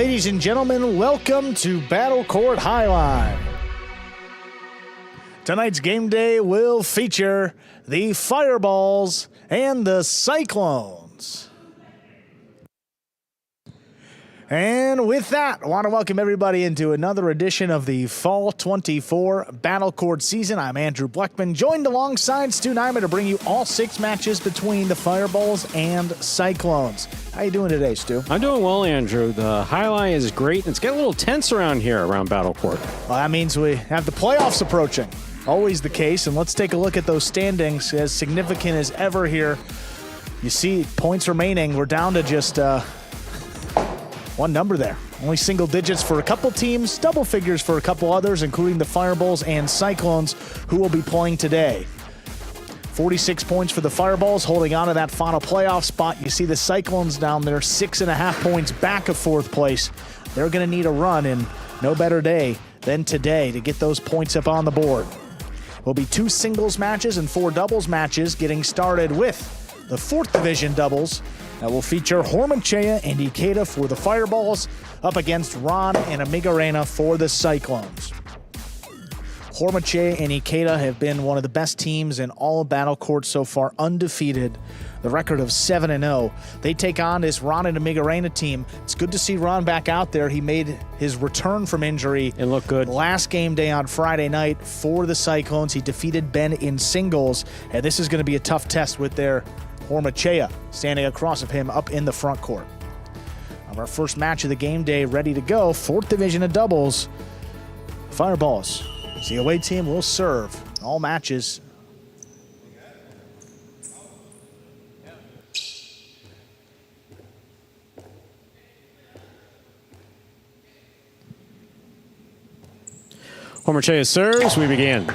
Ladies and gentlemen, welcome to Battle Court Jai-Alai. Tonight's game day will feature the Fireballs and the Cyclones. And with that, I want to welcome everybody into another edition of the Fall 24 Battle Court season. I'm Andrew Bleckman, joined alongside Stu Nyman to bring you all 6 matches between the Fireballs and Cyclones. How you doing today, Stu? I'm doing well, Andrew. The Jai-Alai is great. It's getting a little tense around here around Battle Court. Well, that means we have the playoffs approaching. Always the case, and let's take a look at those standings, as significant as ever here. You see points remaining. We're down to just one number there. Only single digits for a couple teams, double figures for a couple others, including the Fireballs and Cyclones, who will be playing today. 46 points for the Fireballs, holding on to that final playoff spot. You see the Cyclones down there, 6.5 points back of 4th place. They're going to need a run, and no better day than today to get those points up on the board. Will be 2 singles matches and 4 doubles matches, getting started with the 4th Division doubles that will feature Hormachea and Ikeda for the Fireballs up against Ron and Amigarena for the Cyclones. Hormachea and Ikeda have been one of the best teams in all of Battle Court so far, undefeated, the record of 7-0. They take on this Ron and Amigarena team. It's good to see Ron back out there. He made his return from injury and looked good last game day on Friday night for the Cyclones. He defeated Ben in singles, and this is going to be a tough test with their Hormachea standing across of him up in the front court. Our first match of the game day ready to go. 4th Division of doubles. Fireballs. The away team will serve all matches. Hormachea serves. We begin.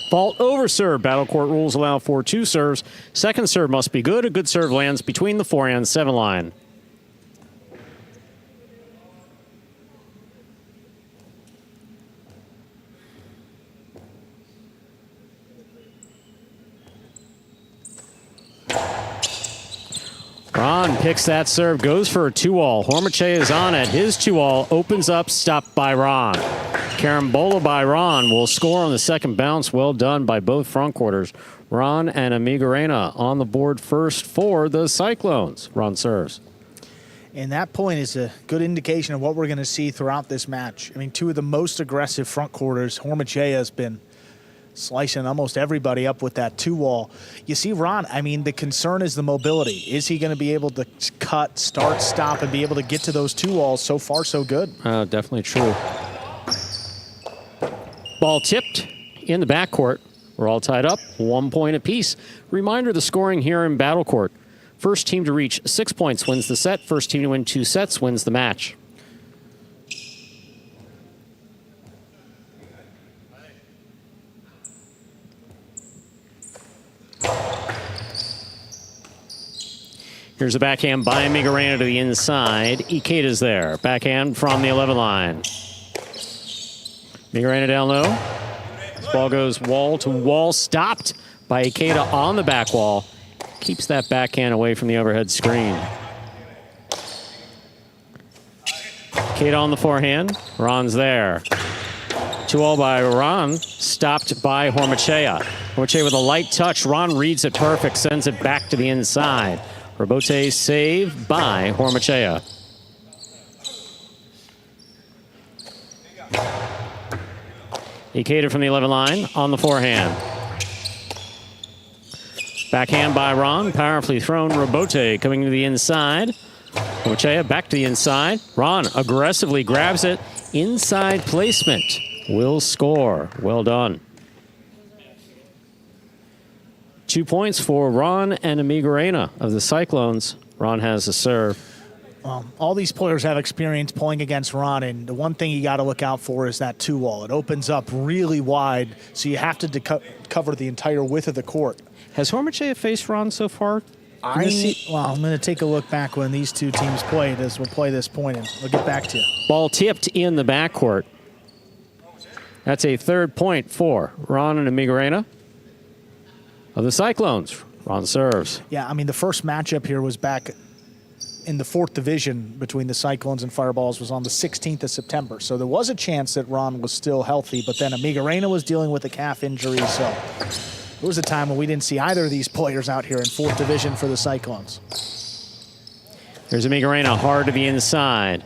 Fault over serve. Battle Court rules allow for 2 serves. Second serve must be good. A good serve lands between the 4 and 7 line. Ron picks that serve, goes for a 2-all. Hormachea is on it. His 2-all opens up, stopped by Ron. Carambola by Ron will score on the second bounce. Well done by both front quarters. Ron and Amigarena on the board first for the Cyclones. Ron serves. And that point is a good indication of what we're going to see throughout this match. I mean, 2 of the most aggressive front quarters. Hormachea has been slicing almost everybody up with that 2-wall. You see Ron, I mean, the concern is the mobility. Is he going to be able to cut, start, stop, and be able to get to those 2-walls? So far, so good. Definitely true. Ball tipped in the backcourt. We're all tied up, 1 point apiece. Reminder, the scoring here in Battle Court. First team to reach 6 points wins the set. First team to win 2 sets wins the match. Here's a backhand by Amigarena to the inside. Ikeda's there. Backhand from the 11 line. Amigarena down low. This ball goes wall to wall. Stopped by Ikeda on the back wall. Keeps that backhand away from the overhead screen. Ikeda on the forehand. Ron's there. 2-all by Ron. Stopped by Hormachea. Hormachea with a light touch. Ron reads it perfect. Sends it back to the inside. Robote save by Hormachea. Ikeda from the 11 line on the forehand. Backhand by Ron, powerfully thrown. Robote coming to the inside. Hormachea back to the inside. Ron aggressively grabs it. Inside placement will score. Well done. 2 points for Ron and Amigarena of the Cyclones. Ron has the serve. All these players have experience playing against Ron, and the one thing you got to look out for is that 2-wall. It opens up really wide, so you have to cover the entire width of the court. Has Hormachea faced Ron so far? I'm going to take a look back when these 2 teams played, as we'll play this point, and we'll get back to you. Ball tipped in the backcourt. That's a 3rd point for Ron and Amigarena of the Cyclones. Ron serves. Yeah, I mean, the first matchup here was back in the 4th division between the Cyclones and Fireballs was on the 16th of September. So there was a chance that Ron was still healthy, but then Amigarena was dealing with a calf injury. So there was a time when we didn't see either of these players out here in 4th division for the Cyclones. There's Amigarena hard to the inside.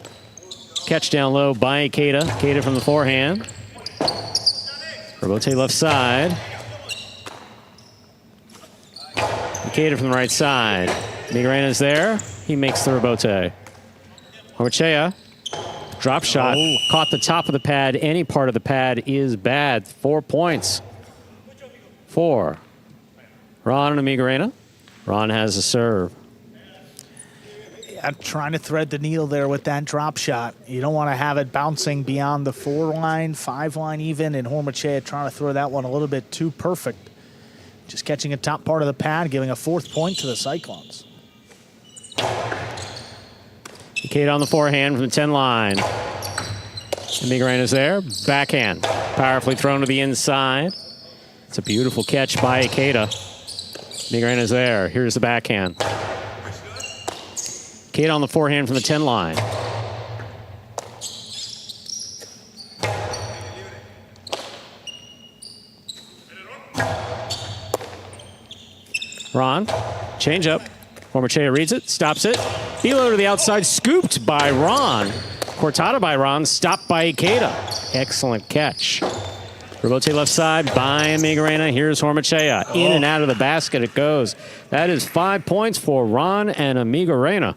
Catch down low by Ikeda. Ikeda from the forehand. Robote left side. Ikeda from the right side. Amigarena's there. He makes the Robote. Hormachea, drop shot. Oh. Caught the top of the pad. Any part of the pad is bad. 4 points for Ron and Amigarena. Ron has a serve. I'm trying to thread the needle there with that drop shot. You don't want to have it bouncing beyond the 4 line, 5 line even, and Hormachea trying to throw that one a little bit too perfect. Just catching a top part of the pad, giving a 4th point to the Cyclones. Ikeda on the forehand from the 10 line. Amigarena's there. Backhand. Powerfully thrown to the inside. It's a beautiful catch by Ikeda. Amigarena's there. Here's the backhand. Ikeda on the forehand from the 10 line. Ron, change up. Hormachea reads it, stops it. Below to the outside, scooped by Ron. Cortada by Ron, stopped by Ikeda. Excellent catch. Robote left side by Amigarena. Here's Hormachea. In and out of the basket it goes. That is 5 points for Ron and Amigarena.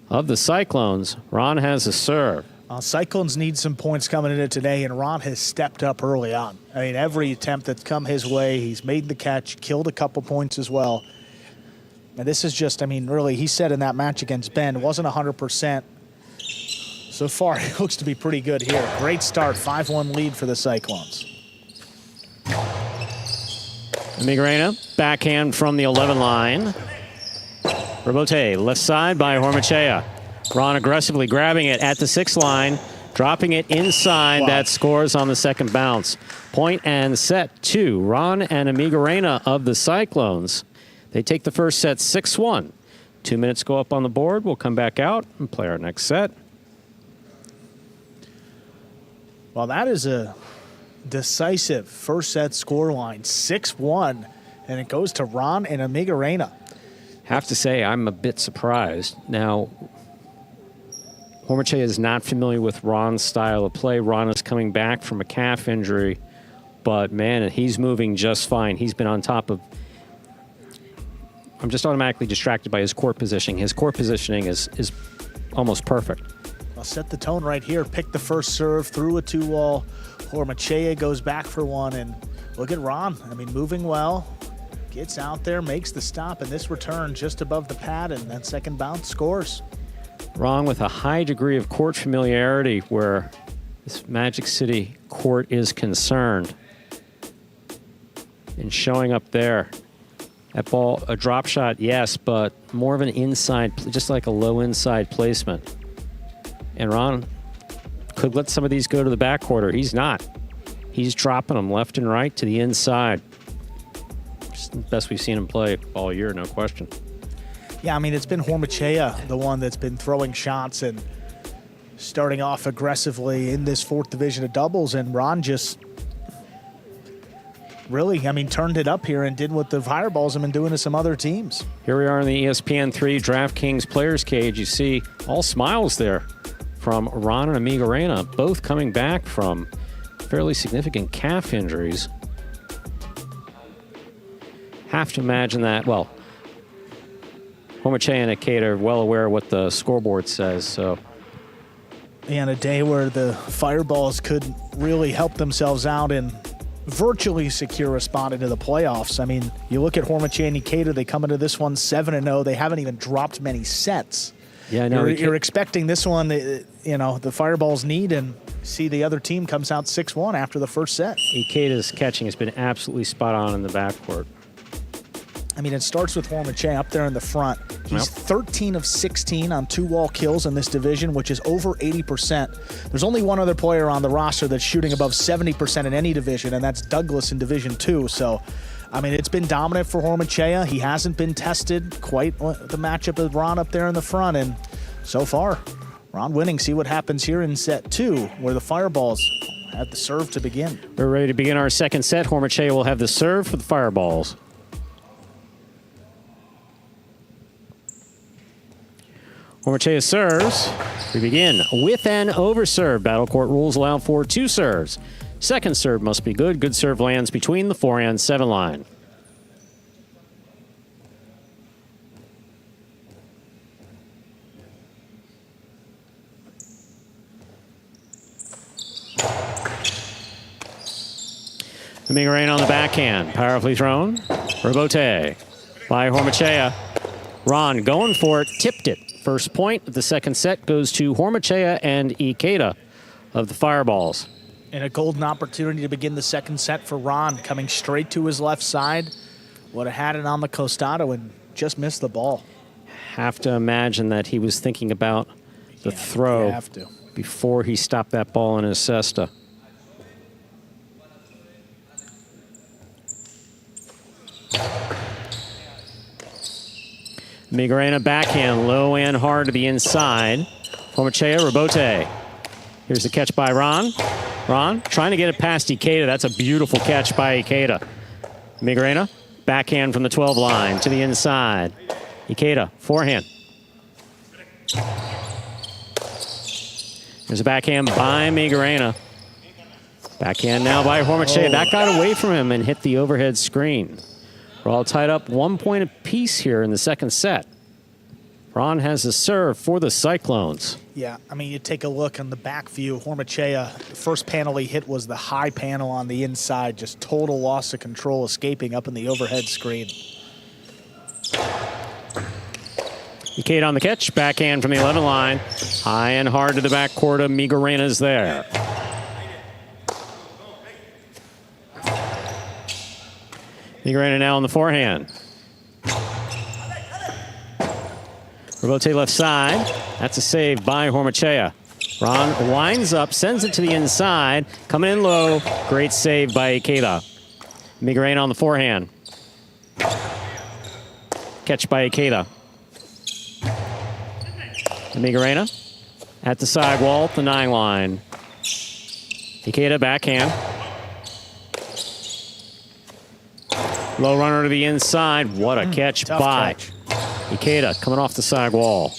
Of the Cyclones, Ron has a serve. Cyclones need some points coming into today, and Ron has stepped up early on. I mean, every attempt that's come his way, he's made the catch, killed a couple points as well. And this is just, I mean, really, he said in that match against Ben, wasn't 100%. So far, it looks to be pretty good here. Great start, 5-1 lead for the Cyclones. Amigarena, backhand from the 11 line. Robote, left side by Hormachea. Ron aggressively grabbing it at the 6 line, dropping it inside. Wow. That scores on the second bounce. Point and set 2. Ron and Amigarena of the Cyclones. They take the first set 6-1. 2 minutes go up on the board. We'll come back out and play our next set. Well, that is a decisive first set scoreline, 6-1, and it goes to Ron and Amigarena. Have to say, I'm a bit surprised. Now, Hormachea is not familiar with Ron's style of play. Ron is coming back from a calf injury, but man, he's moving just fine. He's been on top of... I'm just automatically distracted by his court positioning. His court positioning is almost perfect. I'll set the tone right here. Pick the first serve, through a 2-wall. Hormachea goes back for one, and look at Ron. I mean, moving well. Gets out there, makes the stop, and this return just above the pad, and that second bounce scores. Ron with a high degree of court familiarity where this Magic City court is concerned. And showing up there. That ball, a drop shot, yes, but more of an inside, just like a low inside placement. And Ron could let some of these go to the back quarter. He's not. He's dropping them left and right to the inside. Just the best we've seen him play all year, no question. Yeah, I mean, it's been Hormachea, the one that's been throwing shots and starting off aggressively in this 4th division of doubles, and Ron just really, I mean, turned it up here and did what the Fireballs have been doing to some other teams. Here we are in the ESPN3 DraftKings Players Cage. You see all smiles there from Ron and Amigarena, both coming back from fairly significant calf injuries. Have to imagine that, well, Hormachea and Ikeda are well aware of what the scoreboard says, so. And a day where the Fireballs could really help themselves out and virtually secure a spot into the playoffs. I mean, you look at Hormachea and Ikeda, they come into this one 7-0. They haven't even dropped many sets. Yeah, no, you're expecting this one, you know, the Fireballs need, and see the other team comes out 6-1 after the first set. Ikeda's catching has been absolutely spot on in the backcourt. I mean, it starts with Hormachea up there in the front. He's 13 of 16 on 2-wall kills in this division, which is over 80%. There's only one other player on the roster that's shooting above 70% in any division, and that's Douglas in Division 2. So I mean, it's been dominant for Hormachea. He hasn't been tested quite the matchup with Ron up there in the front, and so far, Ron winning. See what happens here in set 2, where the Fireballs have the serve to begin. We're ready to begin our second set. Hormachea will have the serve for the Fireballs. Hormachea serves. We begin with an overserve. Battle court rules allow for 2 serves. Second serve must be good. Good serve lands between the 4 and 7 line. Migraine on the backhand. Powerfully thrown. Rebote by Hormachea. Ron going for it. Tipped it. First point of the second set goes to Hormachea and Ikeda of the Fireballs. And a golden opportunity to begin the second set for Ron, coming straight to his left side. Would have had it on the costado and just missed the ball. Have to imagine that he was thinking about the throw before he stopped that ball in his cesta. Migraine backhand, low and hard to the inside. Hormachea, Rebote. Here's the catch by Ron. Ron trying to get it past Ikeda. That's a beautiful catch by Ikeda. Migraine, backhand from the 12 line to the inside. Ikeda, forehand. There's a backhand by Migraine. Backhand now by Hormachea. That got away from him and hit the overhead screen. We're all tied up 1 point apiece here in the second set. Ron has the serve for the Cyclones. Yeah, I mean, you take a look on the back view. Hormachea, the first panel he hit was the high panel on the inside. Just total loss of control, escaping up in the overhead screen. Ikeda on the catch. Backhand from the 11 line. High and hard to the backcourt of Migraina's there. Migraine now on the forehand. Rebote left side. That's a save by Hormachea. Ron winds up, sends it to the inside. Coming in low. Great save by Ikeda. Migraine on the forehand. Catch by Ikeda. Migraine at the sidewall, the 9 line. Ikeda backhand. Low runner to the inside. What a catch by Ikeda coming off the side wall.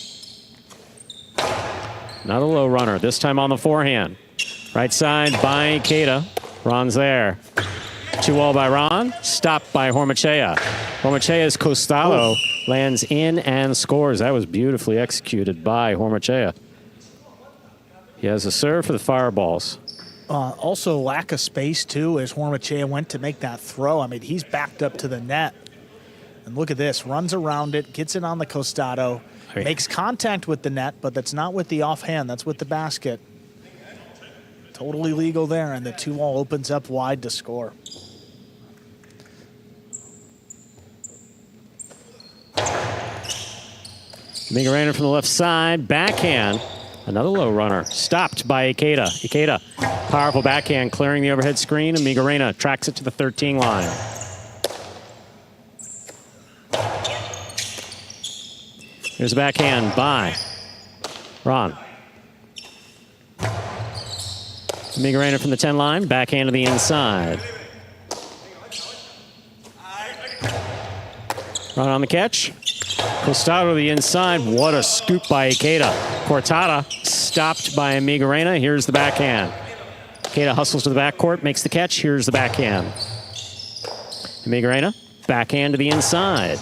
Not a low runner. This time on the forehand. Right side by Ikeda. Ron's there. 2-all by Ron. Stopped by Hormachea. Hormachea's costado lands in and scores. That was beautifully executed by Hormachea. He has a serve for the Fireballs. Also, lack of space, too, as Hormachea went to make that throw. I mean, he's backed up to the net. And look at this. Runs around it, gets it on the costado, makes contact with the net, but that's not with the offhand. That's with the basket. Totally legal there, and the 2-all opens up wide to score. Migraine from the left side, backhand. Another low runner, stopped by Ikeda. Ikeda, powerful backhand, clearing the overhead screen, and Migraine tracks it to the 13 line. Here's a backhand by Ron. Migraine from the 10 line, backhand to the inside. Ron on the catch. Costado to the inside. What a scoop by Ikeda. Cortada stopped by Migraine. Here's the backhand. Ikeda hustles to the backcourt, makes the catch. Here's the backhand. Migraine, backhand to the inside.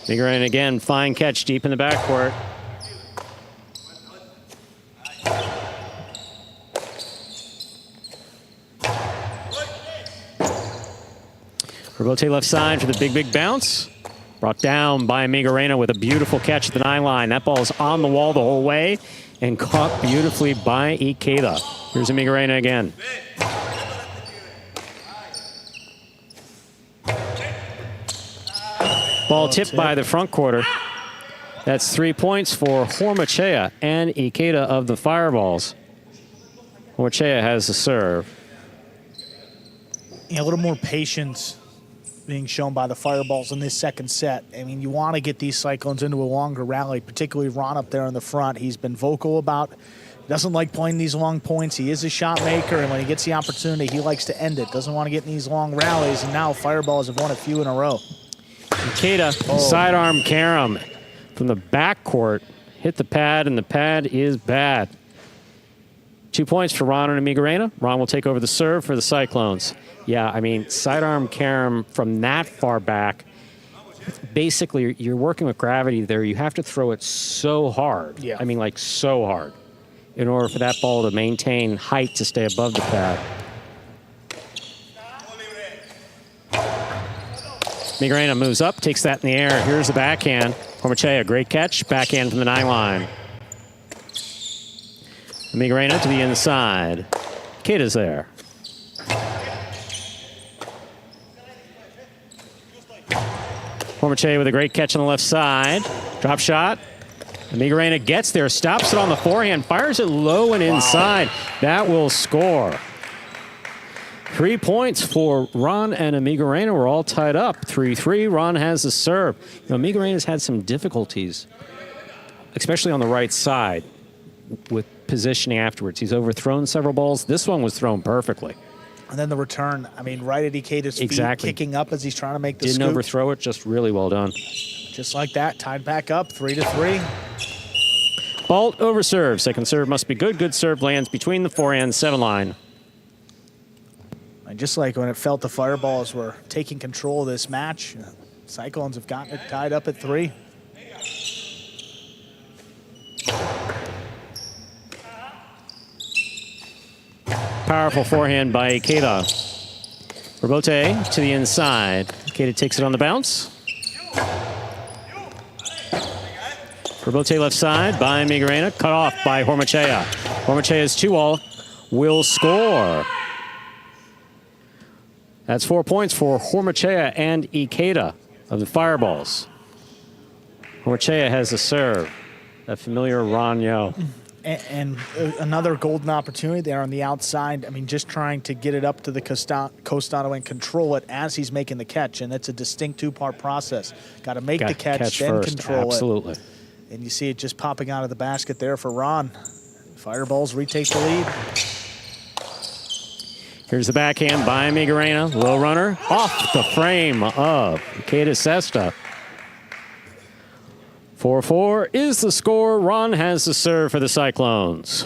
Migraine again, fine catch deep in the backcourt. Rebote left side for the big bounce. Brought down by Migraine with a beautiful catch at the 9 line. That ball is on the wall the whole way and caught beautifully by Ikeda. Here's a Migraine again. Ball tipped by the front quarter. That's 3 points for Hormachea and Ikeda of the Fireballs. Hormachea has the serve. A little more patience being shown by the Fireballs in this second set. I mean, you want to get these Cyclones into a longer rally, particularly Ron up there in the front. He's been vocal about doesn't like playing these long points. He is a shot maker, and when he gets the opportunity, he likes to end it. Doesn't want to get in these long rallies, and now Fireballs have won a few in a row. Ikeda, sidearm carom from the backcourt. Hit the pad, and the pad is bad. 2 points for Ron and Amigarena. Ron will take over the serve for the Cyclones. Yeah, I mean, sidearm carom from that far back, basically you're working with gravity there. You have to throw it so hard. Yeah. I mean, like so hard, in order for that ball to maintain height to stay above the pad. Amigarena moves up, takes that in the air. Here's the backhand. Hormachea, great catch. Backhand from the 9-line. Amigarena to the inside. Ikeda's there. Hormachea with a great catch on the left side. Drop shot. Amigarena gets there, stops it on the forehand, fires it low and inside. Wow. That will score. 3 points for Ron and Amigarena. We're all tied up. 3-3. Ron has the serve. You know, Amigarena's had some difficulties, especially on the right side, with positioning afterwards. He's overthrown several balls. This one was thrown perfectly. And then the return, I mean, right at Ikeda's feet, kicking up as he's trying to make the scoop. Didn't overthrow it, just really well done. Just like that, tied back up, 3-3. Bolt over serve. Second serve must be good. Good serve lands between the forehand 7-line. And just like when it felt the Fireballs were taking control of this match, Cyclones have gotten it tied up at 3. Powerful forehand by Ikeda. Robote to the inside. Ikeda takes it on the bounce. Robote left side by Amigarena. Cut off by Hormachea. Hormachea's 2-all will score. That's 4 points for Hormachea and Ikeda of the Fireballs. Hormachea has a serve. That familiar Ron Yo. And another golden opportunity there on the outside. I mean, just trying to get it up to the Costano and control it as he's making the catch. And it's a distinct two-part process. Got to make the catch, then first. Control Absolutely. it. And you see it just popping out of the basket there for Ron. Fireballs retake the lead. Here's the backhand by Amigarena. Low runner off the frame of Ikeda Sesta. 4-4 is the score. Ron has the serve for the Cyclones.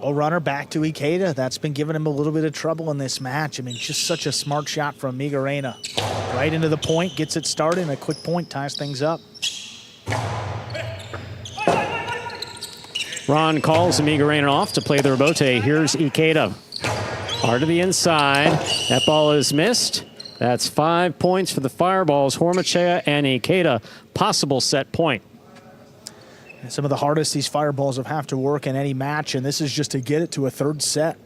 Low runner back to Ikeda. That's been giving him a little bit of trouble in this match. I mean, just such a smart shot from Amigarena. Right into the point, gets it started, and a quick point ties things up. Ron calls Amigarena off to play the Robote. Here's Ikeda. Hard to the inside. That ball is missed. That's 5 points for the Fireballs. Hormachea and Ikeda, possible set point. And some of the hardest these Fireballs have to work in any match, and this is just to get it to a third set.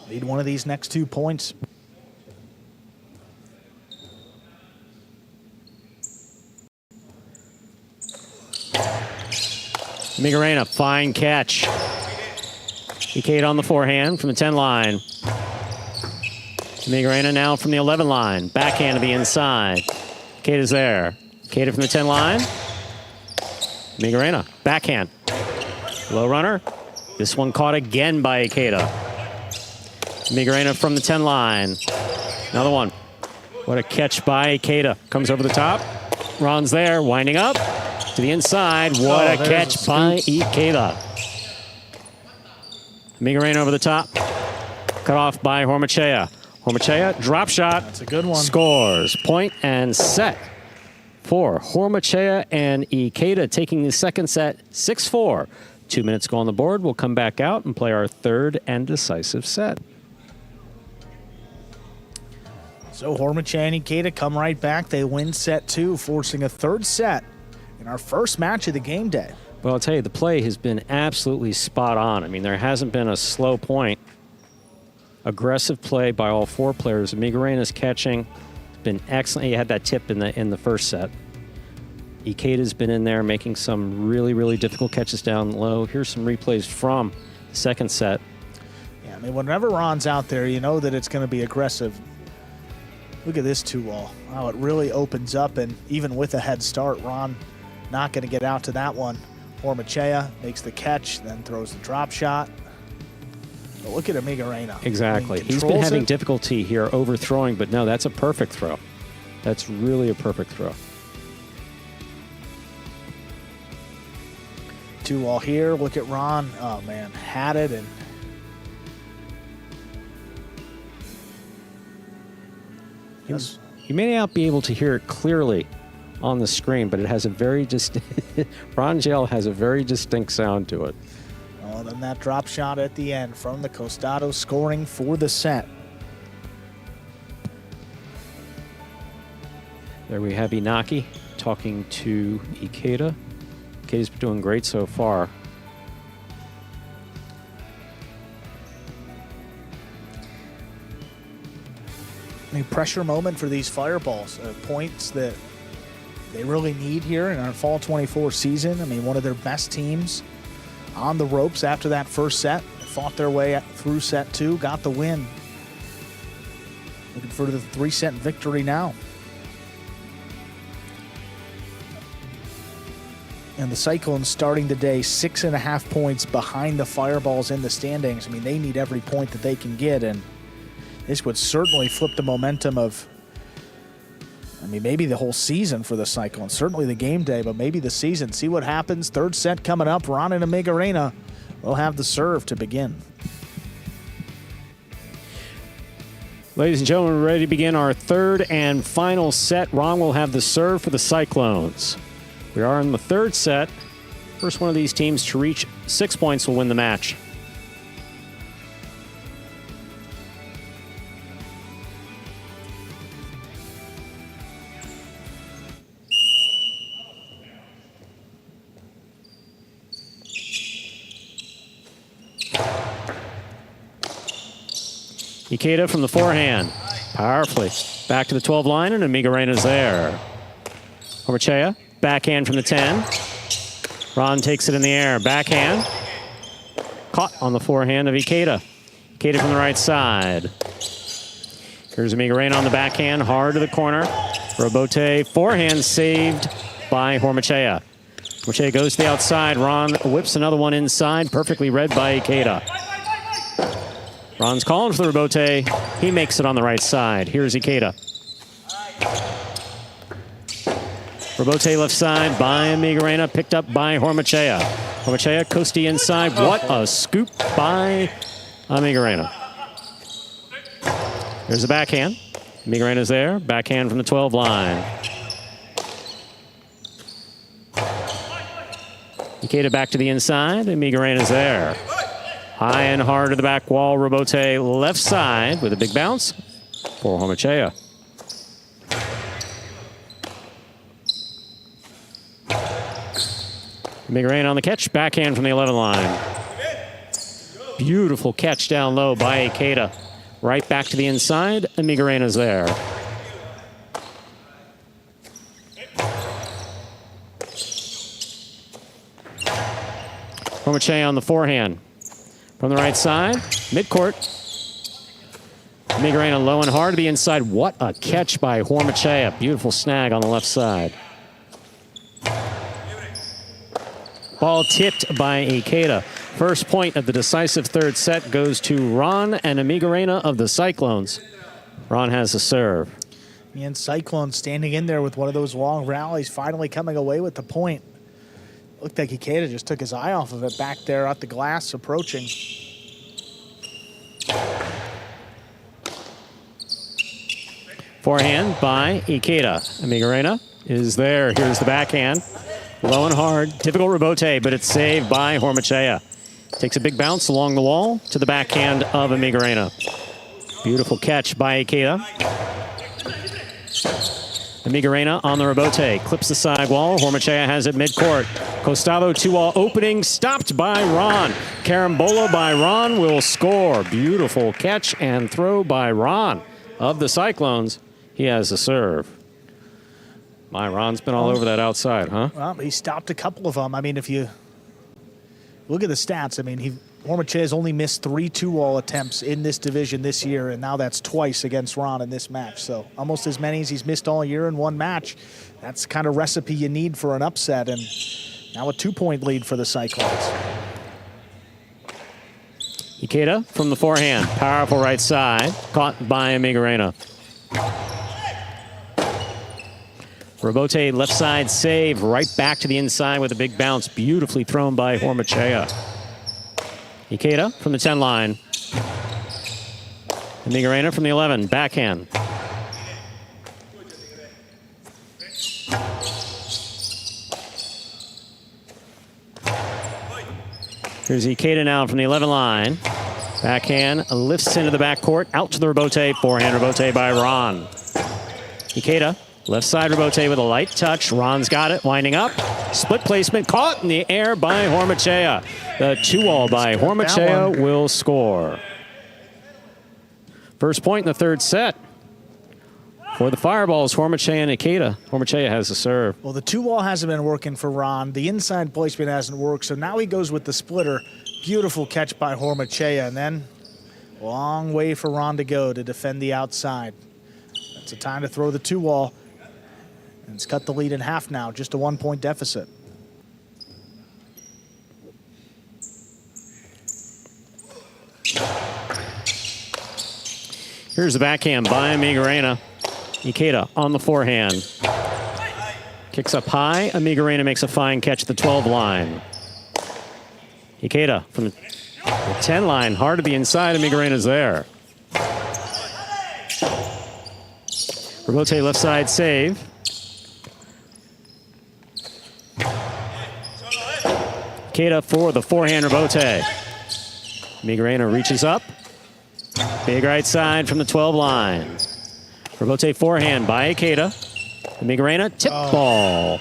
Need one of these next 2 points. Amigarena, fine catch. Ikeda on the forehand from the 10-line. Amigarena now from the 11-line. Backhand to the inside. Ikeda's there. Ikeda from the 10-line. Amigarena, backhand. Low runner. This one caught again by Ikeda. Amigarena from the 10-line. Another one. What a catch by Ikeda. Comes over the top. Ron's there, winding up. To the inside. What a catch by Ikeda. Amigarena over the top. Cut off by Hormachea. Hormachea, drop shot. That's a good one. Scores. Point and set for Hormachea and Ikeda, taking the second set 6-4. 2 minutes go on the board. We'll come back out and play our third and decisive set. So Hormachea and Ikeda come right back. They win set 2, forcing a third set in our first match of the game day. Well, I'll tell you, the play has been absolutely spot on. I mean, there hasn't been a slow point. Aggressive play by all 4 players. Amigarena's catching has been excellent. He had that tip in the first set. Ikeda's been in there making some really, really difficult catches down low. Here's some replays from the second set. Yeah, I mean, whenever Ron's out there, you know that it's going to be aggressive. Look at this 2-wall. Wow, it really opens up, and even with a head start, Ron not going to get out to that one. Hormachea makes the catch, then throws the drop shot. But look at Amigarena. Exactly. He's been having difficulty here overthrowing, but no, that's a perfect throw. That's really a perfect throw. 2-wall here. Look at Ron. Oh, man. Had it, and you may not be able to hear it clearly on the screen, but it has a very distinct Ron Jai-Alai has a very distinct sound to it. Oh, then that drop shot at the end from the Costado, scoring for the set. There we have Inaki talking to Ikeda. Ikeda's been doing great so far. A pressure moment for these fireballs. Points that they really need here in our Fall 24 season. I mean, one of their best teams on the ropes after that first set. They fought their way through set 2, got the win. Looking for the 3-set victory now. And the Cyclones starting the day 6.5 points behind the Fireballs in the standings. I mean, they need every point that they can get, and this would certainly flip the momentum of, I mean, maybe the whole season for the Cyclones. Certainly the game day, but maybe the season. See what happens. Third set coming up. Ron and Amigarena will have the serve to begin. Ladies and gentlemen, we're ready to begin our third and final set. Ron will have the serve for the Cyclones. We are in the third set. First one of these teams to reach 6 points will win the match. Ikeda from the forehand. Powerfully. Back to the 12 line, and Amigarena's there. Hormachea, backhand from the 10. Ron takes it in the air. Backhand. Caught on the forehand of Ikeda. Ikeda from the right side. Here's Amigarena on the backhand, hard to the corner. Robote, forehand saved by Hormachea. Hormachea goes to the outside. Ron whips another one inside, perfectly read by Ikeda. Ron's calling for the Robote. He makes it on the right side. Here's Ikeda. Robote left side by Amigarena, picked up by Hormachea. Hormachea, Costi inside. What a scoop by Amigarena. There's the backhand. Amigarena's there. Backhand from the 12 line. Ikeda back to the inside. Amigarena's there. High and hard to the back wall. Robote left side with a big bounce for Hormachea. Amigarena on the catch. Backhand from the 11 line. Beautiful catch down low by Ikeda. Right back to the inside. Amigarena's there. Hormachea on the forehand. From the right side, midcourt. Amigarena low and hard to the inside. What a catch by Hormachea. Beautiful snag on the left side. Ball tipped by Ikeda. First point of the decisive third set goes to Ron and Amigarena of the Cyclones. Ron has the serve. And Cyclones standing in there with one of those long rallies, finally coming away with the point. Looked like Ikeda just took his eye off of it back there at the glass, approaching. Forehand by Ikeda. Amigarena is there. Here's the backhand. Low and hard. Difficult Robote, but it's saved by Hormachea. Takes a big bounce along the wall to the backhand of Amigarena. Beautiful catch by Ikeda. Amigarena on the Robote. Clips the side wall. Hormachea has it midcourt. Costado 2-all opening. Stopped by Ron. Carambola by Ron will score. Beautiful catch and throw by Ron of the Cyclones. He has the serve. My, Ron's been all over that outside, huh? Well, he stopped a couple of them. I mean, if you look at the stats, I mean, he Hormache has only missed 3 2-all attempts in this division this year, and now that's twice against Ron in this match. So almost as many as he's missed all year in one match. That's the kind of recipe you need for an upset, and now a 2-point lead for the Cyclones. Ikeda from the forehand. Powerful right side. Caught by Amigarena. Robote left side save. Right back to the inside with a big bounce. Beautifully thrown by Hormachea. Ikeda from the 10 line. Amigarena from the 11. Backhand. Here's Ikeda now from the 11 line. Backhand lifts into the backcourt. Out to the Robote. Forehand Robote by Ron. Ikeda, left side Robote with a light touch. Ron's got it. Winding up. Split placement. Caught in the air by Hormachea. The 2-all by Hormachea will score. First point in the third set. For the Fireballs, Hormachea and Ikeda. Hormachea has the serve. Well, the 2-all hasn't been working for Ron. The inside placement hasn't worked, so now he goes with the splitter. Beautiful catch by Hormachea, and then long way for Ron to go to defend the outside. It's a time to throw the 2-all. And it's cut the lead in half now, just a 1-point deficit. Here's the backhand by Amigarena. Ikeda on the forehand. Kicks up high. Amigarena makes a fine catch at the 12 line. Ikeda from the 10 line. Hard to the inside. Amigarena's there. Robote left side save. Ikeda for the forehand Robote. Amigarena reaches up. Big right side from the 12 line. Robote forehand by Ikeda. Amigarena tip ball.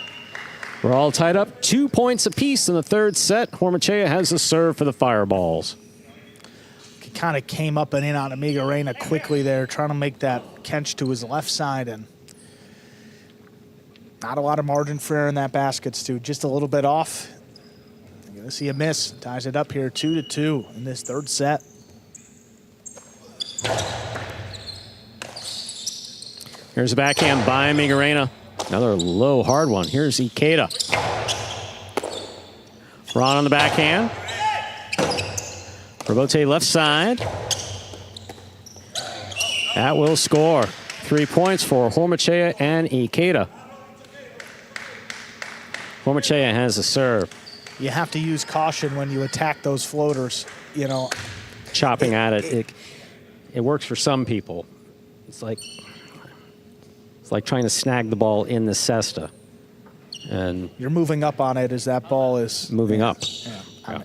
We're all tied up 2 points apiece in the third set. Hormachea has the serve for the Fireballs. He kind of came up and in on Amigarena quickly there, trying to make that catch to his left side, and not a lot of margin for error in that basket, Stu. Just a little bit off. You're going to see a miss. Ties it up here 2-2 in this third set. Here's a backhand by Amigarena. Another low, hard one. Here's Ikeda. Ron on the backhand. Robote left side. That will score. 3 points for Hormachea and Ikeda. Hormachea has the serve. You have to use caution when you attack those floaters, you know. Chopping at it. It works for some people. It's like trying to snag the ball in the cesta. And you're moving up on it as that ball is moving up. Yeah. I mean,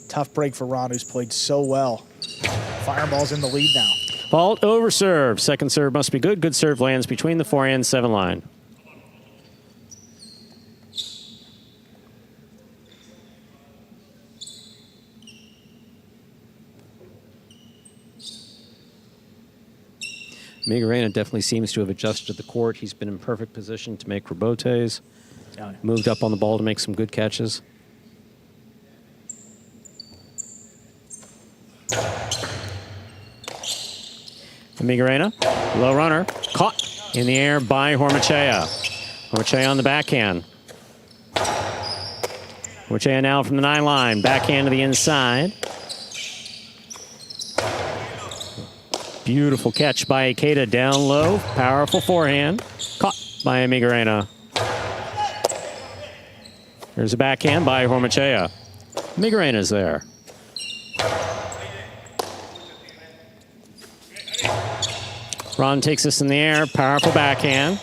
tough break for Ron, who's played so well. Fireball's in the lead now. Fault over serve. Second serve must be good. Good serve lands between the forehand 7 line. Amigarena definitely seems to have adjusted the court. He's been in perfect position to make Robotes. Moved up on the ball to make some good catches. Amigarena, low runner, caught in the air by Hormachea. Hormachea on the backhand. Hormachea now from the 9 line, backhand to the inside. Beautiful catch by Ikeda down low. Powerful forehand. Caught by Amigarena. There's a backhand by Hormachea. Amigarena's there. Ron takes this in the air. Powerful backhand.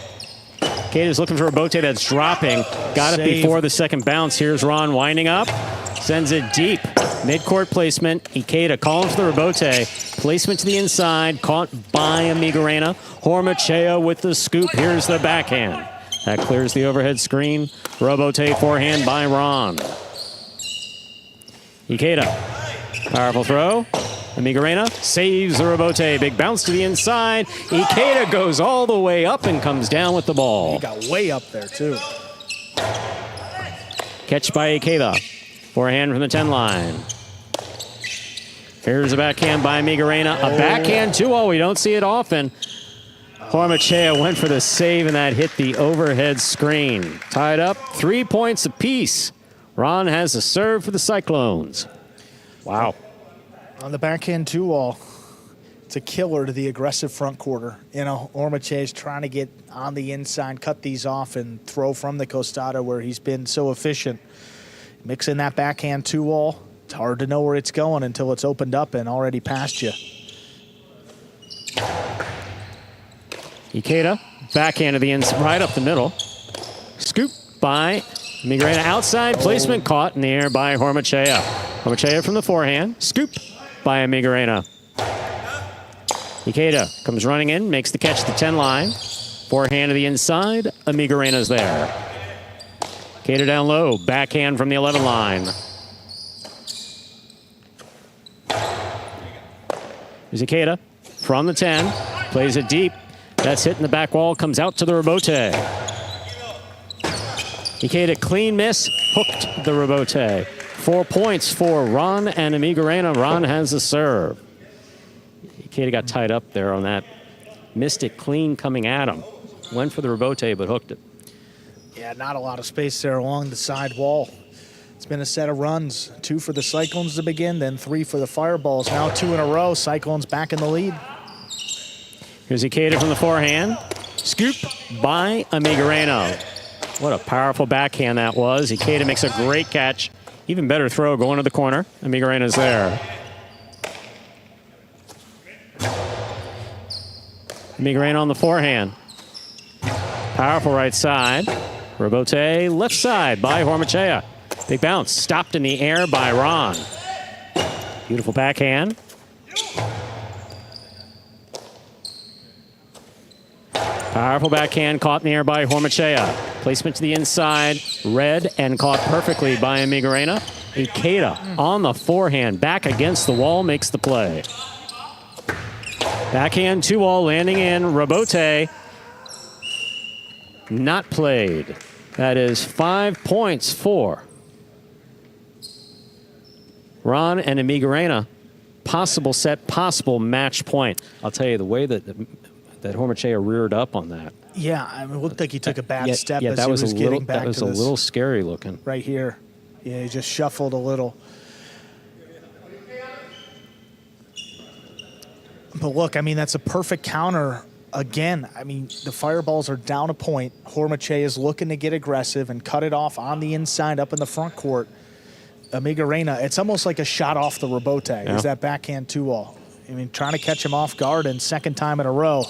Ikeda's looking for a Robote that's dropping. Got it before the second bounce. Here's Ron winding up. Sends it deep. Mid-court placement. Ikeda calling for the Robote. Placement to the inside. Caught by Amigarena. Hormachea with the scoop. Here's the backhand. That clears the overhead screen. Robote forehand by Ron. Ikeda. Powerful throw. Amigarena saves the Robote. Big bounce to the inside. Ikeda goes all the way up and comes down with the ball. He got way up there, too. Catch by Ikeda. Forehand from the 10 line. Here's a backhand by Migarena. A backhand 2-0. We don't see it often. Hormachea went for the save, and that hit the overhead screen. Tied up, 3 points apiece. Ron has a serve for the Cyclones. Wow. On the backhand 2-all, it's a killer to the aggressive front quarter. You know, Hormachea is trying to get on the inside, cut these off, and throw from the costado where he's been so efficient. Mix in that backhand 2-all. It's hard to know where it's going until it's opened up and already past you. Ikeda, backhand of the inside, right up the middle. Scoop by Migarena. Outside placement caught in the air by Hormachea. Hormachea from the forehand. Scoop by Migarena. Ikeda comes running in, makes the catch at the 10 line. Forehand to the inside. Migarena's there. Ikeda down low, backhand from the 11 line. Here's Ikeda from the 10, plays it deep. That's hitting the back wall, comes out to the rebote. Ikeda, clean miss, hooked the rebote. 4 points for Ron and Migarena. Ron has the serve. Ikeda got tied up there on that. Missed it clean coming at him. Went for the rebote, but hooked it. Yeah, not a lot of space there along the side wall. It's been a set of runs. 2 for the Cyclones to begin, then 3 for the Fireballs. Now 2 in a row. Cyclones back in the lead. Here's Ikeda from the forehand. Scoop by Migarena. What a powerful backhand that was. Ikeda makes a great catch. Even better throw going to the corner. Migarena's there. Migarena on the forehand. Powerful right side. Rebote left side by Hormachea. Big bounce. Stopped in the air by Ron. Beautiful backhand. Powerful backhand caught in the air by Hormachea. Placement to the inside. Read and caught perfectly by Migarena. Ikeda on the forehand. Back against the wall makes the play. Backhand 2-all landing in. Rebote. Not played. That is 5 points for Ron and Migarena. Possible set, possible match point. I'll tell you, the way that Hormachea reared up on that. Yeah, I mean, it looked like he took a bad step yeah, as that he was was a getting little, back that was to a this little scary looking. right here. Yeah, he just shuffled a little. But look, I mean, that's a perfect counter. Again, I mean, the Fireballs are down a point. Hormachea is looking to get aggressive and cut it off on the inside up in the front court. Migarena, it's almost like a shot off the rebote. Yeah. Is that backhand 2-all. I mean, trying to catch him off guard, and second time in a row.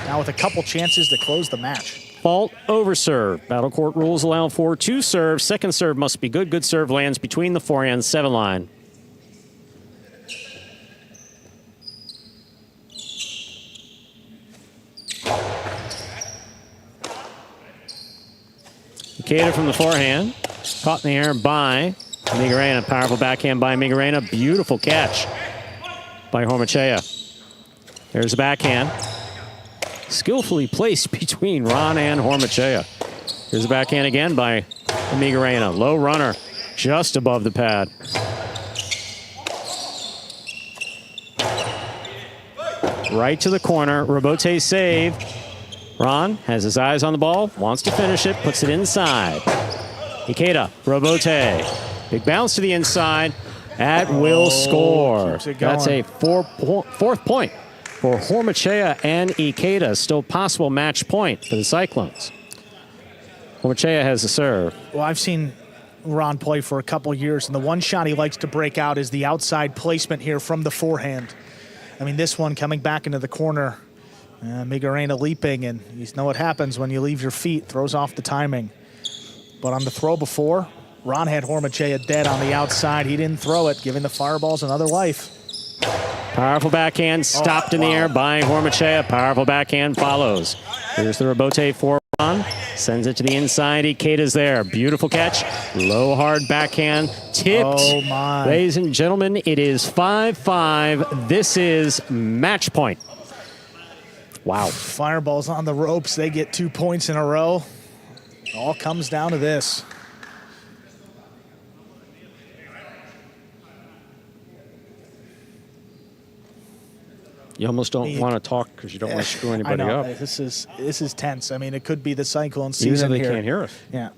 Now with a couple chances to close the match. Fault over serve. Battle court rules allow for 2 serves. Second serve must be good. Good serve lands between the forehand 7 line. Ikeda from the forehand. Caught in the air by Migarena. Powerful backhand by Migarena. Beautiful catch by Hormachea. There's a backhand. Skillfully placed between Ron and Hormachea. Here's a backhand again by Migarena. Low runner just above the pad. Right to the corner. Rebote save. Ron has his eyes on the ball, wants to finish it, puts it inside. Ikeda, Rebote. Big bounce to the inside. That will score. That's a fourth point for Hormachea and Ikeda. Still possible match point for the Cyclones. Hormachea has the serve. Well, I've seen Ron play for a couple years, and the one shot he likes to break out is the outside placement here from the forehand. I mean, this one coming back into the corner. Migarena leaping, and you know what happens when you leave your feet. Throws off the timing. But on the throw before, Ron had Hormachea dead on the outside. He didn't throw it, giving the Fireballs another life. Powerful backhand stopped in the air by Hormachea. Powerful backhand follows. Here's the Rebote for Ron. Sends it to the inside. Ikeda's there. Beautiful catch. Low hard backhand. Tipped. Oh my. Ladies and gentlemen, it is 5-5. This is match point. Wow. Fireballs on the ropes. They get 2 points in a row. All comes down to this. You almost don't want to talk because you don't want to screw anybody I know. up. This is tense. I mean, it could be the Cyclone season Even if they here. can't hear us. Yeah.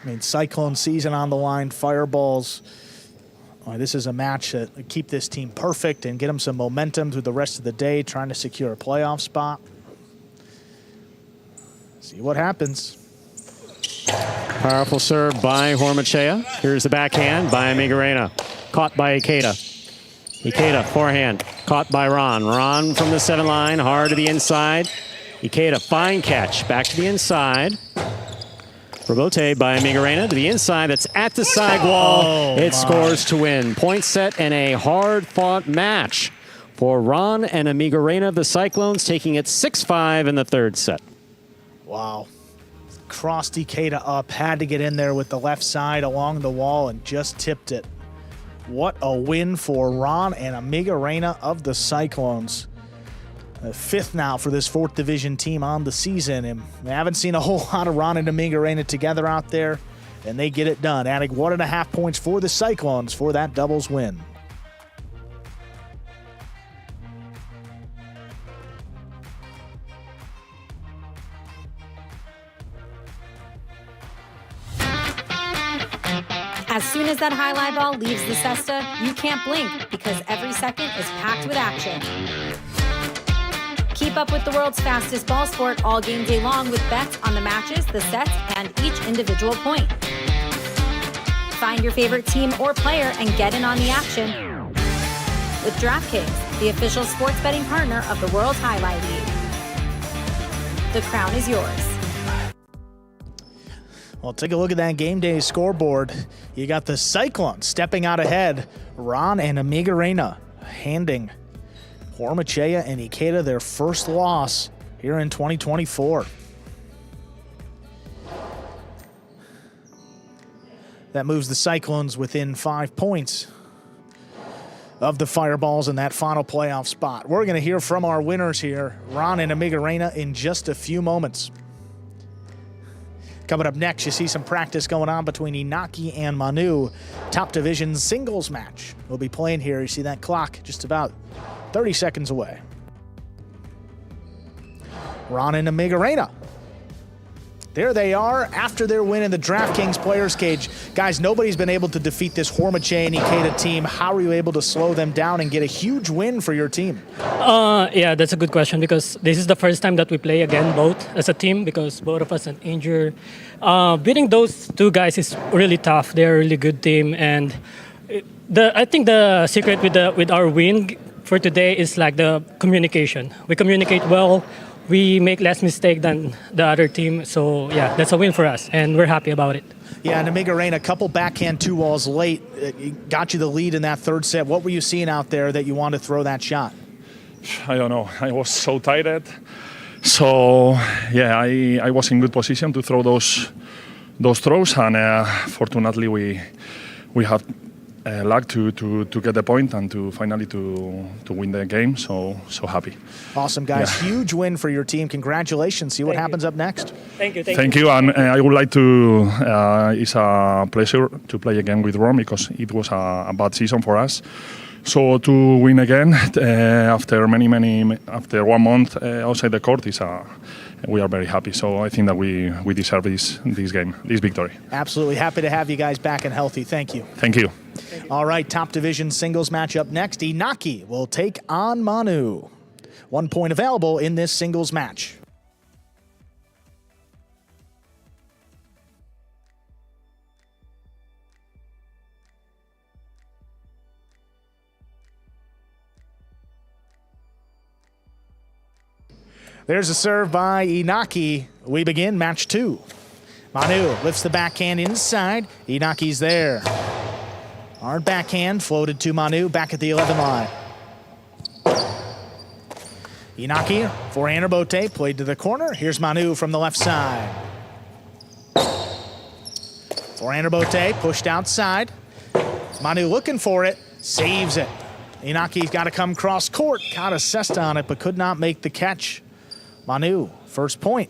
I mean, Cyclone season on the line, fireballs. This is a match that keep this team perfect and get them some momentum through the rest of the day, trying to secure a playoff spot. See what happens. Powerful serve by Hormachea. Here's the backhand by Migarena. Caught by Ikeda. Ikeda, forehand. Caught by Ron. Ron from the 7 line, hard to the inside. Ikeda, fine catch. Back to the inside. Rebote by Migarena to the inside. That's at the sidewall. It scores to win. Point set and a hard-fought match for Ron and Migarena. The Cyclones taking it 6-5 in the third set. Wow. Crossed Ikeda up, had to get in there with the left side along the wall and just tipped it. What a win for Ron and Migarena of the Cyclones. Fifth now for this 4th division team on the season, and we haven't seen a whole lot of Ron and Migarena together out there, and they get it done, adding 1.5 points for the Cyclones for that doubles win. As soon as that highlight ball leaves the cesta, you can't blink because every second is packed with action. Keep up with the world's fastest ball sport all game day long with bets on the matches, the sets, and each individual point. Find your favorite team or player and get in on the action with DraftKings, the official sports betting partner of the World Jai-Alai League. The crown is yours. Well, take a look at that game day scoreboard. You got the Cyclones stepping out ahead. Ron and Migarena handing Hormachea and Ikeda their first loss here in 2024. That moves the Cyclones within 5 points of the Fireballs in that final playoff spot. We're going to hear from our winners here, Ron and Migarena, in just a few moments. Coming up next, you see some practice going on between Inaki and Manu. Top division singles match. We'll be playing here. You see that clock just about 30 seconds away. Ron and Migarena. There they are after their win in the DraftKings Players Cage. Guys, nobody's been able to defeat this Hormachea and Ikeda team. How were you able to slow them down and get a huge win for your team? Yeah, that's a good question because this is the first time that we play again both as a team because both of us are injured. Beating those two guys is really tough. They're a really good team, and I think the secret with our win for today is like the communication. We communicate well. We make less mistake than the other team. So, yeah, that's a win for us, and we're happy about it. Yeah, and Migarena, a couple backhand 2-walls late. Got you the lead in that third set. What were you seeing out there that you wanted to throw that shot? I don't know. I was so tired. So, yeah, I was in good position to throw those throws, and fortunately we have luck to get the point and to finally to win the game. So happy. Awesome, guys. Yeah. Huge win for your team. Congratulations. See what happens up next. Thank you. Thank you. And I would like to, it's a pleasure to play again with Ron because it was a bad season for us. So to win again after after 1 month outside the court we are very happy. So I think that we deserve this game, this victory. Absolutely. Happy to have you guys back and healthy. Thank you. Thank you. All right, top division singles match up next. Inaki will take on Manu. 1 point available in this singles match. There's a serve by Inaki. We begin match 2. Manu lifts the backhand inside. Inaki's there. Hard backhand floated to Manu back at the 11 line. Inaki, forehand rebote, played to the corner. Here's Manu from the left side. Forehand rebote, pushed outside. Manu looking for it, saves it. Inaki's got to come cross court. Got a cesta on it, but could not make the catch. Manu, first point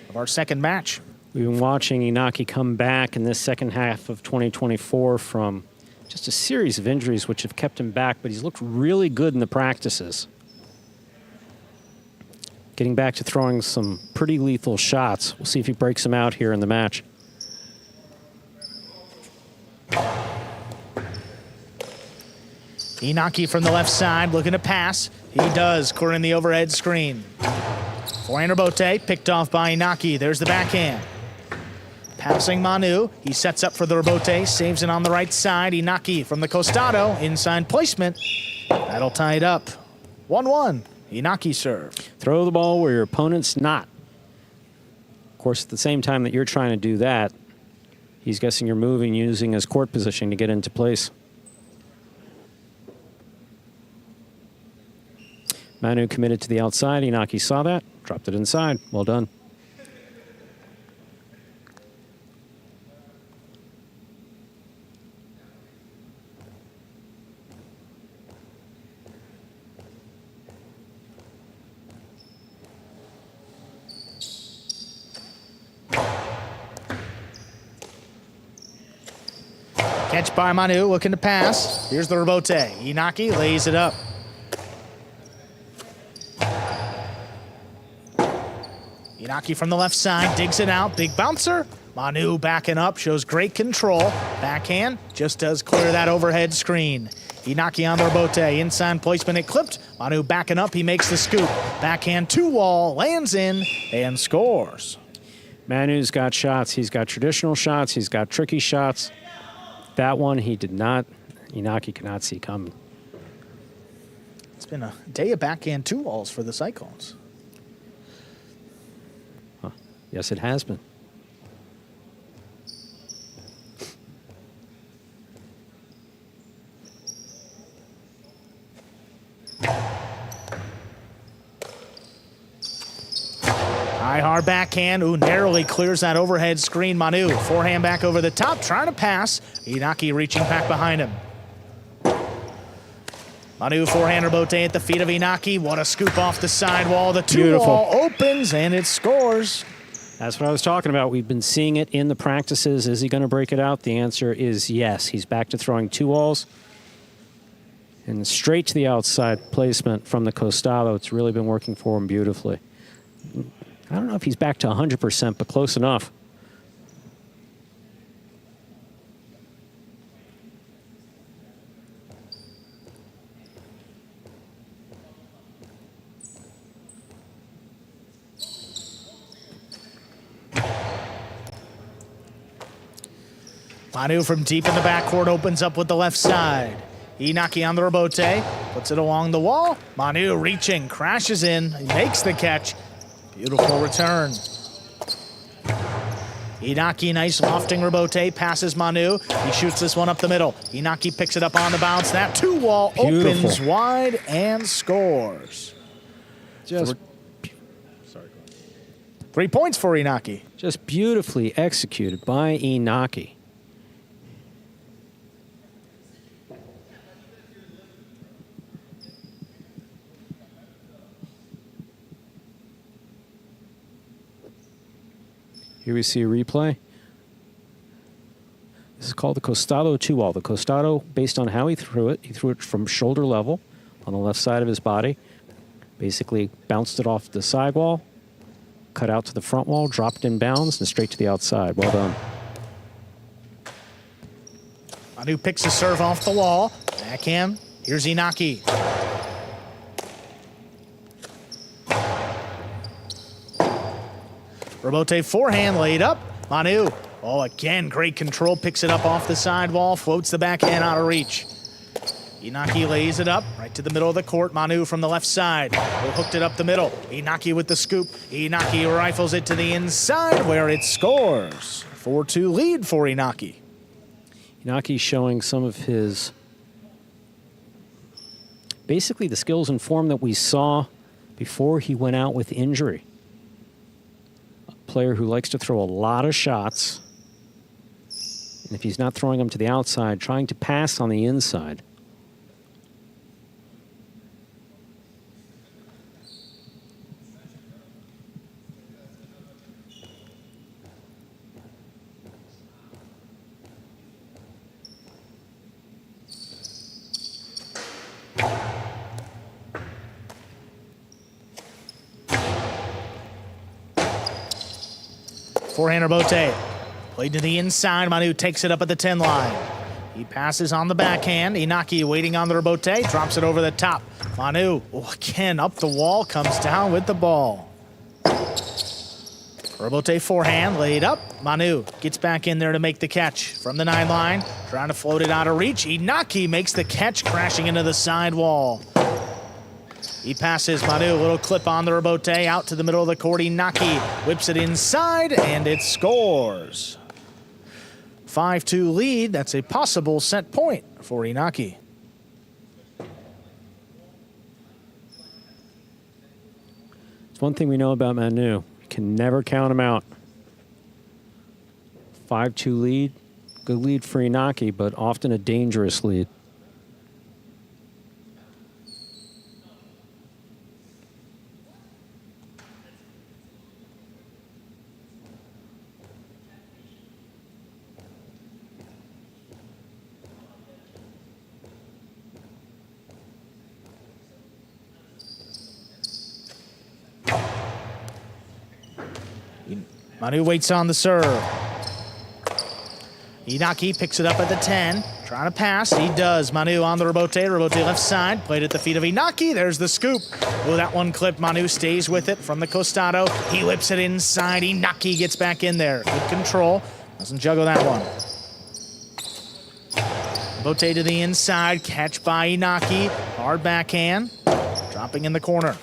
of our second match. We've been watching Inaki come back in this second half of 2024 from just a series of injuries which have kept him back, but he's looked really good in the practices. Getting back to throwing some pretty lethal shots. We'll see if he breaks them out here in the match. Inaki from the left side looking to pass. He does, clearing the overhead screen. Forehand rebote, picked off by Inaki. There's the backhand. Passing Manu. He sets up for the rebote, saves it on the right side. Inaki from the costado, inside placement. That'll tie it up. 1-1. Inaki serve. Throw the ball where your opponent's not. Of course, at the same time that you're trying to do that, he's guessing you're moving, using his court position to get into place. Manu committed to the outside. Inaki saw that, dropped it inside. Well done. Catch by Manu, looking to pass. Here's the rebote. Inaki lays it up. Inaki from the left side, digs it out, big bouncer. Manu backing up, shows great control. Backhand, just does clear that overhead screen. Inaki on the rebote, inside placement, it clipped. Manu backing up, he makes the scoop. Backhand, 2-wall, lands in, and scores. Manu's got shots. He's got traditional shots. He's got tricky shots. That one he did not, Inaki could not see coming. It's been a day of backhand 2-walls for the Cyclones. Yes, it has been. High hard backhand. Ooh, narrowly clears that overhead screen. Manu, forehand back over the top, trying to pass. Inaki reaching back behind him. Manu forehand rebote at the feet of Inaki. What a scoop off the sidewall. The 2-wall opens and it scores. That's what I was talking about. We've been seeing it in the practices. Is he going to break it out? The answer is yes. He's back to throwing 2-walls. And straight to the outside placement from the costado. It's really been working for him beautifully. I don't know if he's back to 100%, but close enough. Manu from deep in the backcourt opens up with the left side. Inaki on the rebote, puts it along the wall. Manu reaching, crashes in, he makes the catch. Beautiful return. Inaki, nice lofting rebote, passes Manu. He shoots this one up the middle. Inaki picks it up on the bounce. That 2-wall opens wide and scores. Just 3 points for Inaki. Just beautifully executed by Inaki. Here we see a replay. This is called the costado 2-wall. The costado, based on how he threw it from shoulder level on the left side of his body. Basically bounced it off the sidewall, cut out to the front wall, dropped in bounds, and straight to the outside. Well done. Manu picks a serve off the wall. Backhand. Here's Inaki. Rebote forehand laid up. Manu. Oh, again, great control. Picks it up off the sidewall. Floats the backhand out of reach. Inaki lays it up right to the middle of the court. Manu from the left side. Hooked it up the middle. Inaki with the scoop. Inaki rifles it to the inside where it scores. 4-2 lead for Inaki. Inaki showing some of his, basically the skills and form that we saw before he went out with injury. Player who likes to throw a lot of shots, and if he's not throwing them to the outside, trying to pass on the inside. Forehand rebote. Played to the inside. Manu takes it up at the 10 line. He passes on the backhand. Inaki waiting on the rebote. Drops it over the top. Manu, again, up the wall. Comes down with the ball. Rebote forehand, laid up. Manu gets back in there to make the catch from the 9 line. Trying to float it out of reach. Inaki makes the catch, crashing into the side wall. He passes Manu, a little clip on the rebote, out to the middle of the court. Inaki whips it inside, and it scores. 5-2 lead. That's a possible set point for Inaki. It's one thing we know about Manu. Can never count him out. 5-2 lead. Good lead for Inaki, but often a dangerous lead. Manu waits on the serve. Inaki picks it up at the 10. Trying to pass. He does. Manu on the rebote. Rebote left side. Played at the feet of Inaki. There's the scoop. Oh, that one clipped. Manu stays with it from the costado. He whips it inside. Inaki gets back in there. Good control. Doesn't juggle that one. Rebote to the inside. Catch by Inaki. Hard backhand. Dropping in the corner.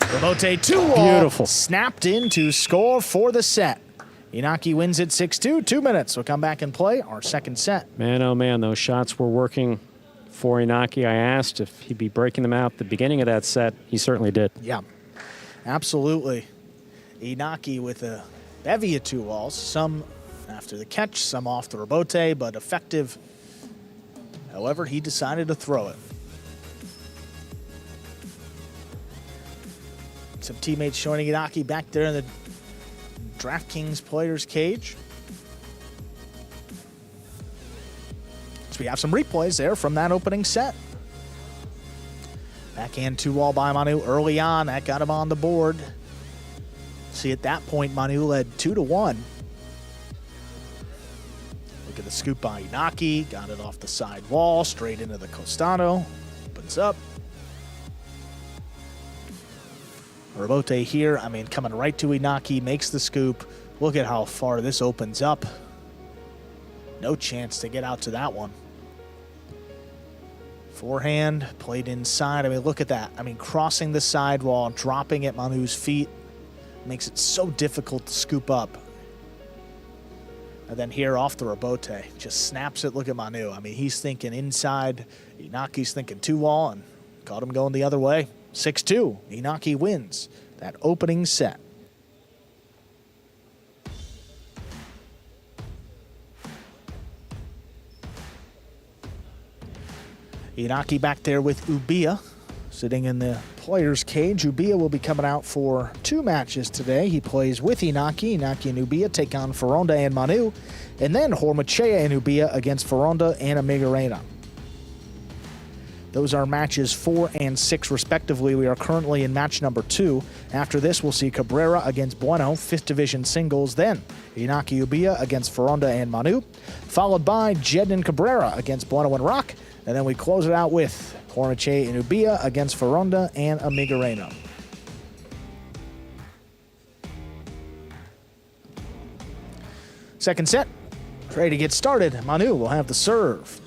Rebote 2-wall. Beautiful. Snapped in to score for the set. Inaki wins it 6-2. 2 minutes. We'll come back and play our second set. Man, oh man, those shots were working for Inaki. I asked if he'd be breaking them out at the beginning of that set. He certainly did. Yeah, absolutely. Inaki with a bevy of 2-walls. Some after the catch, some off the rebote, but effective. However, he decided to throw it. Some teammates joining Inaki back there in the DraftKings players cage. So we have some replays there from that opening set. Backhand 2-wall by Manu early on. That got him on the board. See, at that point, Manu led 2-1. Look at the scoop by Inaki. Got it off the side wall, straight into the costado. Opens up. Rebote here, I mean, coming right to Inaki, makes the scoop. Look at how far this opens up. No chance to get out to that one. Forehand, played inside. I mean, look at that. I mean, crossing the sidewall, dropping at Manu's feet. Makes it so difficult to scoop up. And then here off the rebote, just snaps it. Look at Manu. I mean, he's thinking inside. Inaki's thinking 2-wall and caught him going the other way. 6-2. Inaki wins that opening set. Inaki back there with Ubia sitting in the player's cage. Ubia will be coming out for 2 matches today. He plays with Inaki. Inaki and Ubia take on Ferronda and Manu. And then Hormachea and Ubia against Ferronda and Amigarena. Those are matches 4 and 6, respectively. We are currently in match number 2. After this, we'll see Cabrera against Bueno, 5th Division singles. Then Inaki Ubia against Ferronda and Manu, followed by Jed and Cabrera against Bueno and Rock. And then we close it out with Hormachea and Ubia against Ferronda and Amigarena. Second set, ready to get started. Manu will have the serve.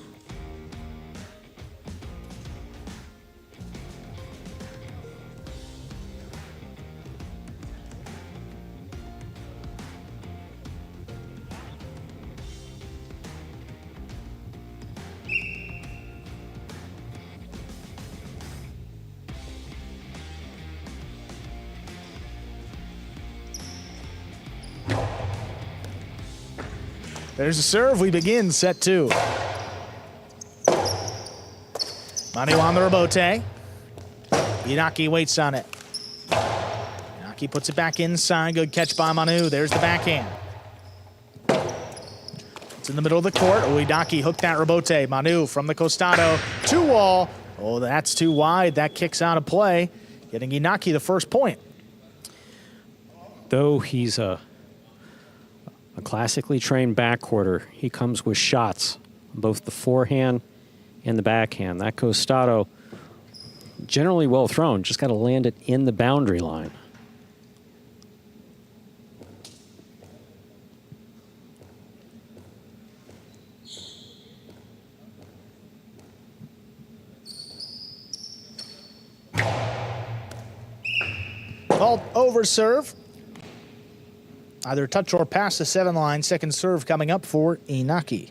There's a serve. We begin set 2. Manu on the rebote. Inaki waits on it. Inaki puts it back inside. Good catch by Manu. There's the backhand. It's in the middle of the court. Oh, Inaki hooked that rebote. Manu from the costado. 2-wall. Oh, that's too wide. That kicks out of play. Getting Inaki the first point. Though he's a classically trained backcourter, he comes with shots, both the forehand and the backhand. That costado, generally well thrown, just got to land it in the boundary line. Called over serve. Either touch or pass the 7 line. Second serve coming up for Inaki.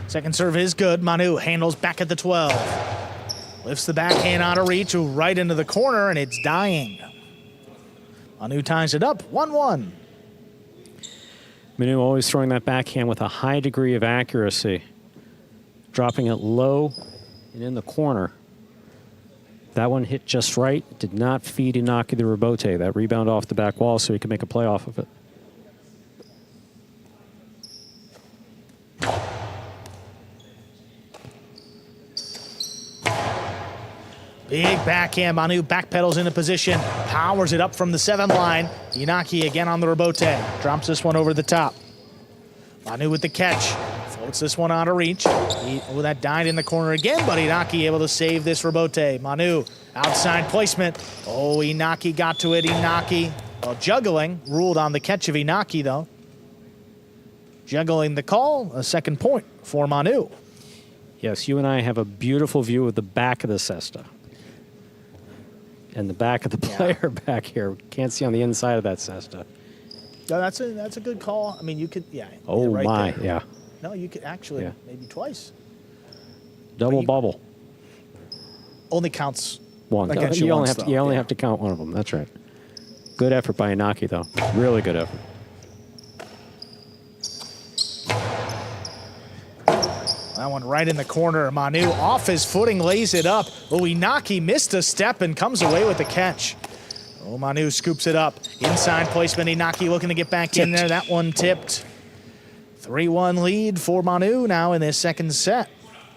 Second serve is good. Manu handles back at the 12. Lifts the backhand out of reach, right into the corner, and it's dying. Manu ties it up, 1-1. Manu always throwing that backhand with a high degree of accuracy. Dropping it low and in the corner. That one hit just right. Did not feed Inaki the rebote. That rebound off the back wall so he could make a play off of it. Big backhand. Manu backpedals into position. Powers it up from the 7 line. Inaki again on the rebote. Drops this one over the top. Manu with the catch. Floats this one out of reach. That died in the corner again, but Inaki able to save this rebote. Manu, outside placement. Oh, Inaki got to it. Inaki, well, juggling. Ruled on the catch of Inaki, though. Juggling the call. A second point for Manu. Yes, you and I have a beautiful view of the back of the cesta. And the back of the player back here. Can't see on the inside of that cesta. No, that's a good call. I mean, you could, Oh, right my, there. yeah. No, you could actually, maybe twice. Double bubble. Only counts One. against You once, only have to count one of them. That's right. Good effort by Inaki, though. Really good effort. That one right in the corner. Manu off his footing, lays it up. Oh, Inaki missed a step and comes away with the catch. Oh, Manu scoops it up. Inside placement, Inaki looking to get back in there. That one tipped. 3-1 lead for Manu now in this second set.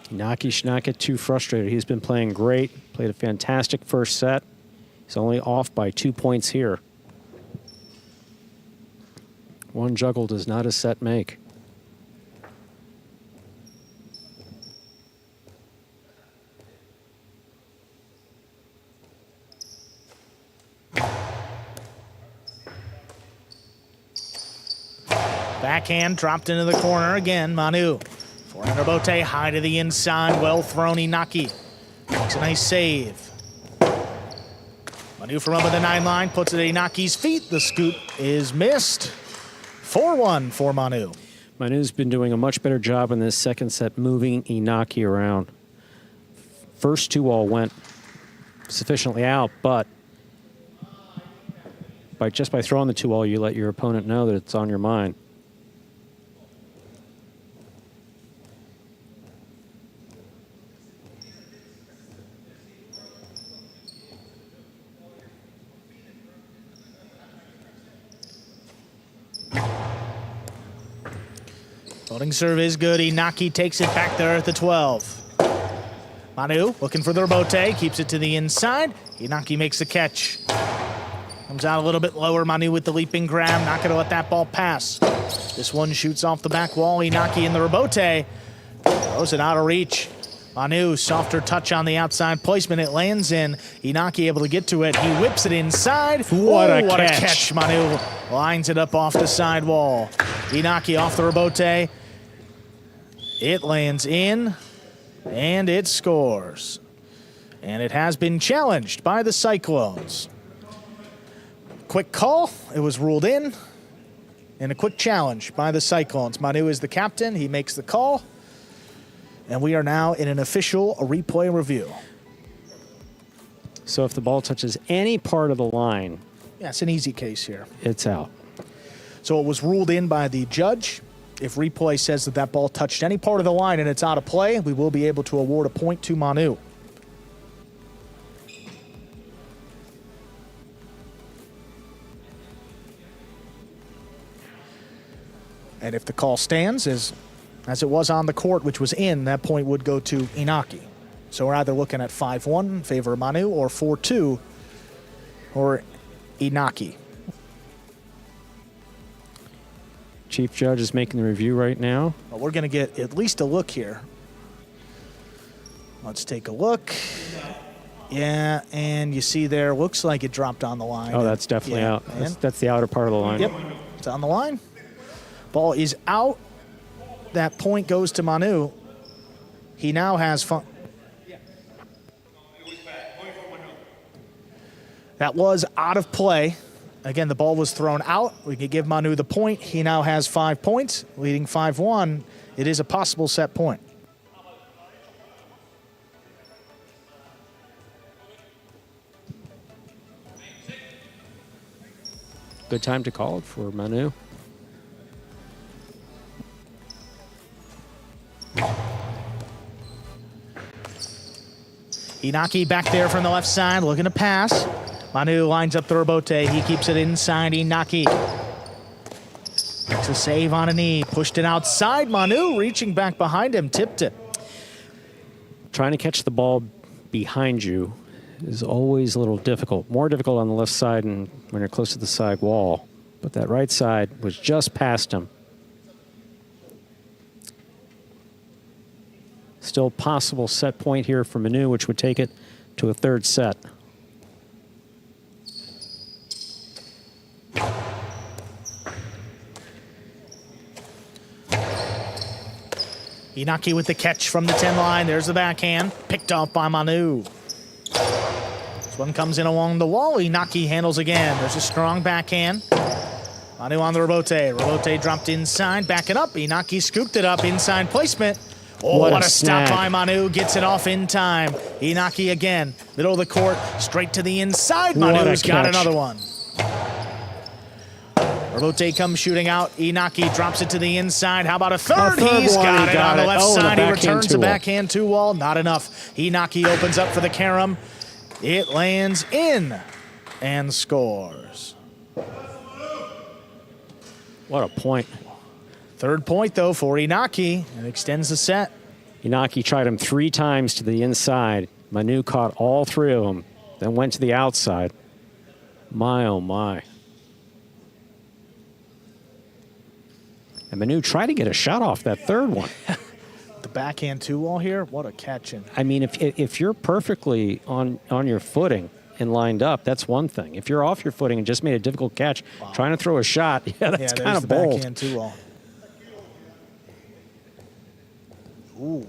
Inaki should not get too frustrated. He's been playing great. Played a fantastic first set. He's only off by 2 points here. One juggle does not a set make. Backhand dropped into the corner again. Manu. Forehand rebote high to the inside. Well thrown. Inaki makes a nice save. Manu from up at the 9 line puts it at Inaki's feet. The scoop is missed. 4-1 for Manu. Manu's been doing a much better job in this second set moving Inaki around. First 2 all went sufficiently out, but just by throwing the 2 all, you let your opponent know that it's on your mind. Floating serve is good. Inaki takes it back there at the 12. Manu looking for the rebote, keeps it to the inside. Inaki makes the catch. Comes out a little bit lower. Manu with the leaping grab. Not going to let that ball pass. This one shoots off the back wall. Inaki in the rebote. Throws it out of reach. Manu, softer touch on the outside placement. It lands in. Inaki able to get to it. He whips it inside. What a what catch. a catch. Manu lines it up off the side wall. Inaki off the rebote. It lands in, and it scores. And it has been challenged by the Cyclones. Quick call. It was ruled in. And a quick challenge by the Cyclones. Manu is the captain. He makes the call. And we are now in an official replay review. So if the ball touches any part of the line, Yeah, it's an easy case here. it's out. So it was ruled in by the judge. If replay says that that ball touched any part of the line and it's out of play, we will be able to award a point to Manu. And if the call stands as it was on the court, which was in, that point would go to Inaki. So we're either looking at 5-1 in favor of Manu or 4-2 or Inaki. Chief Judge is making the review right now. Well, we're going to get at least a look here. Let's take a look. Yeah, and you see there, looks like it dropped on the line. Oh, that's definitely out. That's the outer part of the line. Yep, it's on the line. Ball is out. That point goes to Manu. He now has fun. That was out of play. Again, the ball was thrown out. We could give Manu the point. He now has 5 points, leading 5-1. It is a possible set point. Good time to call it for Manu. Inaki back there from the left side, looking to pass. Manu lines up the rebote. He keeps it inside. Inaki makes a save on a knee. Pushed it outside. Manu reaching back behind him. Tipped it. Trying to catch the ball behind you is always a little difficult. More difficult on the left side and when you're close to the side wall. But that right side was just past him. Still possible set point here for Manu, which would take it to a third set. Inaki with the catch from the 10 line. There's the backhand. Picked off by Manu. This one comes in along the wall. Inaki handles again. There's a strong backhand. Manu on the rebote. Rebote dropped inside. Back it up. Inaki scooped it up. Inside placement. Oh, what a stop by Manu. Gets it off in time. Inaki again. Middle of the court. Straight to the inside. Manu's got another one. Rebote comes shooting out. Inaki drops it to the inside. How about a third? He's got it on the left side. He returns the backhand two-wall. Not enough. Inaki opens up for the carom. It lands in and scores. What a point. Third point, though, for Inaki, and extends the set. Inaki tried him 3 times to the inside. Manu caught all 3 of them, then went to the outside. My, oh, my. And Manu tried to get a shot off that third one. The backhand two-wall here, what a catch. I mean, if you're perfectly on your footing and lined up, that's one thing. If you're off your footing and just made a difficult catch, trying to throw a shot, that's kind of bold. Backhand two-wall. Ooh.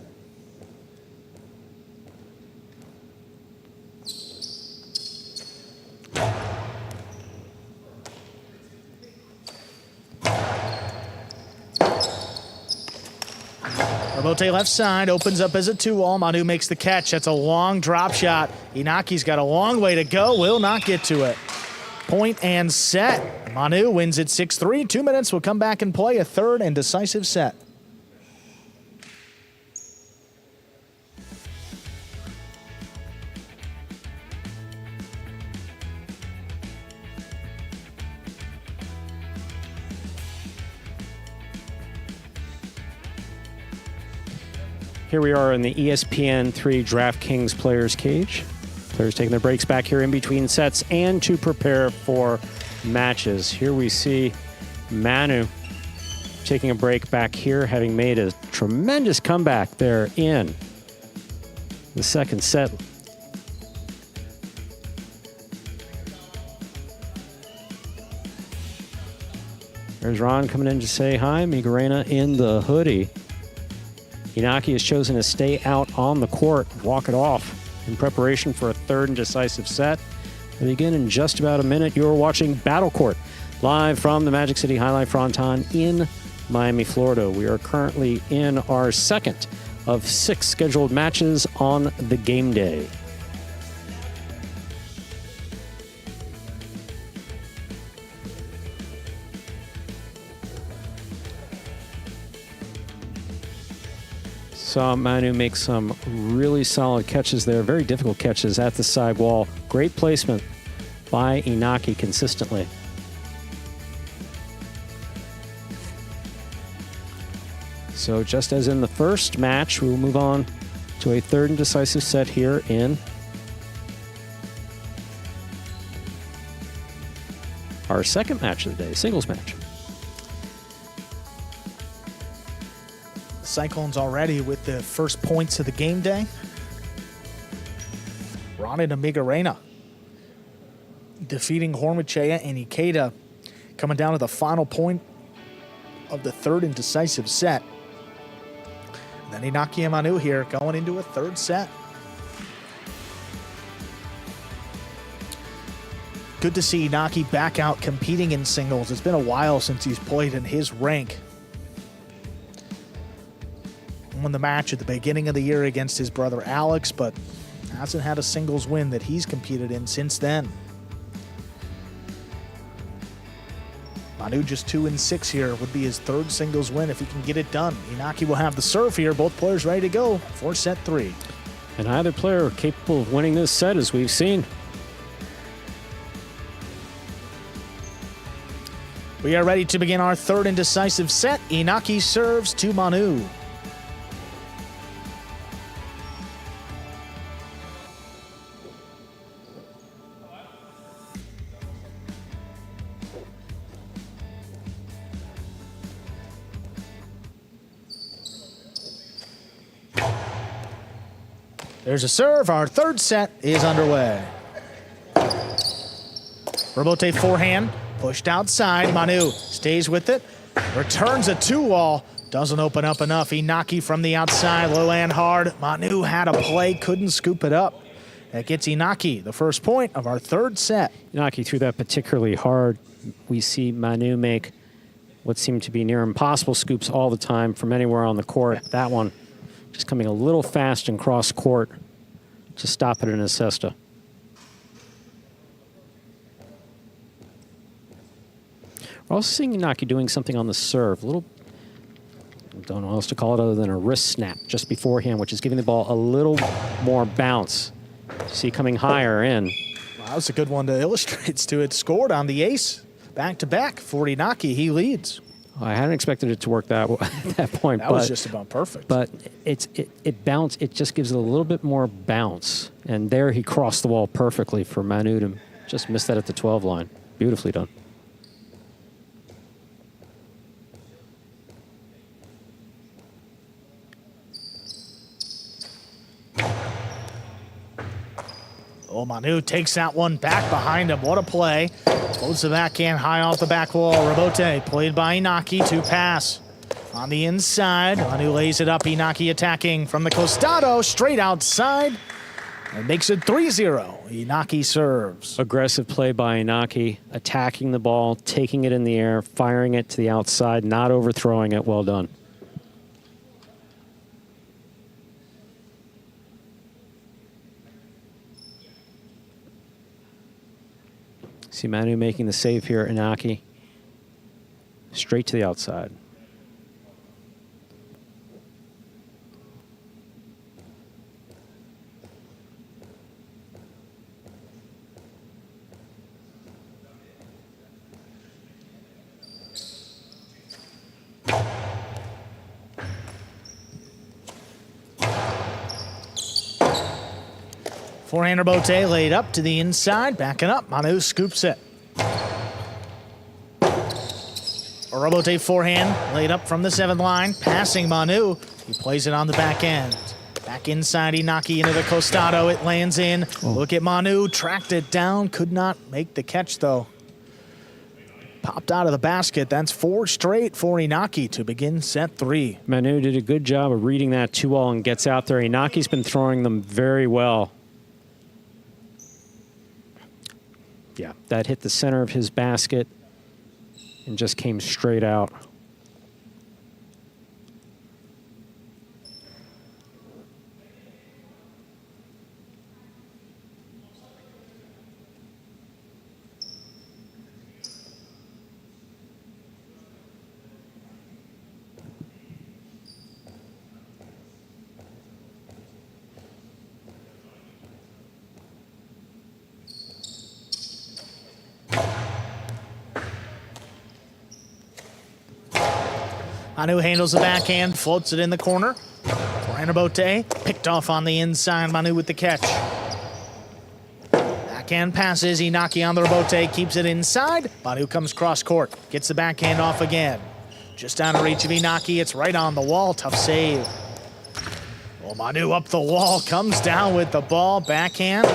Rebote left side, opens up as a two-wall. Manu makes the catch. That's a long drop shot. Inaki's got a long way to go. Will not get to it. Point and set. Manu wins it 6-3. 2 minutes. We'll come back and play a third and decisive set. Here we are in the ESPN3 DraftKings Players Cage. Players taking their breaks back here in between sets and to prepare for matches. Here we see Manu taking a break back here, having made a tremendous comeback there in the second set. There's Ron coming in to say hi. Migarena in the hoodie. Inaki has chosen to stay out on the court, walk it off in preparation for a third and decisive set. We'll begin in just about a minute. You're watching Battle Court live from the Magic City Jai-Alai Fronton in Miami, Florida. We are currently in our second of 6 scheduled matches on the game day. Saw Manu make some really solid catches there, very difficult catches at the side wall. Great placement by Inaki consistently. So just as in the first match, we will move on to a third and decisive set here in our second match of the day, singles match. Cyclones already with the first points of the game day. Ron and Amigarena defeating Hormachea and Ikeda, coming down to the final point of the third and decisive set. And then Inaki and Manu here going into a third set. Good to see Inaki back out competing in singles. It's been a while since he's played in his rank. Won the match at the beginning of the year against his brother Alex, but hasn't had a singles win that he's competed in since then. Manu just 2-6 here, would be his third singles win if he can get it done. Inaki will have the serve here, both players ready to go for set 3. And either player capable of winning this set, as we've seen. We are ready to begin our third and decisive set. Inaki serves to Manu. There's a serve. Our third set is underway. Robote forehand, pushed outside. Manu stays with it, returns a 2-wall. Doesn't open up enough. Inaki from the outside, low and hard. Manu had a play, couldn't scoop it up. That gets Inaki the first point of our third set. Inaki threw that particularly hard. We see Manu make what seemed to be near impossible scoops all the time from anywhere on the court. That one just coming a little fast and cross court to stop it in a cesta. We're also seeing Inaki doing something on the serve. A little, don't know what else to call it other than a wrist snap just beforehand, which is giving the ball a little more bounce. See coming higher in. Wow, that was a good one to illustrate. Stu had scored on the ace. Back-to-back for Inaki. He leads. I hadn't expected it to work that at that point. That was just about perfect. But it just gives it a little bit more bounce. And there he crossed the wall perfectly for Manu to just miss that at the 12 line. Beautifully done. Oh, Manu takes that one back behind him. What a play. Floats the backhand high off the back wall. Robote played by Inaki to pass. On the inside, Manu lays it up. Inaki attacking from the costado, straight outside. And makes it 3-0. Inaki serves. Aggressive play by Inaki, attacking the ball, taking it in the air, firing it to the outside, not overthrowing it. Well done. See Manu making the save here, Inaki. Straight to the outside. Forehander Bote laid up to the inside, backing up. Manu scoops it. Robote forehand laid up from the 7th line, passing Manu. He plays it on the back end. Back inside, Inaki into the costado. It lands in. Oh. Look at Manu, tracked it down. Could not make the catch, though. Popped out of the basket. That's 4 straight for Inaki to begin set 3. Manu did a good job of reading that 2-all and gets out there. Inaki's been throwing them very well. Yeah, that hit the center of his basket and just came straight out. Manu handles the backhand, floats it in the corner. Forehand Robote, picked off on the inside. Manu with the catch. Backhand passes. Inaki on the Robote, keeps it inside. Manu comes cross court, gets the backhand off again. Just out of reach of Inaki. It's right on the wall. Tough save. Well, Manu up the wall, comes down with the ball. Backhand.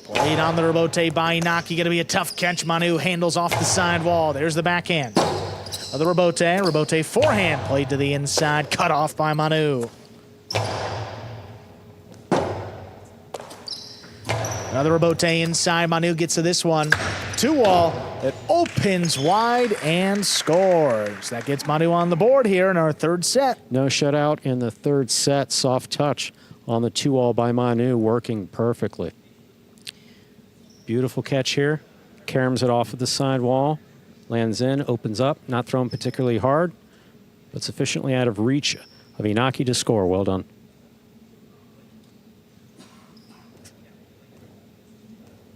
Played on the Robote by Inaki. Going to be a tough catch. Manu handles off the side wall. There's the backhand of the Robote. Robote forehand played to the inside. Cut off by Manu. Another Robote inside. Manu gets to this one. 2-wall. It opens wide and scores. That gets Manu on the board here in our third set. No shutout in the third set. Soft touch on the 2-wall by Manu, working perfectly. Beautiful catch here. Caroms it off of the side wall. Lands in, opens up. Not thrown particularly hard, but sufficiently out of reach of Inaki to score. Well done.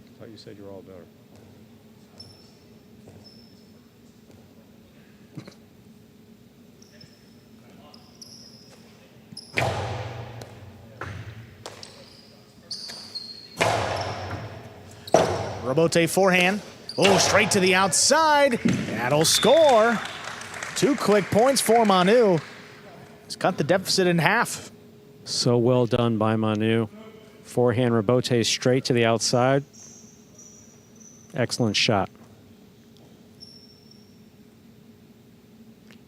I thought you said you were all better. Robote forehand. Oh, straight to the outside. That'll score. 2 quick points for Manu. He's cut the deficit in half. So well done by Manu. Forehand Robote straight to the outside. Excellent shot.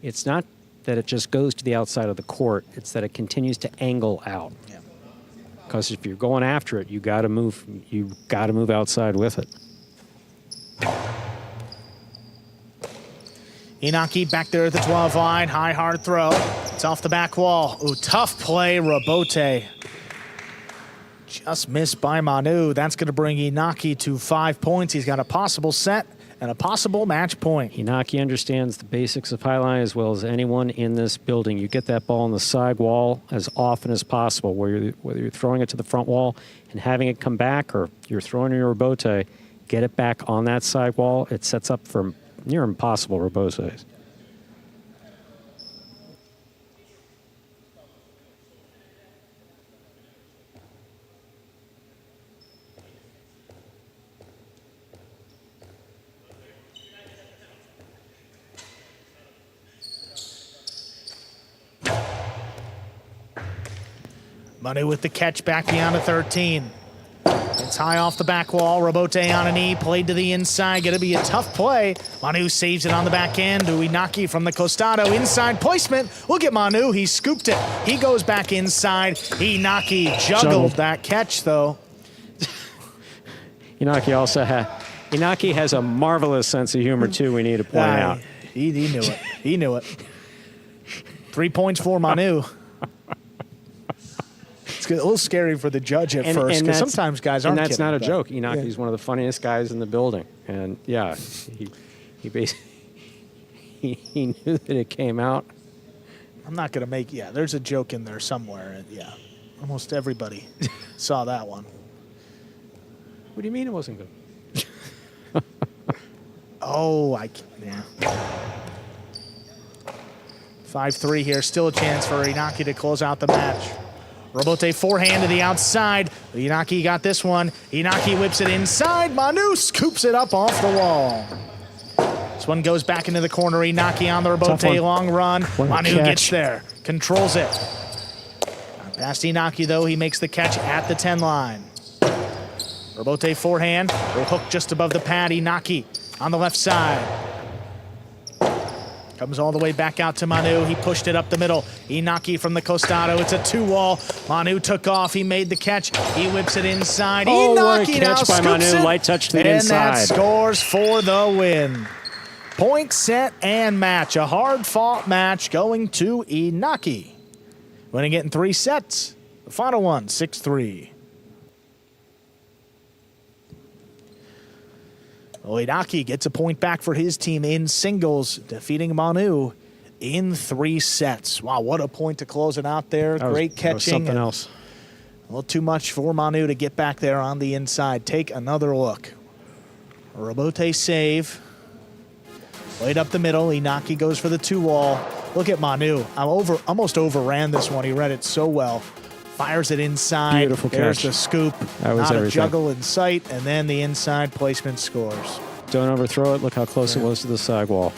It's not that it just goes to the outside of the court. It's that it continues to angle out. Yeah. Because if you're going after it, you got to move. You got to move outside with it. Inaki back there at the 12 line. High, hard throw. It's off the back wall. Ooh, tough play, Robote. Just missed by Manu. That's going to bring Inaki to 5 points. He's got a possible set and a possible match point. Inaki understands the basics of highline as well as anyone in this building. You get that ball on the side wall as often as possible, whether you're throwing it to the front wall and having it come back or you're throwing your Robote, get it back on that side wall. It sets up for near impossible Robotes. Manu with the catch back beyond the 13. It's high off the back wall. Robote on a knee, played to the inside. Going to be a tough play. Manu saves it on the backhand. Inaki from the costado. Inside placement. Look at Manu. He scooped it. He goes back inside. Inaki juggled that catch, though. Inaki has a marvelous sense of humor, too, we need to point out. He knew it. He knew it. 3 points for Manu. It's a little scary for the judge at first, because sometimes guys aren't kidding. And that's not a that. joke. Inaki's one of the funniest guys in the building. And, yeah, he basically he knew that it came out. I'm not going to make, there's a joke in there somewhere. Yeah, almost everybody saw that one. What do you mean it wasn't good? Yeah. 5-3 here. Still a chance for Inaki to close out the match. Robote forehand to the outside. Inaki got this one. Inaki whips it inside. Manu scoops it up off the wall. This one goes back into the corner. Inaki on the Robote, long run. Manu gets there, controls it. Past Inaki, though, he makes the catch at the 10 line. Robote forehand, will hook just above the pad. Inaki on the left side. Comes all the way back out to Manu. He pushed it up the middle. Inaki from the costado. It's a 2-wall. Manu took off. He made the catch. He whips it inside. Oh, Inaki what a catch by Manu. Light touch to the inside. And that scores for the win. Point, set, and match. A hard-fought match going to Inaki. Winning it in 3 sets. The final one, 6-3. Inaki gets a point back for his team in singles, defeating Manu in 3 sets. Wow, what a point to close it out there. Great catching. That was something else. A little too much for Manu to get back there on the inside. Take another look. Robote save. Played up the middle. Inaki goes for the 2-wall. Look at Manu. Almost overran this one. He read it so well. Fires it inside. Beautiful There's catch. the scoop. That was Not everything. a juggle in sight, and then the inside placement scores. Don't overthrow it. Look how close it was to the side wall.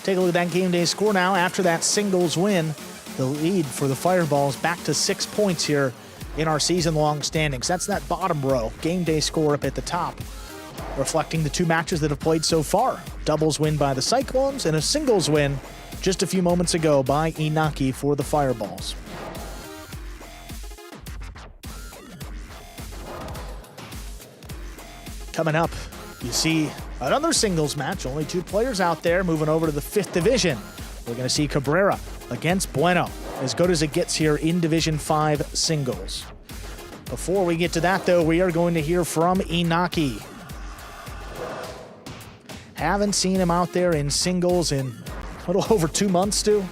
Take a look at that game day score now. After that singles win, the lead for the Fireballs back to 6 points here in our season-long standings. That's that bottom row. Game day score up at the top, reflecting the 2 matches that have played so far. Doubles win by the Cyclones and a singles win just a few moments ago by Inaki for the Fireballs. Coming up, you see another singles match. Only 2 players out there moving over to the 5th division. We're going to see Cabrera against Bueno. As good as it gets here in Division 5 singles. Before we get to that, though, we are going to hear from Inaki. Haven't seen him out there in singles in a little over 2 months, Stu.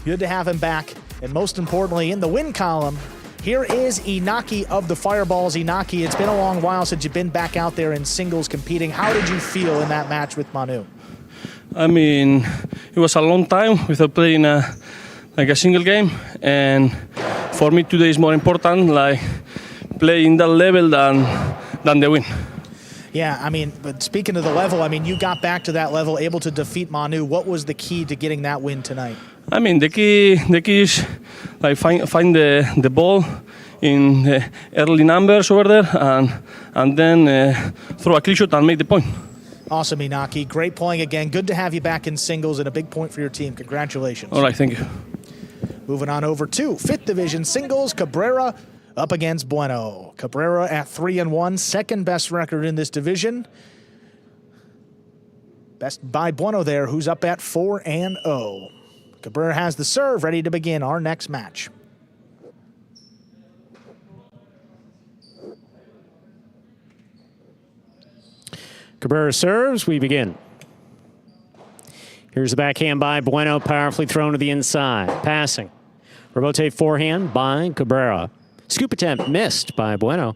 Good to have him back. And most importantly, in the win column, here is Inaki of the Fireballs. Inaki, it's been a long while since you've been back out there in singles competing. How did you feel in that match with Manu? I mean, it was a long time without playing a single game, and for me today is more important, like playing that level than the win. Yeah, I mean, but speaking of the level, I mean, you got back to that level, able to defeat Manu. What was the key to getting that win tonight? I mean, the key is like find the ball in the early numbers over there, and then throw a clean shot and make the point. Awesome, Inaki. Great playing again. Good to have you back in singles and a big point for your team. Congratulations. All right, thank you. Moving on over to 5th division singles, Cabrera up against Bueno. Cabrera at 3-1, second best record in this division. Best by Bueno there, who's up at 4-0. Cabrera has the serve, ready to begin our next match. Cabrera serves, we begin. Here's the backhand by Bueno, powerfully thrown to the inside. Passing. Rebote forehand by Cabrera. Scoop attempt missed by Bueno.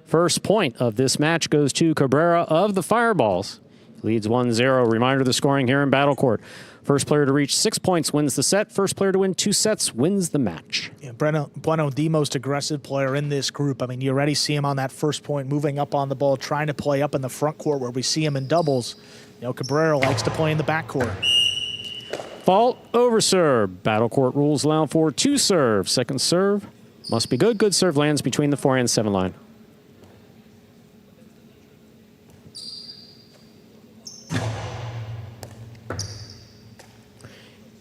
First point of this match goes to Cabrera of the Fireballs. Leads 1-0. Reminder of the scoring here in Battle Court. First player to reach 6 points wins the set. First player to win 2 sets wins the match. Yeah, Bueno, the most aggressive player in this group. I mean, you already see him on that first point, moving up on the ball, trying to play up in the front court where we see him in doubles. You know, Cabrera likes to play in the back court. Fault over serve. Battle Court rules allow for 2 serves. Second serve must be good. Good serve lands between the 4 and 7 line.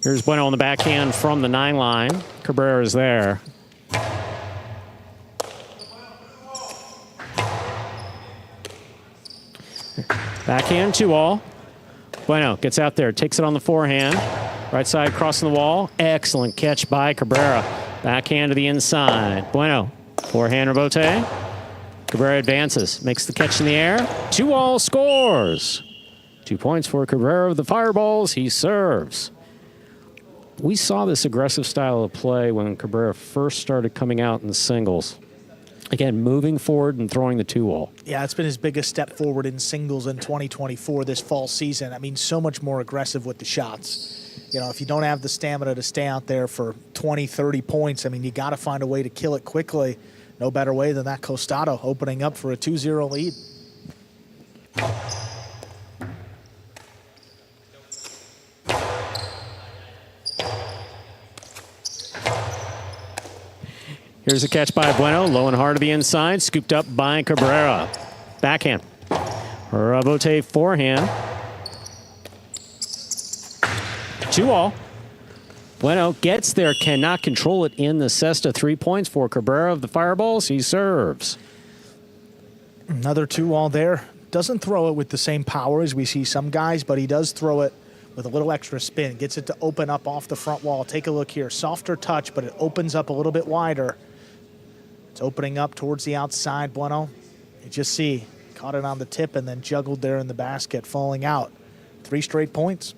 Here's Bueno on the backhand from the 9 line. Cabrera is there. Backhand 2-all. Bueno gets out there, takes it on the forehand. Right side crossing the wall. Excellent catch by Cabrera. Backhand to the inside. Bueno, forehand rebote. Cabrera advances, makes the catch in the air. 2-all scores. 2 points for Cabrera of the Fireballs. He serves. We saw this aggressive style of play when Cabrera first started coming out in the singles. Again, moving forward and throwing the 2-all. Yeah, it's been his biggest step forward in singles in 2024 this fall season. I mean, so much more aggressive with the shots. You know, if you don't have the stamina to stay out there for 20, 30 points, I mean, you got to find a way to kill it quickly. No better way than that Costado opening up for a 2-0 lead. Here's a catch by Bueno, low and hard to the inside, scooped up by Cabrera. Backhand. Rebote forehand. 2-all. Bueno gets there, cannot control it in the cesta. 3 points for Cabrera of the Fireballs. He serves. Another 2-all there. Doesn't throw it with the same power as we see some guys, but he does throw it with a little extra spin. Gets it to open up off the front wall. Take a look here. Softer touch, but it opens up a little bit wider. It's opening up towards the outside, Bueno. You just see Caught it on the tip and then juggled there in the basket, falling out. 3 straight points.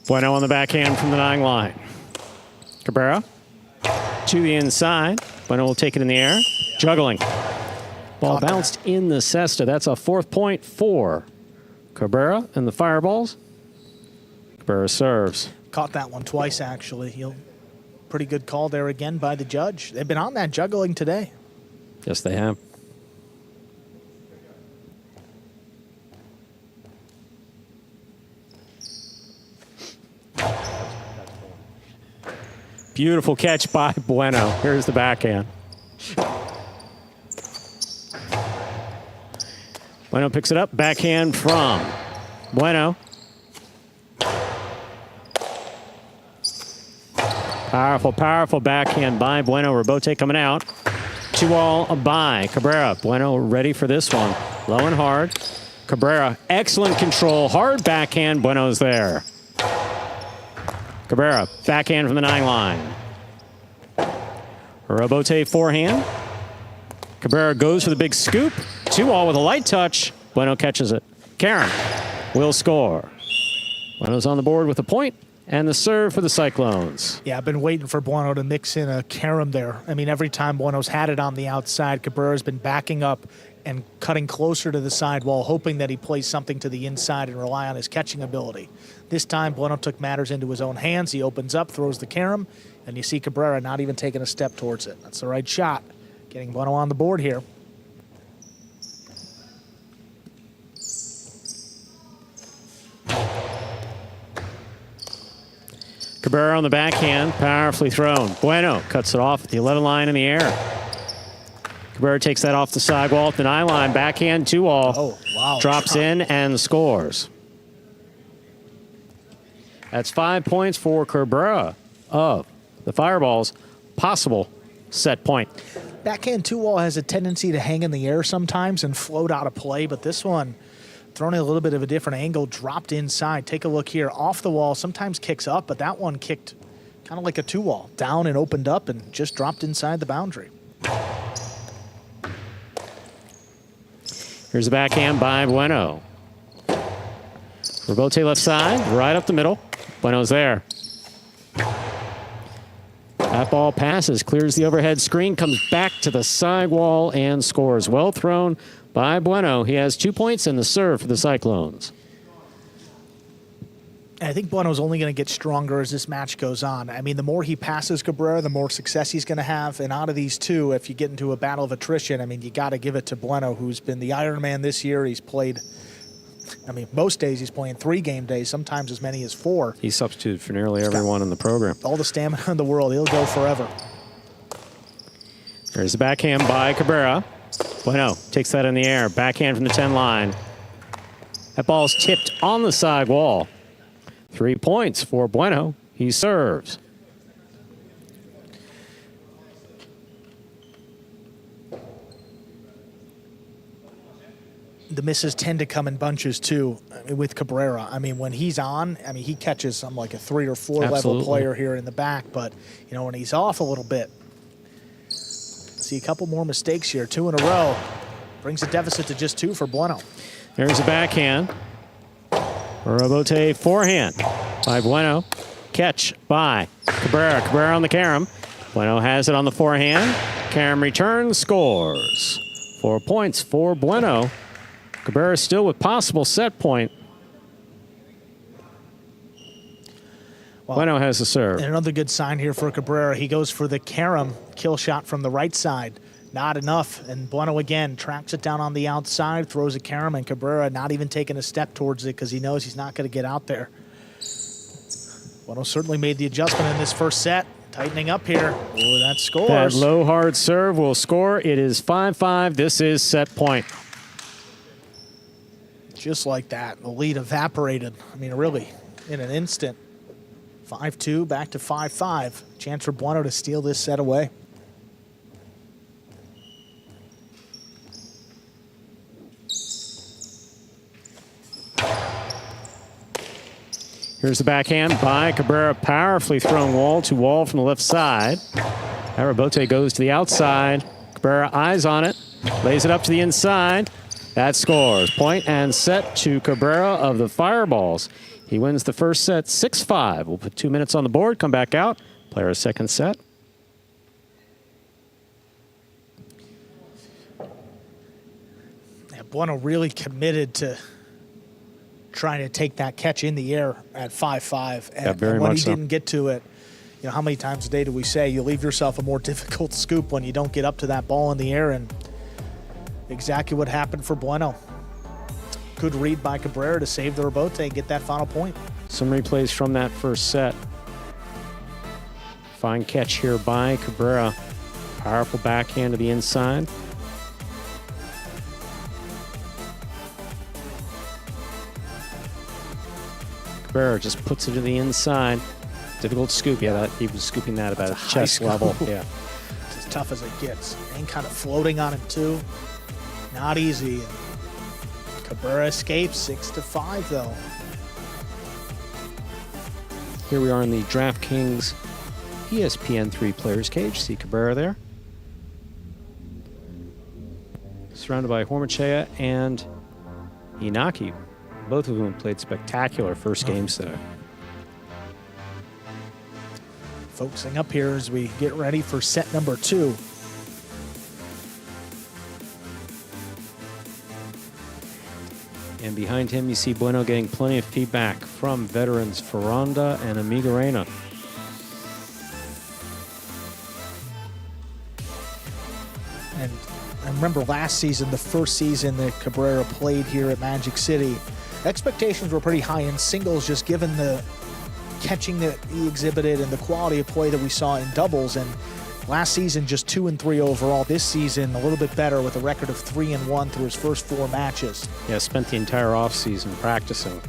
Bueno on the backhand from the 9 line. Cabrera to the inside. Bueno will take it in the air. Juggling. Ball bounced in the cesta. That's a 4th point for Cabrera and the Fireballs. Cabrera serves. Caught that one twice, actually. Pretty good call there again by the judge. They've been on that juggling today. Yes, they have. Beautiful catch by Bueno. Here's the backhand. Bueno picks it up. Backhand from Bueno. Powerful, powerful backhand by Bueno. Rebote coming out. 2-all by Cabrera. Bueno ready for this one. Low and hard. Cabrera, excellent control. Hard backhand. Bueno's there. Cabrera, backhand from the 9 line. Rebote forehand. Cabrera goes for the big scoop. 2-all with a light touch. Bueno catches it. Karen will score. Bueno's on the board with a point. And the serve for the Cyclones. Yeah, I've been waiting for Bueno to mix in a carom there. I mean, every time Bueno's had it on the outside, Cabrera's been backing up and cutting closer to the sidewall, hoping that he plays something to the inside and rely on his catching ability. This time, Bueno took matters into his own hands. He opens up, throws the carom, and you see Cabrera not even taking a step towards it. That's the right shot. Getting Bueno on the board here. Cabrera on the backhand, powerfully thrown. Bueno cuts it off at the 11 line in the air. Cabrera takes that off the sidewall at the 9 line, backhand 2-all. Oh, wow. Drops in and scores. That's 5 points for Cabrera of the Fireballs. Possible set point. Backhand 2-all has a tendency to hang in the air sometimes and float out of play, but this one, thrown in a little bit of a different angle, dropped inside. Take a look here. Off the wall, sometimes kicks up, but that one kicked kind of like a 2-all. Down and opened up and just dropped inside the boundary. Here's the backhand by Bueno. Rebote left side, right up the middle. Bueno's there. That ball passes, clears the overhead screen, comes back to the sidewall and scores. Well thrown by Bueno. He has 2 points in the serve for the Cyclones. I think Bueno's only going to get stronger as this match goes on. I mean, the more he passes Cabrera, the more success he's going to have. And out of these two, if you get into a battle of attrition, I mean, you got to give it to Bueno, who's been the Iron Man this year. He's played, I mean, most days he's playing 3 game days, sometimes as many as 4. He's substituted for nearly everyone in the program. All the stamina in the world. He'll go forever. There's the backhand by Cabrera. Bueno takes that in the air. Backhand from the 10 line. That ball's tipped on the side wall. 3 points for Bueno. He serves. The misses tend to come in bunches too with Cabrera. I mean, when he's on, I mean, he catches some like a 3 or 4 level player here in the back, but you know, when he's off a little bit, see a couple more mistakes here, 2 in a row. Brings the deficit to just 2 for Bueno. There's a backhand. Rebote forehand by Bueno. Catch by Cabrera. Cabrera on the carom. Bueno has it on the forehand. Carom returns, scores. 4 points for Bueno. Cabrera still with possible set point. Well, Bueno has the serve. And another good sign here for Cabrera. He goes for the carom kill shot from the right side. Not enough. And Bueno again tracks it down on the outside, throws a carom, and Cabrera not even taking a step towards it because he knows he's not going to get out there. Bueno certainly made the adjustment in this first set. Tightening up here. Oh, that scores. That low hard serve will score. It is 5-5. This is set point. Just like that, the lead evaporated. I mean, really, in an instant. 5-2, back to 5-5. Chance for Bueno to steal this set away. Here's the backhand by Cabrera, powerfully thrown wall to wall from the left side. That rebote goes to the outside. Cabrera eyes on it, lays it up to the inside. That scores. Point and set to Cabrera of the Fireballs. He wins the first set 6-5. We'll put 2 minutes on the board, come back out, play our second set. Yeah, Bueno really committed to trying to take that catch in the air at 5-5. And, very and when much he so. didn't get to it, you know, how many times a day do we say you leave yourself a more difficult scoop when you don't get up to that ball in the air? And exactly what happened for Bueno. Good read by Cabrera to save the rebote and get that final point. Some replays from that first set. Fine catch here by Cabrera. Powerful backhand to the inside. Cabrera just puts it to the inside. Difficult scoop. Yeah, that, he was scooping that about That's a at high chest scoop. level. Yeah. It's as tough as it gets. And kind of floating on him too. Not easy. Cabrera escapes 6-5 though. Here we are in the DraftKings ESPN 3 Players Cage. See Cabrera there. Surrounded by Hormachea and Inaki. Both of whom played spectacular first games today. Focusing up here as we get ready for set number 2. And behind him, you see Bueno getting plenty of feedback from veterans Ferranda and Amigarena. And I remember last season, the first season that Cabrera played here at Magic City, expectations were pretty high in singles just given the catching that he exhibited and the quality of play that we saw in doubles. And last season, just 2-3 overall. This season, a little bit better with a record of 3-1 through his first 4 matches. Yeah, spent the entire offseason practicing.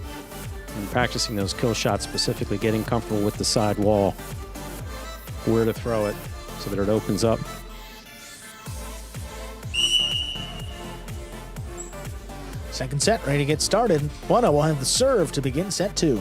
And practicing those kill shots, specifically getting comfortable with the side wall. Where to throw it so that it opens up. Second set, ready to get started. Bueno will have the serve to begin set 2.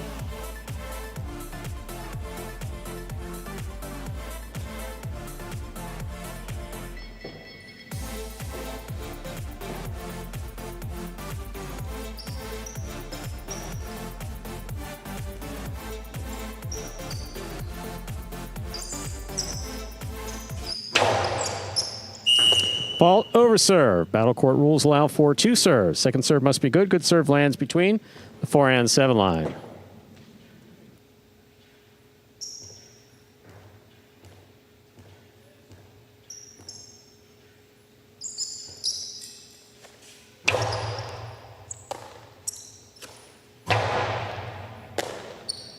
Fault over serve. Battle court rules allow for 2 serves. Second serve must be good. Good serve lands between the 4 and 7 line.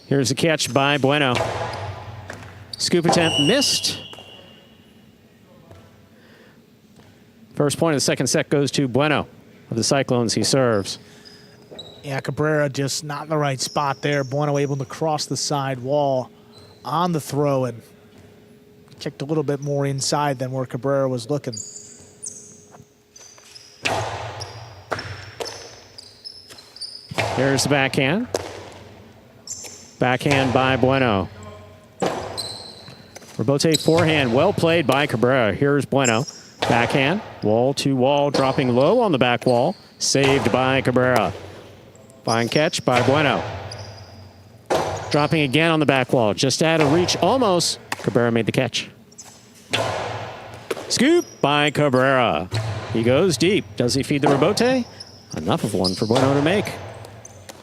Here's a catch by Bueno. Scoop attempt missed. First point of the second set goes to Bueno of the Cyclones. He serves. Yeah, Cabrera just not in the right spot there. Bueno able to cross the side wall on the throw and kicked a little bit more inside than where Cabrera was looking. Here's the backhand. Backhand by Bueno. Rebote forehand, well played by Cabrera. Here's Bueno. Backhand, wall to wall, dropping low on the back wall. Saved by Cabrera. Fine catch by Bueno. Dropping again on the back wall, just out of reach almost. Cabrera made the catch. Scoop by Cabrera. He goes deep. Does he feed the rebote? Enough of one for Bueno to make.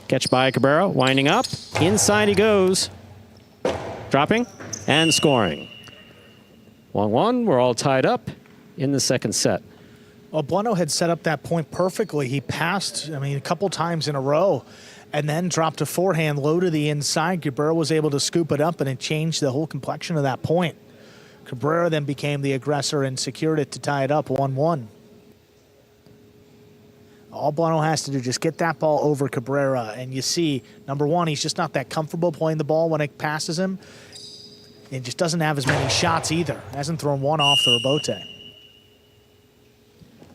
Catch by Cabrera, winding up. Inside he goes. Dropping and scoring. 1-1, we're all tied up in the second set. Well, Bueno had set up that point perfectly. He passed, a couple times in a row and then dropped a forehand low to the inside. Cabrera was able to scoop it up and it changed the whole complexion of that point. Cabrera then became the aggressor and secured it to tie it up 1-1. All Bueno has to do is just get that ball over Cabrera. And you see, number one, he's just not that comfortable playing the ball when it passes him. He just doesn't have as many shots either. Hasn't thrown one off the rebote.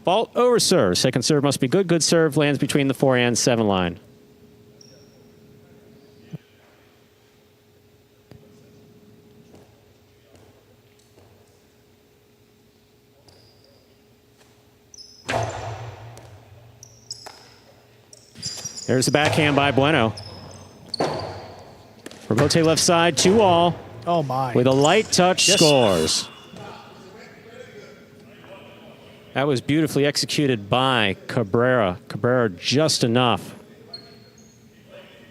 Fault over serve. Second serve must be good. Good serve lands between the 4 and 7 line. There's the backhand by Bueno. Rebote left side, 2-all. Oh, my. With a light touch, Yes. scores. That was beautifully executed by Cabrera. Cabrera just enough.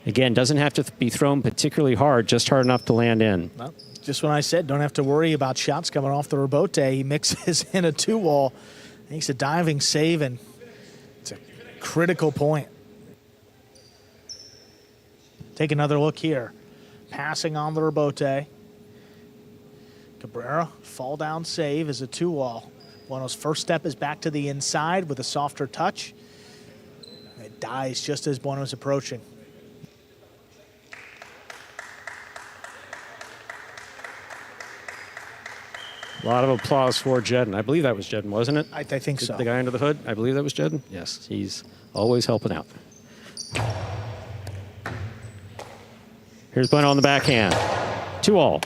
Again, doesn't have to be thrown particularly hard, just hard enough to land in. Well, just when I said don't have to worry about shots coming off the rebote, he mixes in a 2-wall, makes a diving save, and it's a critical point. Take another look here. Passing on the rebote. Cabrera, fall down save is a 2-wall. Bueno's first step is back to the inside with a softer touch. It dies just as Bueno's approaching. A lot of applause for Jedden. I believe that was Jedden, wasn't it? I think so. The guy under the hood? I believe that was Jedden. Yes, he's always helping out. Here's Bueno on the backhand. 2-all.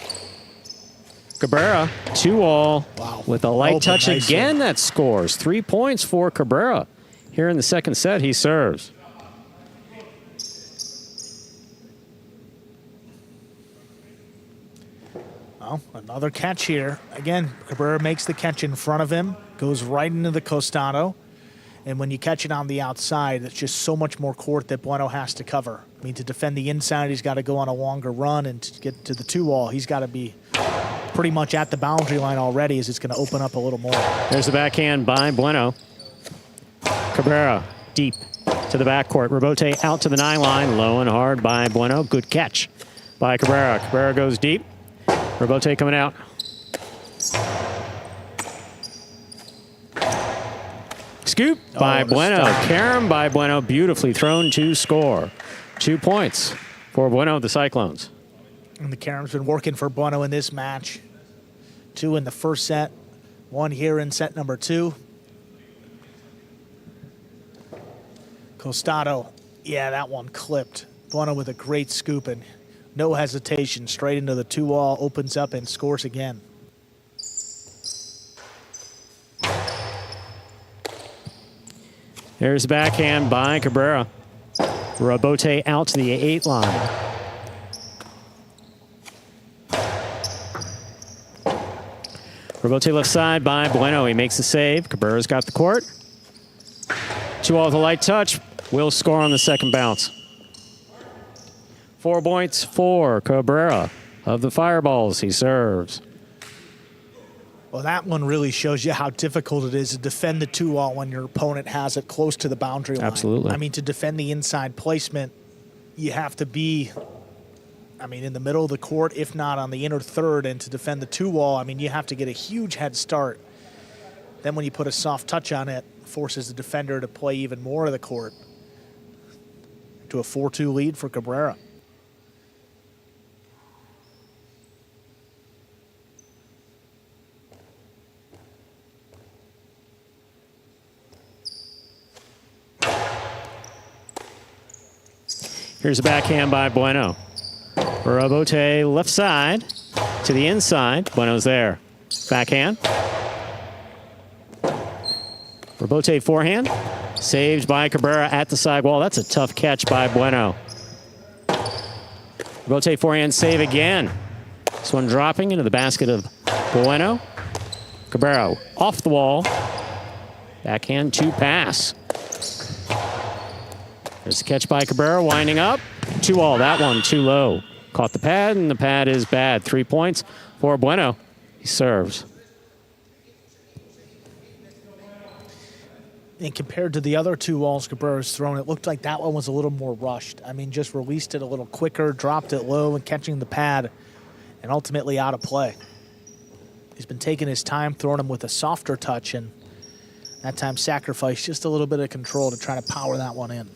Cabrera, 2-all. Wow. With a light Open touch nicely. again, that scores. 3 points for Cabrera. Here in the second set, he serves. Well, another catch here. Again, Cabrera makes the catch in front of him, goes right into the costado. And when you catch it on the outside, it's just so much more court that Bueno has to cover. I mean, to defend the inside, he's got to go on a longer run, and to get to the 2-wall, he's got to be pretty much at the boundary line already, as it's going to open up a little more. There's the backhand by Bueno. Cabrera deep to the backcourt. Rebote out to the 9 line. Low and hard by Bueno. Good catch by Cabrera. Cabrera goes deep. Rebote coming out. Scoop by Bueno. Carom by Bueno. Beautifully thrown to score. 2 points for Bueno, the Cyclones. And the Carom's been working for Bueno in this match. 2 in the first set, 1 here in set number 2. Costado, yeah, that one clipped. Bueno with a great scoop and no hesitation, straight into the 2-wall, opens up and scores again. There's the backhand by Cabrera. Rebote out to the 8 line. Rebote left side by Bueno. He makes the save. Cabrera's got the court. 2-all with a light touch. Will score on the second bounce. 4 points for Cabrera of the Fireballs. He serves. Well, that one really shows you how difficult it is to defend the 2-wall when your opponent has it close to the boundary line. Absolutely. I mean, to defend the inside placement, you have to be, I mean, in the middle of the court, if not on the inner third, and to defend the 2-wall, I mean, you have to get a huge head start. Then when you put a soft touch on it, forces the defender to play even more of the court. To a 4-2 lead for Cabrera. Here's a backhand by Bueno. Rebote left side to the inside. Bueno's there. Backhand. Rebote forehand. Saved by Cabrera at the sidewall. That's a tough catch by Bueno. Rebote forehand save again. This one dropping into the basket of Bueno. Cabrera off the wall. Backhand to pass. There's a catch by Cabrera, winding up. 2-all, that one too low. Caught the pad, and the pad is bad. 3 points for Bueno. He serves. And compared to the other 2-walls Cabrera's thrown, it looked like that one was a little more rushed. I mean, just released it a little quicker, dropped it low, and catching the pad, and ultimately out of play. He's been taking his time, throwing them with a softer touch, and that time sacrificed just a little bit of control to try to power that one in.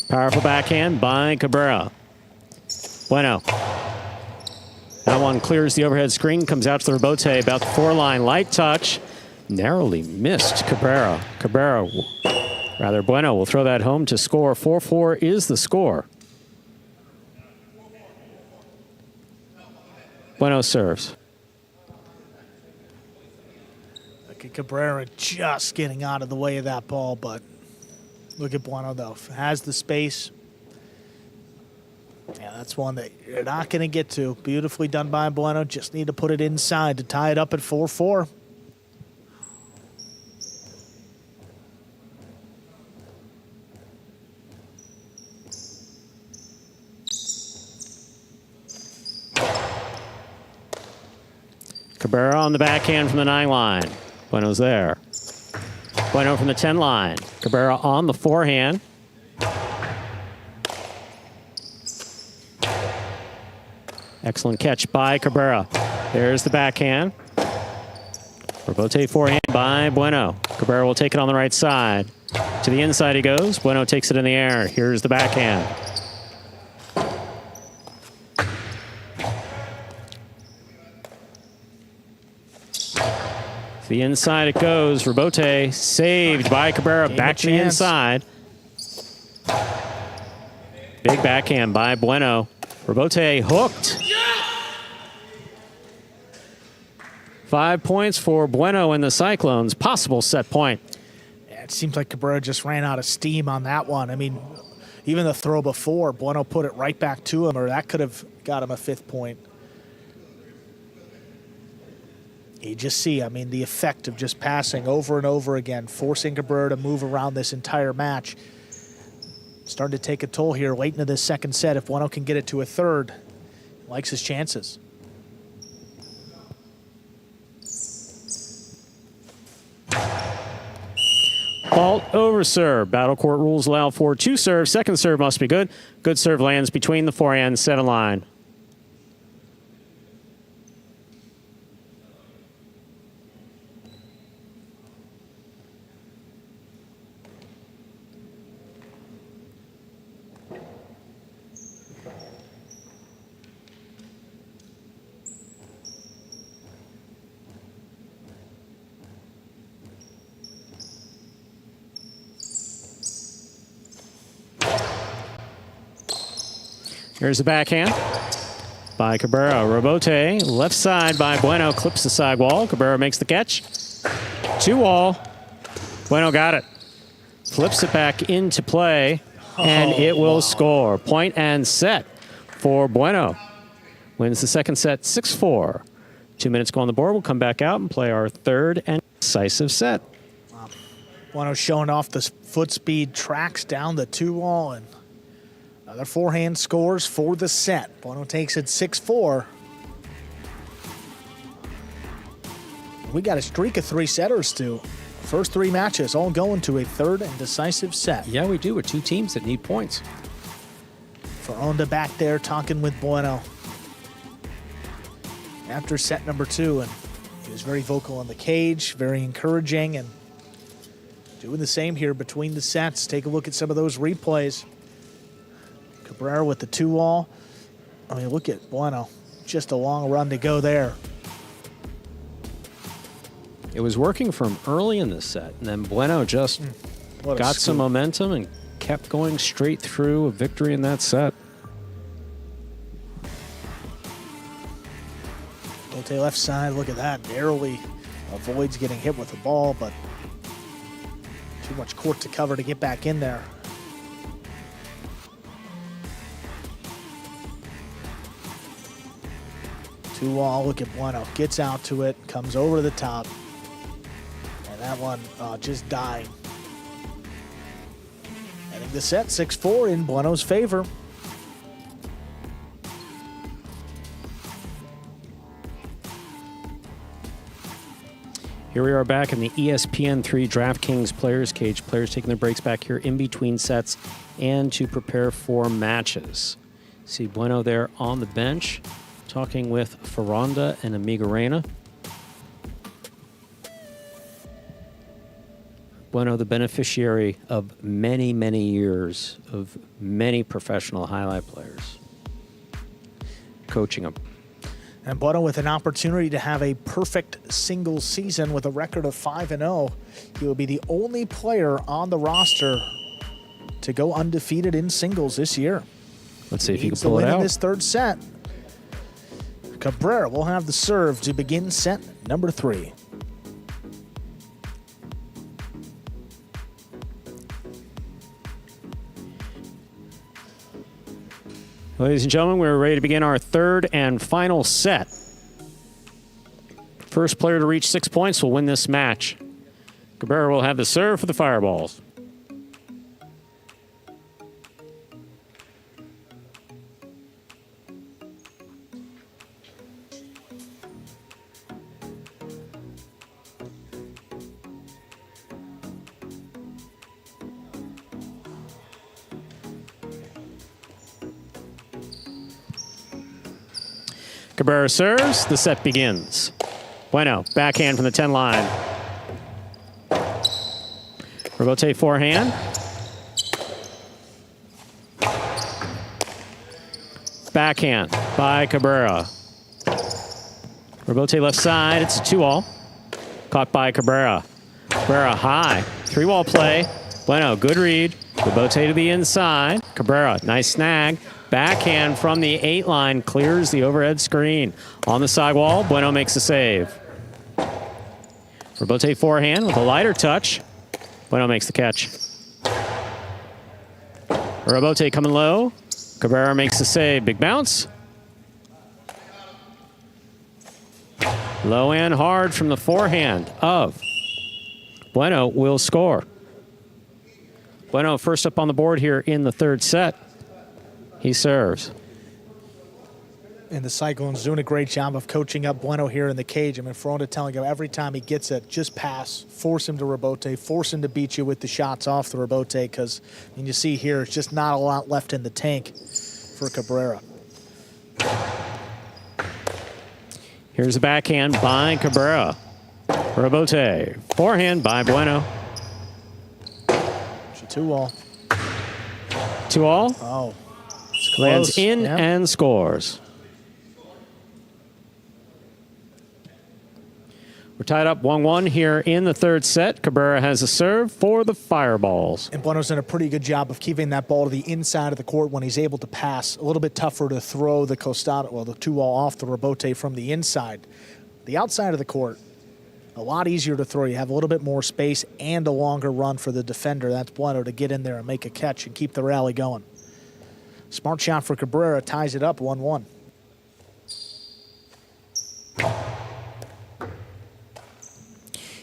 Powerful backhand by Cabrera. Bueno. That one clears the overhead screen, comes out to the rebote, about the 4-line. Light touch. Narrowly missed Cabrera. Bueno will throw that home to score. 4-4 is the score. Bueno serves. Look at Cabrera just getting out of the way of that ball, but look at Bueno, though. Has the space. Yeah, that's one that you're not going to get to. Beautifully done by Bueno. Just need to put it inside to tie it up at 4-4. Cabrera on the backhand from the 9 line. Bueno's there. Bueno from the 10 line. Cabrera on the forehand. Excellent catch by Cabrera. There's the backhand. Rebote forehand by Bueno. Cabrera will take it on the right side. To the inside he goes. Bueno takes it in the air. Here's the backhand. To the inside it goes. Rebote saved by Cabrera. Back to the inside. Big backhand by Bueno. Rebote hooked. 5 points for Bueno and the Cyclones. Possible set point. Yeah, it seems like Cabrera just ran out of steam on that one. I mean, even the throw before, Bueno put it right back to him, or that could have got him a 5th point. You just see, I mean, the effect of just passing over and over again, forcing Cabrera to move around this entire match. Starting to take a toll here late into this second set. If Bueno can get it to a third, he likes his chances. Fault over serve. Battle court rules allow for 2 serves. Second serve must be good. Good serve lands between the forehand 7 line. Here's the backhand by Cabrera. Rebote, left side by Bueno, clips the sidewall. Cabrera makes the catch. 2-all. Bueno got it. Flips it back into play, and it will score. Point and set for Bueno. Wins the second set 6-4. 2 minutes go on the board. We'll come back out and play our third and decisive set. Bueno showing off the foot speed, tracks down the 2-all, and another forehand scores for the set. Bueno takes it 6-4. We got a streak of 3-setters too. First 3 matches all going to a third and decisive set. Yeah, we do with 2 teams that need points. Ferronda back there talking with Bueno after set number 2, and he was very vocal on the cage, very encouraging, and doing the same here between the sets. Take a look at some of those replays. Cabrera with the 2-all. I mean, look at Bueno. Just a long run to go there. It was working for him early in this set, and then Bueno just got some momentum and kept going straight through a victory in that set. Bote left side, look at that. Narrowly avoids getting hit with the ball, but too much court to cover to get back in there. Two-all, look at Bueno. Gets out to it, comes over the top. And that one just dying. I think the set 6-4 in Bueno's favor. Here we are back in the ESPN3 DraftKings Players Cage. Players taking their breaks back here in between sets and to prepare for matches. See Bueno there on the bench, talking with Ferronda and Amigarena. Bueno, the beneficiary of many, many years of many professional highlight players, coaching them. And Bueno with an opportunity to have a perfect single season with a record of 5-0. He will be the only player on the roster to go undefeated in singles this year. Let's see if you can pull it out. In this third set. Cabrera will have the serve to begin set number 3. Ladies and gentlemen, we're ready to begin our third and final set. First player to reach 6 points will win this match. Cabrera will have the serve for the Fireballs. Cabrera serves. The set begins. Bueno, backhand from the 10 line. Rebote forehand. Backhand by Cabrera. Rebote left side. It's a 2-all. Caught by Cabrera. Cabrera high. 3-wall play. Bueno, good read. Rebote to the inside. Cabrera, nice snag. Backhand from the 8 line clears the overhead screen. On the sidewall, Bueno makes the save. Rebote forehand with a lighter touch. Bueno makes the catch. Rebote coming low. Cabrera makes the save. Big bounce. Low and hard from the forehand of Bueno will score. Bueno first up on the board here in the third set. He serves. And the Cyclones doing a great job of coaching up Bueno here in the cage. I mean, Fronton telling him every time he gets it, just pass, force him to rebote, force him to beat you with the shots off the rebote, because you see here, it's just not a lot left in the tank for Cabrera. Here's a backhand by Cabrera. Rebote, forehand by Bueno. It's a 2-all. 2-all. Oh. Lands in yeah. and scores. We're tied up 1-1 here in the third set. Cabrera has a serve for the Fireballs. And Bueno's done a pretty good job of keeping that ball to the inside of the court when he's able to pass. A little bit tougher to throw the costado, well, the 2-all off the rebote from the inside. The outside of the court, a lot easier to throw. You have a little bit more space and a longer run for the defender. That's Bueno to get in there and make a catch and keep the rally going. Smart shot for Cabrera, ties it up 1-1.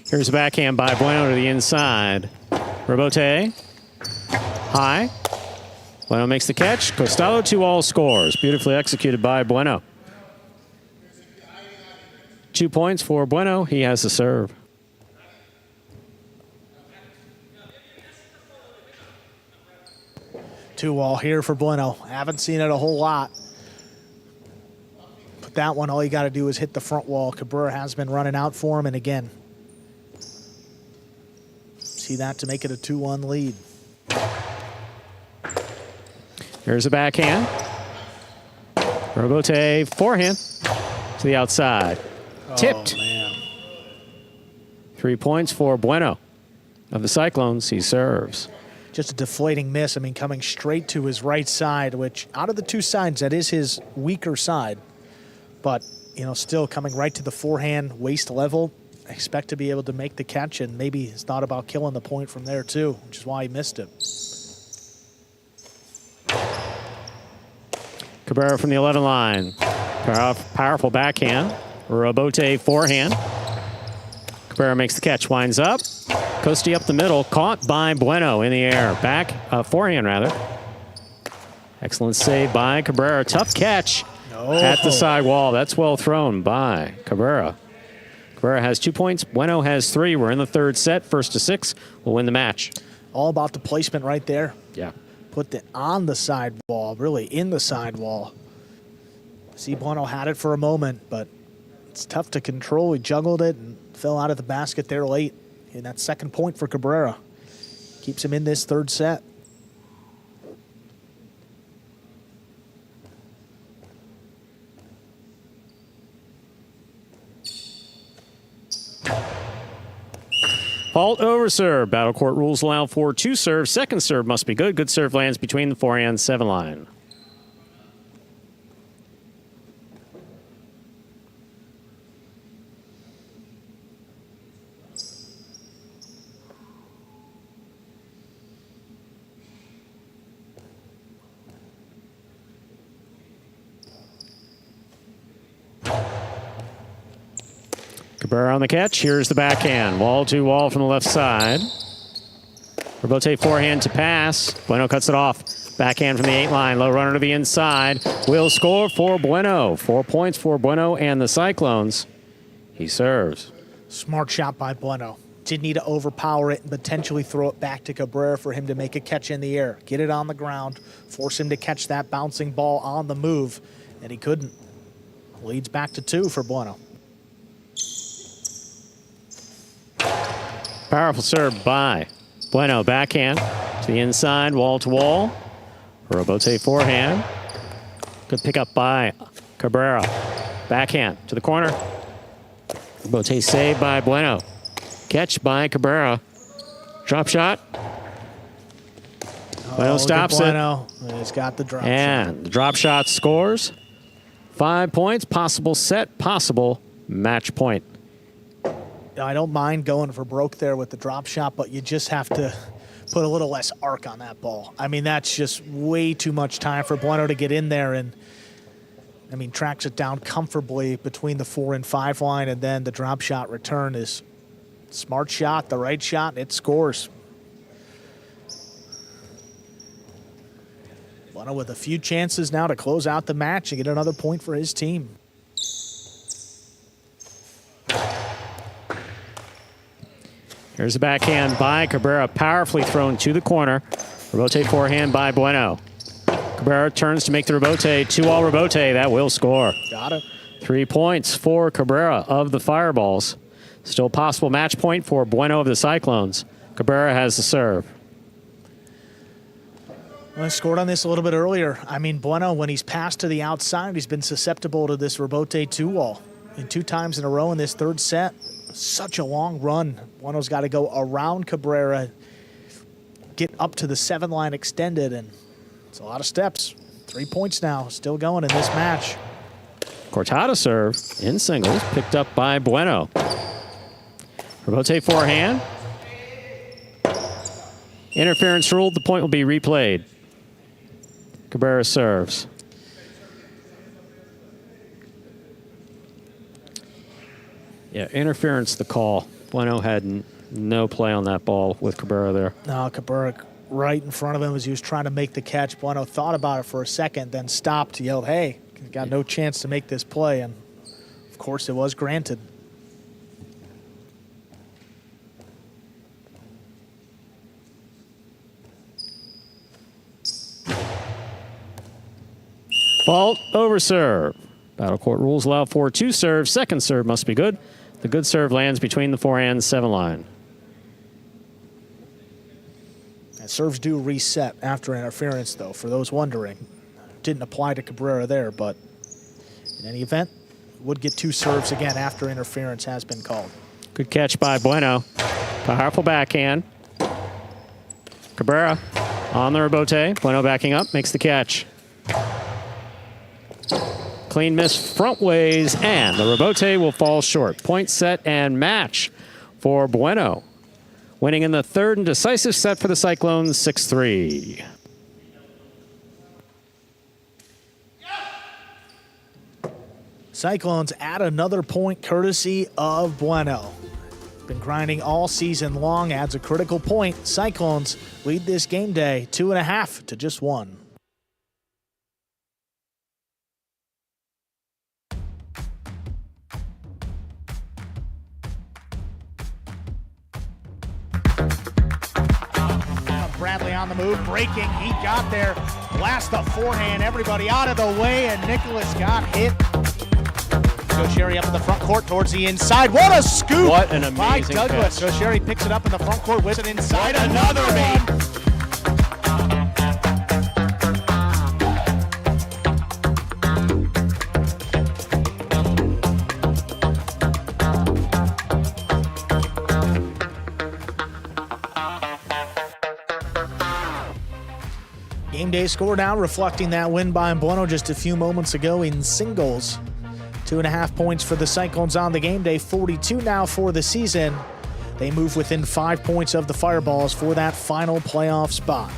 Here's a backhand by Bueno to the inside. Rebote, high. Bueno makes the catch. Costalo 2-all scores. Beautifully executed by Bueno. 2 points for Bueno. He has the serve. Two-all here for Bueno. Haven't seen it a whole lot. But that one, all you got to do is hit the front wall. Cabrera has been running out for him, and again, see that to make it a 2-1 lead. Here's a backhand. Rebote forehand to the outside. Tipped. Oh, man. 3 points for Bueno of the Cyclones. He serves. Just a deflating miss. I mean, coming straight to his right side, which out of the two sides, that is his weaker side. But, you know, still coming right to the forehand, waist level. I expect to be able to make the catch, and maybe it's thought about killing the point from there too, which is why he missed it. Cabrera from the 11 line. Powerful backhand. Rebote forehand. Cabrera makes the catch, winds up. Costi up the middle, caught by Bueno in the air. Forehand rather. Excellent save by Cabrera. Tough catch at the side wall. That's well thrown by Cabrera. Cabrera has 2 points. Bueno has 3. We're in the third set. 1 to 6 will win the match. All about the placement right there. Yeah. Put it on the side wall, really in the side wall. See, Bueno had it for a moment, but it's tough to control. He juggled it and fell out of the basket there late. And that second point for Cabrera keeps him in this third set. Fault over serve. Battle court rules allow for 2 serves. Second serve must be good. Good serve lands between the forehand 7 line. Cabrera on the catch. Here's the backhand. Wall to wall from the left side. Rebote forehand to pass. Bueno cuts it off. Backhand from the 8 line. Low runner to the inside. Will score for Bueno. 4 points for Bueno and the Cyclones. He serves. Smart shot by Bueno. Didn't need to overpower it and potentially throw it back to Cabrera for him to make a catch in the air. Get it on the ground. Force him to catch that bouncing ball on the move. And he couldn't. Leads back to 2 for Bueno. Powerful serve by Bueno. Backhand to the inside. Wall to wall. Rebote forehand. Good pickup by Cabrera. Backhand to the corner. Rebote saved by Bueno. Catch by Cabrera. Drop shot. Bueno stops it. Bueno. He's got the drop shot. And the drop shot scores. 5 points. Possible set. Possible match point. I don't mind going for broke there with the drop shot, but you just have to put a little less arc on that ball. I mean, that's just way too much time for Bueno to get in there and, I mean, tracks it down comfortably between the 4 and 5 line, and then the drop shot return is smart shot, the right shot, it scores. Bueno with a few chances now to close out the match and get another point for his team. Here's the backhand by Cabrera, powerfully thrown to the corner. Rebote forehand by Bueno. Cabrera turns to make the rebote. 2-all rebote, that will score. Got it. 3 points for Cabrera of the Fireballs. Still possible match point for Bueno of the Cyclones. Cabrera has the serve. Well, I scored on this a little bit earlier. I mean, Bueno, when he's passed to the outside, he's been susceptible to this rebote 2-wall. And 2 times in a row in this third set. Such a long run. Bueno's got to go around Cabrera, get up to the 7 line extended, and it's a lot of steps. 3 points now, still going in this match. Cortada serve in singles, picked up by Bueno. Rebote forehand. Interference ruled, the point will be replayed. Cabrera serves. Yeah, interference the call. Bueno had no play on that ball with Cabrera there. No, Cabrera right in front of him as he was trying to make the catch. Bueno thought about it for a second, then stopped, yelled, hey, got no chance to make this play, and of course it was granted. Fault over serve. Battle court rules allow for 2 serves. Second serve must be good. The good serve lands between the 4 and 7 line. And serves do reset after interference, though, for those wondering. Didn't apply to Cabrera there, but in any event, would get 2 serves again after interference has been called. Good catch by Bueno. Powerful backhand. Cabrera on the rebote. Bueno backing up, makes the catch. Clean miss front ways, and the rebote will fall short. Point set and match for Bueno. Winning in the third and decisive set for the Cyclones, 6-3. Cyclones add another point courtesy of Bueno. Been grinding all season long, adds a critical point. Cyclones lead this game day 2.5 to just 1. Bradley on the move, breaking, he got there. Blast the forehand, everybody out of the way, and Nicholas got hit. Sherry up in the front court towards the inside. What a scoop! What an amazing by Douglas. catch. Sherry picks it up in the front court, whips it inside. Another one. Game day score now reflecting that win by Bueno just a few moments ago in singles. 2.5 points for the Cyclones on the game day, 42 now for the season. They move within 5 points of the Fireballs for that final playoff spot.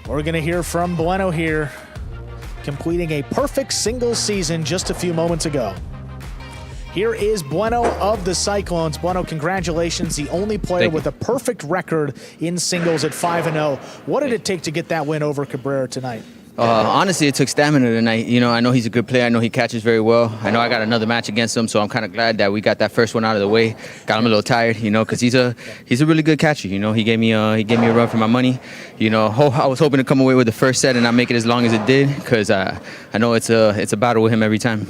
We're going to hear from Bueno here, completing a perfect singles season just a few moments ago. Here is Bueno of the Cyclones. Bueno, congratulations. The only player with a perfect record in singles at 5-0. What did it take to get that win over Cabrera tonight? Honestly, it took stamina tonight. You know, I know he's a good player. I know he catches very well. I know I got another match against him, so I'm kind of glad that we got that first one out of the way. Got him a little tired, you know, because he's a really good catcher. You know, he gave me a run for my money. You know, I was hoping to come away with the first set and not make it as long as it did, because I know it's a battle with him every time.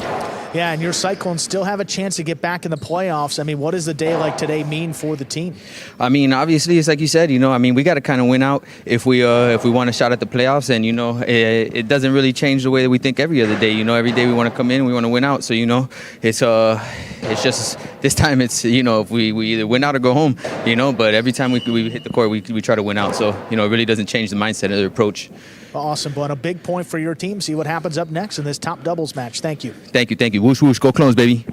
Yeah, and your Cyclones still have a chance to get back in the playoffs. I mean, what does a day like today mean for the team? I mean, obviously, it's like you said, you know, I mean, we got to kind of win out if we want a shot at the playoffs. And, you know, it doesn't really change the way that we think every other day. You know, every day we want to come in, we want to win out. So, you know, it's just this time it's, you know, if we either win out or go home, you know, but every time we hit the court, we try to win out. So, you know, it really doesn't change the mindset or the approach. Awesome, Bueno. Big point for your team. See what happens up next in this top doubles match. Thank you. Thank you. Whoosh, whoosh. Go Clones, baby.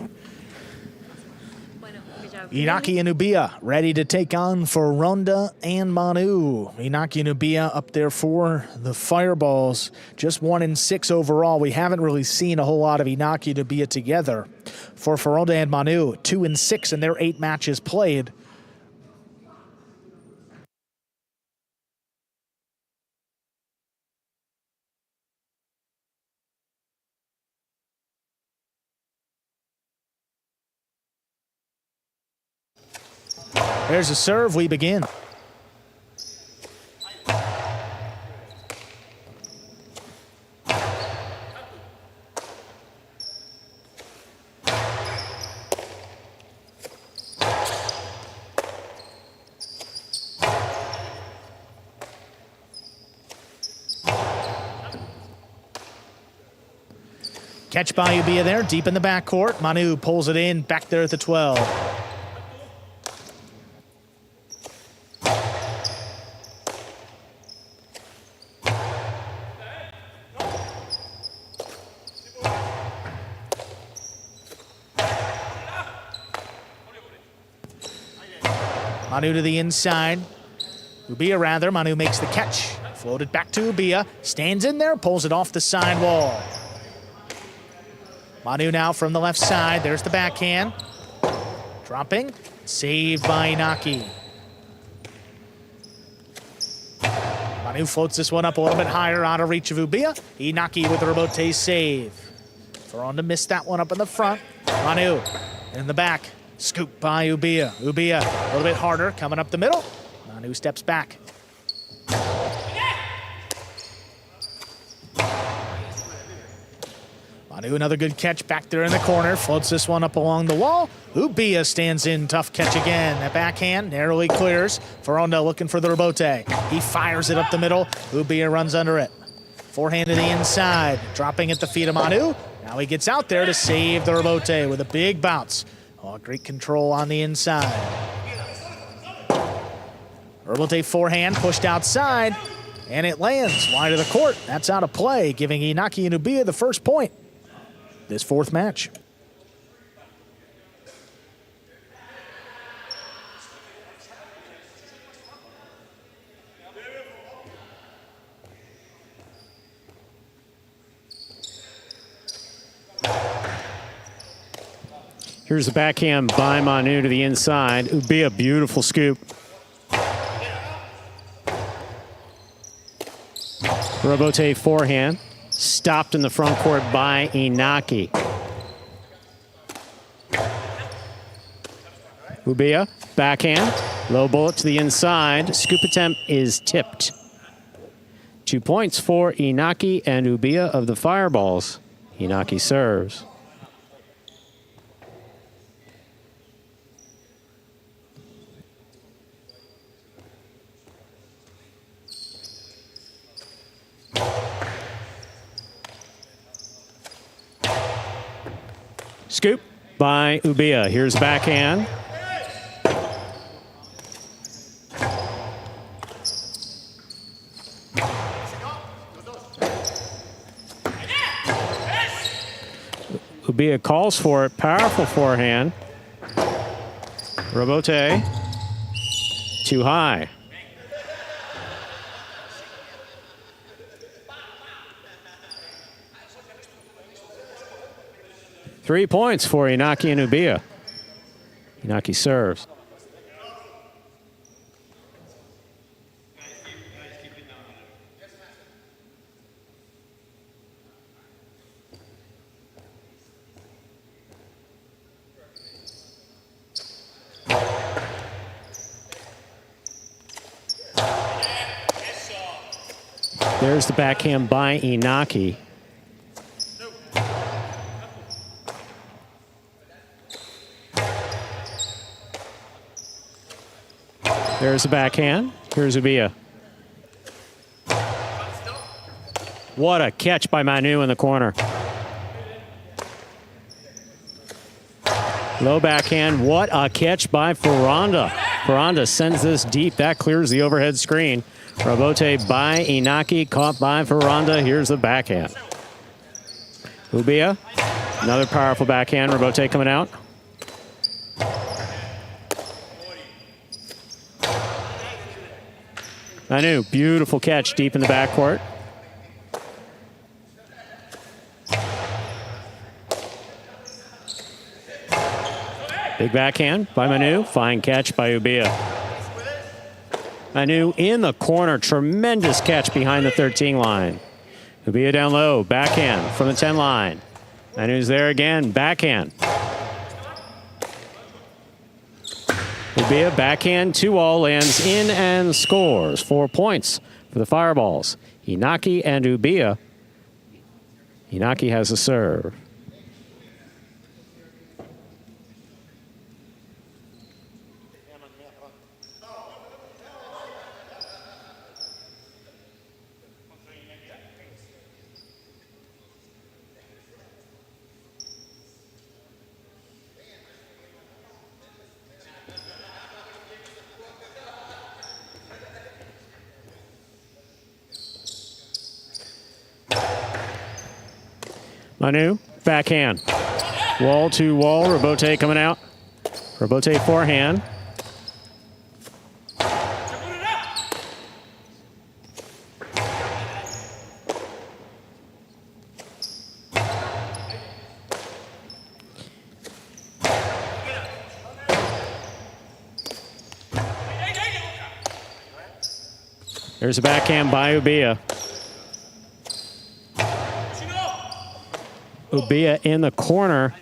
Inaki and Ubia ready to take on Ronda and Manu. Inaki and Ubia up there for the Fireballs. Just 1-6 overall. We haven't really seen a whole lot of Inaki and Ubia together. For Ronda and Manu, 2-6 in their 8 matches played. There's a serve. We begin. Catch by Ubia there, deep in the backcourt. Manu pulls it in, back there at the 12. Manu to the inside. Ubia rather. Manu makes the catch. Floated back to Ubia. Stands in there, pulls it off the side wall. Manu now from the left side. There's the backhand. Dropping. Saved by Inaki. Manu floats this one up a little bit higher, out of reach of Ubia. Inaki with the rebote save. Ronda missed that one up in the front. Manu in the back. Scoop by Ubia. Ubia a little bit harder, coming up the middle. Manu steps back. Manu, another good catch back there in the corner. Floats this one up along the wall. Ubia stands in, tough catch again. That backhand narrowly clears. Ronda looking for the rebote. He fires it up the middle. Ubia runs under it. Forehand to the inside. Dropping at the feet of Manu. Now he gets out there to save the rebote with a big bounce. Oh, great control on the inside. Rebote forehand pushed outside, and it lands wide of the court. That's out of play, giving Inaki and Ubia the first point this 4th match. Here's the backhand by Manu to the inside. Ubia, beautiful scoop. Rebote forehand. Stopped in the front court by Inaki. Ubia, backhand. Low bullet to the inside. Scoop attempt is tipped. 2 points for Inaki and Ubia of the Fireballs. Inaki serves. Scoop by Ubia. Here's backhand. Ubia calls for it. Powerful forehand. Rebote. Too high. 3 points for Inaki and Ubia. Inaki serves. There's the backhand by Inaki. There's the backhand. Here's Ubia. What a catch by Manu in the corner. Low backhand. What a catch by Ferranda. Ferranda sends this deep. That clears the overhead screen. Robote by Inaki, caught by Ferranda. Here's the backhand. Ubia, another powerful backhand. Robote coming out. Manu, beautiful catch deep in the backcourt. Big backhand by Manu. Fine catch by Ubia. Manu in the corner. Tremendous catch behind the 13 line. Ubia down low. Backhand from the 10 line. Manu's there again. Backhand. Ubia backhand 2-all lands in and scores. 4 points for the Fireballs. Inaki and Ubia. Inaki has a serve. Manu, backhand. Wall to wall. Robote coming out. Robote forehand. There's a backhand by Ubia. Ubia in the corner.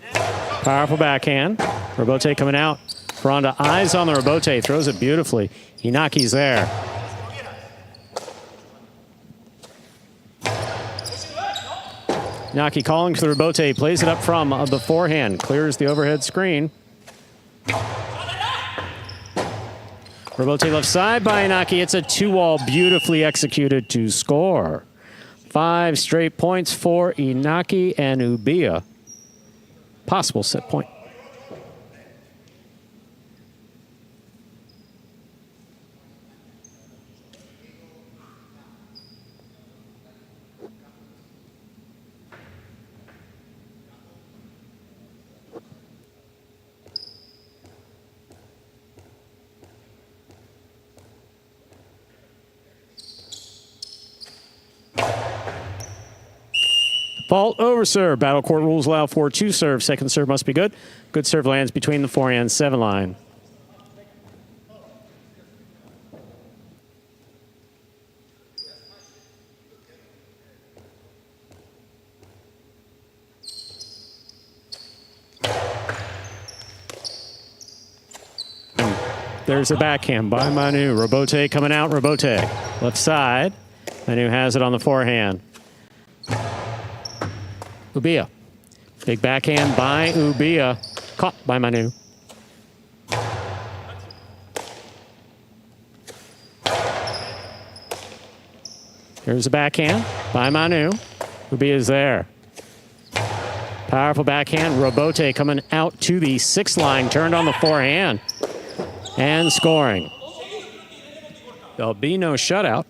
Powerful backhand. Robote coming out. Ferranda eyes on the Robote. Throws it beautifully. Inaki's there. Inaki calling for the Robote. Plays it up from the forehand. Clears the overhead screen. Robote left side by Inaki. It's a 2-all beautifully executed to score. 5 straight points for Inaki and Ubia. Possible set point. Fault over serve. Battle court rules allow for 2 serves. Second serve must be good. Good serve lands between the 4 and 7 line. There's a backhand by Manu. Robote coming out. Robote left side. Manu has it on the forehand. Ubia. Big backhand by Ubia. Caught by Manu. Here's a backhand by Manu. Ubia's there. Powerful backhand. Robote coming out to the 6 line. Turned on the forehand. And scoring. There'll be no shutout.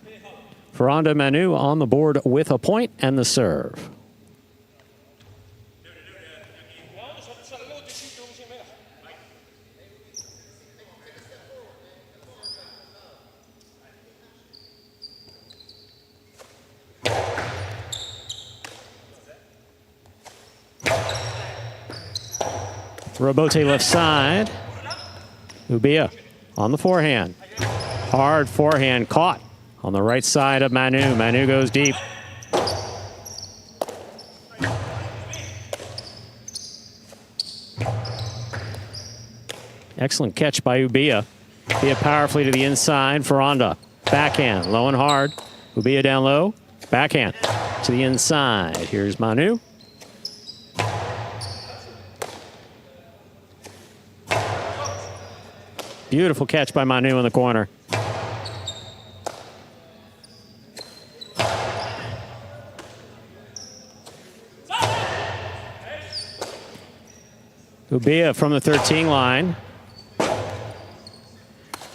Ferranda Manu on the board with a point and the serve. Robote left side. Ubia on the forehand. Hard forehand caught on the right side of Manu. Manu goes deep. Excellent catch by Ubia. Ubia powerfully to the inside. Ferranda, backhand, low and hard. Ubia down low, backhand to the inside. Here's Manu. Beautiful catch by Manu in the corner. Ubia from the 13 line.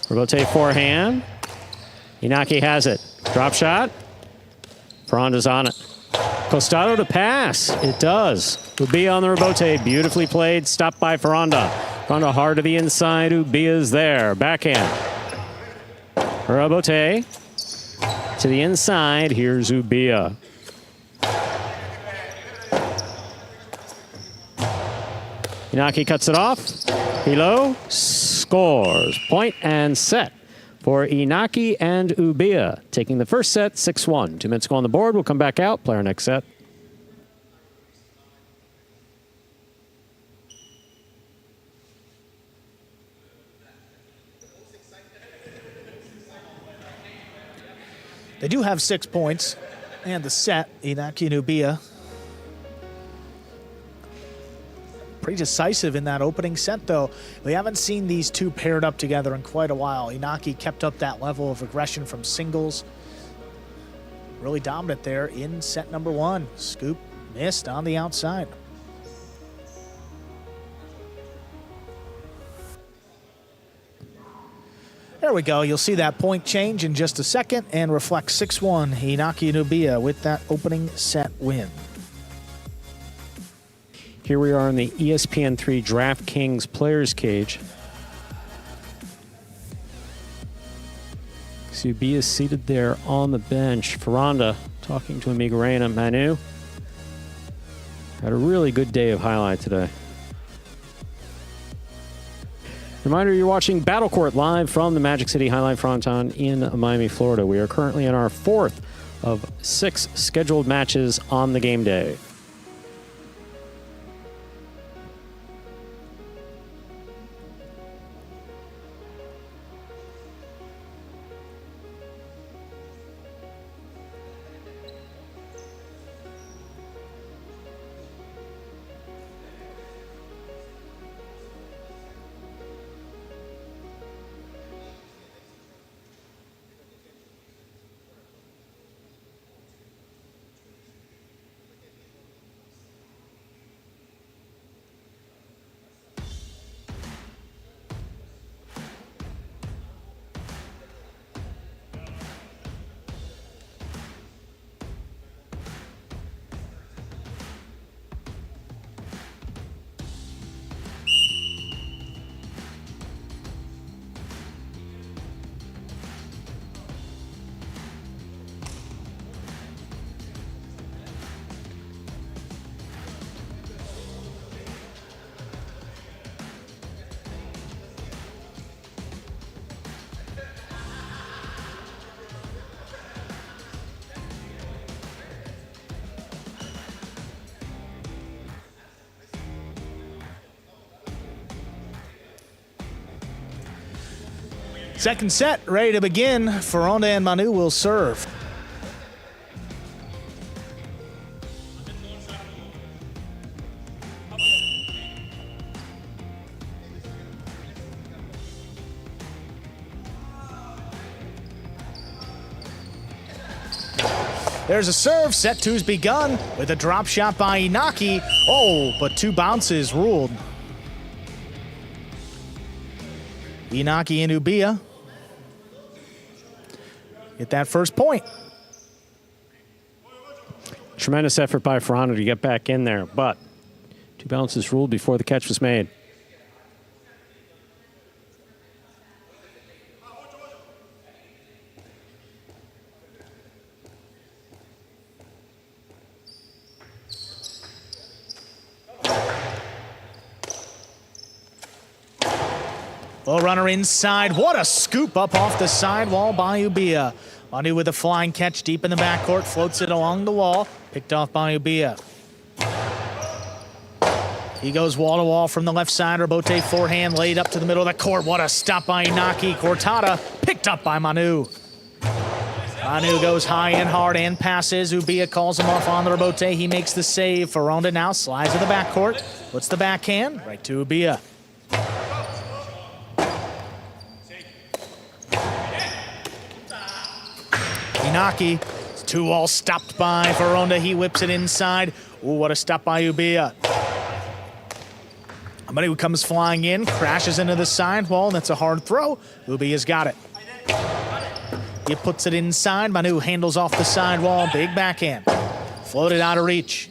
Robote forehand. Inaki has it. Drop shot. Ferranda's on it. Costado to pass. It does. Ubia on the Robote. Beautifully played. Stopped by Ferranda. Ferranda hard to the inside. Ubia's there. Backhand. Robote to the inside. Here's Ubia. Inaki cuts it off. Hilo scores. Point and set for Inaki and Ubia. Taking the first set, 6-1. 2 minutes go on the board. We'll come back out. Play our next set. They do have 6 points. And the set, Inaki and Ubia. Pretty decisive in that opening set, though. We haven't seen these two paired up together in quite a while. Inaki kept up that level of aggression from singles. Really dominant there in set number 1. Scoop missed on the outside. There we go. You'll see that point change in just a second and reflect 6-1. Inaki and Ubia with that opening set win. Here we are in the ESPN3 DraftKings Players Cage. Ubia is seated there on the bench. Ferranda talking to Amigarena. Manu had a really good day of highlight today. Reminder, you're watching Battle Court live from the Magic City Highlight Fronton in Miami, Florida. We are currently in our 4th of 6 scheduled matches on the game day. Second set ready to begin. Ferranda and Manu will serve. There's a serve. Set 2's begun with a drop shot by Inaki. Oh, but 2 bounces ruled. Inaki and Ubia get that first point. Tremendous effort by Ferranda to get back in there, but 2 bounces ruled before the catch was made. Low runner inside. What a scoop up off the sidewall by Ubia. Manu with a flying catch deep in the backcourt. Floats it along the wall. Picked off by Ubia. He goes wall to wall from the left side. Robote forehand laid up to the middle of the court. What a stop by Inaki. Cortada picked up by Manu. Manu goes high and hard and passes. Ubia calls him off on the Robote. He makes the save. Ferronda now slides to the backcourt. Puts the backhand right to Ubia. Inaki. 2-all stopped by Ferronda. He whips it inside. Ooh, what a stop by Ubia. Manu comes flying in, crashes into the sidewall, and that's a hard throw. Ubia's got it. He puts it inside. Manu handles off the sidewall. Big backhand. Floated out of reach.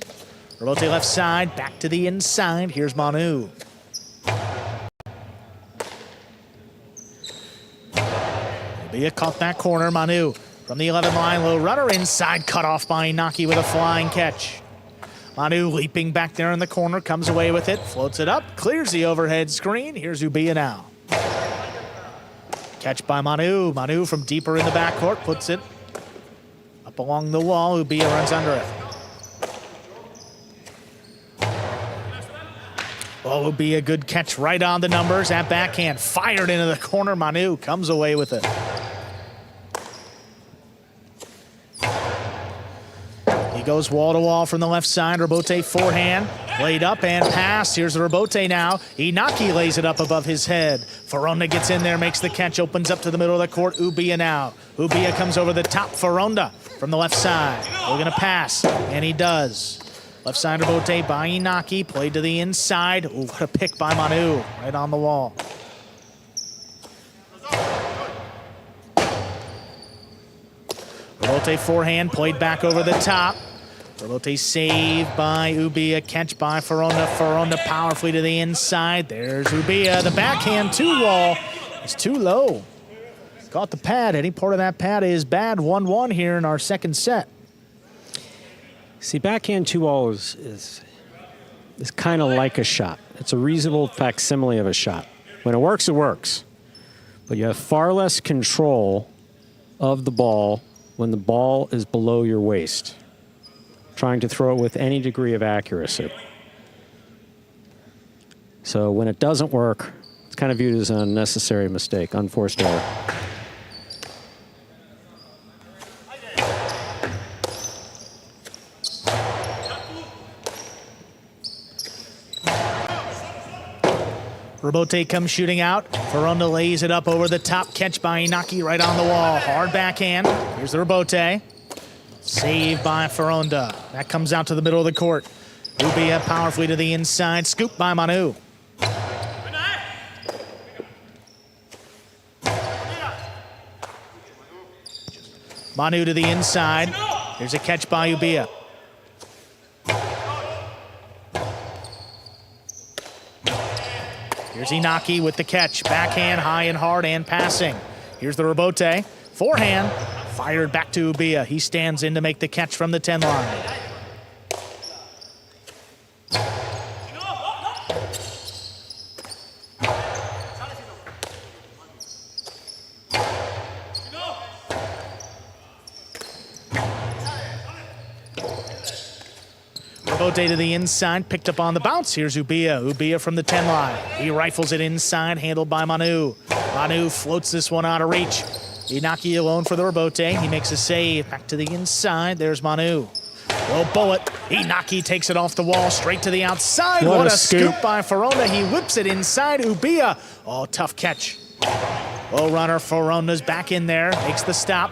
Robote left side, back to the inside. Here's Manu. Ubia caught that corner. Manu from the 11 line, low runner inside, cut off by Inaki with a flying catch. Manu leaping back there in the corner, comes away with it, floats it up, clears the overhead screen. Here's Ubia now. Catch by Manu. Manu from deeper in the backcourt puts it up along the wall. Ubia runs under it. Oh, Ubia, good catch right on the numbers. That backhand fired into the corner. Manu comes away with it. He goes wall to wall from the left side. Robote forehand, laid up and passed. Here's the Robote now. Inaki lays it up above his head. Ferronda gets in there, makes the catch, opens up to the middle of the court. Ubia now. Ubia comes over the top. Ferronda from the left side. We're gonna pass, and he does. Left side Robote by Inaki, played to the inside. Ooh, what a pick by Manu, right on the wall. Robote forehand, played back over the top. Robote saved by Ubia, catch by Ferronda. Ferronda powerfully to the inside. There's Ubia. The backhand 2-wall is too low. Caught the pad. Any part of that pad is bad. 1-1 here in our second set. See, backhand 2-wall is kind of like a shot. It's a reasonable facsimile of a shot. When it works, it works. But you have far less control of the ball when the ball is below your waist, trying to throw it with any degree of accuracy. So when it doesn't work, it's kind of viewed as an unnecessary mistake, unforced error. Robote comes shooting out. Ferronda lays it up over the top. Catch by Inaki right on the wall. Hard backhand. Here's the Robote. Saved by Ferronda. That comes out to the middle of the court. Ubia powerfully to the inside. Scoop by Manu. Manu to the inside. Here's a catch by Ubia. Here's Inaki with the catch. Backhand, high and hard, and passing. Here's the Robote. Forehand, fired back to Ubia. He stands in to make the catch from the 10 line. Robote to the inside, picked up on the bounce. Here's Ubia. Ubia from the 10 line. He rifles it inside, handled by Manu. Manu floats this one out of reach. Inaki alone for the Robote. He makes a save. Back to the inside. There's Manu. Low bullet. Inaki takes it off the wall, straight to the outside. What a scoop by Ferronda. He whips it inside. Ubia. Oh, tough catch. Low runner. Ferronda's back in there. Makes the stop.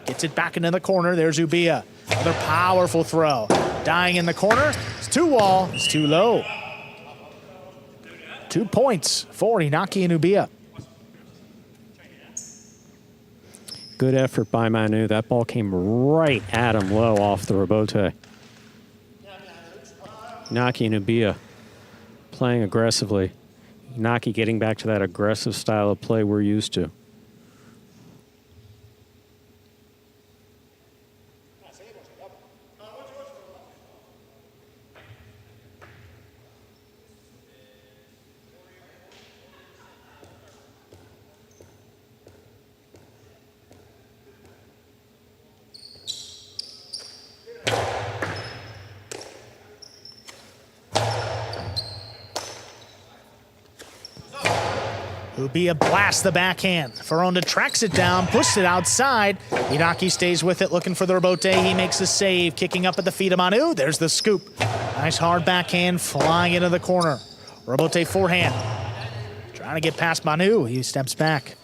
Gets it back into the corner. There's Ubia. Another powerful throw. Dying in the corner. It's 2-wall. It's too low. 2 points for Inaki and Ubia. Good effort by Manu. That ball came right at him low off the Robote. Inaki and Ubia playing aggressively. Inaki getting back to that aggressive style of play we're used to. Ubia blasts the backhand. Ferronda tracks it down, pushes it outside. Inaki stays with it, looking for the rebote. He makes the save, kicking up at the feet of Manu. There's the scoop. Nice hard backhand, flying into the corner. Rebote forehand. Trying to get past Manu. He steps back.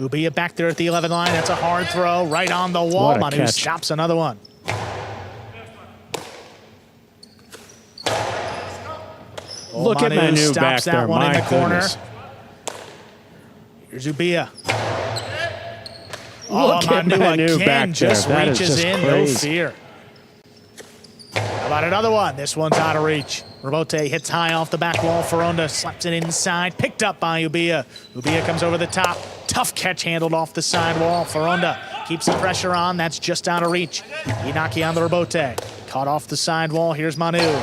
Ubia back there at the 11 line. That's a hard throw right on the wall. What a Manu catch. stops another one. Look at Manu stops back that there. one in My the corner. goodness. Here's Ubia. Look at Manu again back there. just That is reaches just in, crazy. no fear. How about another one? This one's out of reach. Rebote hits high off the back wall. Ferronda slaps it inside. Picked up by Ubia. Ubia comes over the top. Tough catch handled off the side wall. Ferronda keeps the pressure on. That's just out of reach. Inaki on the rebote. Caught off the side wall. Here's Manu.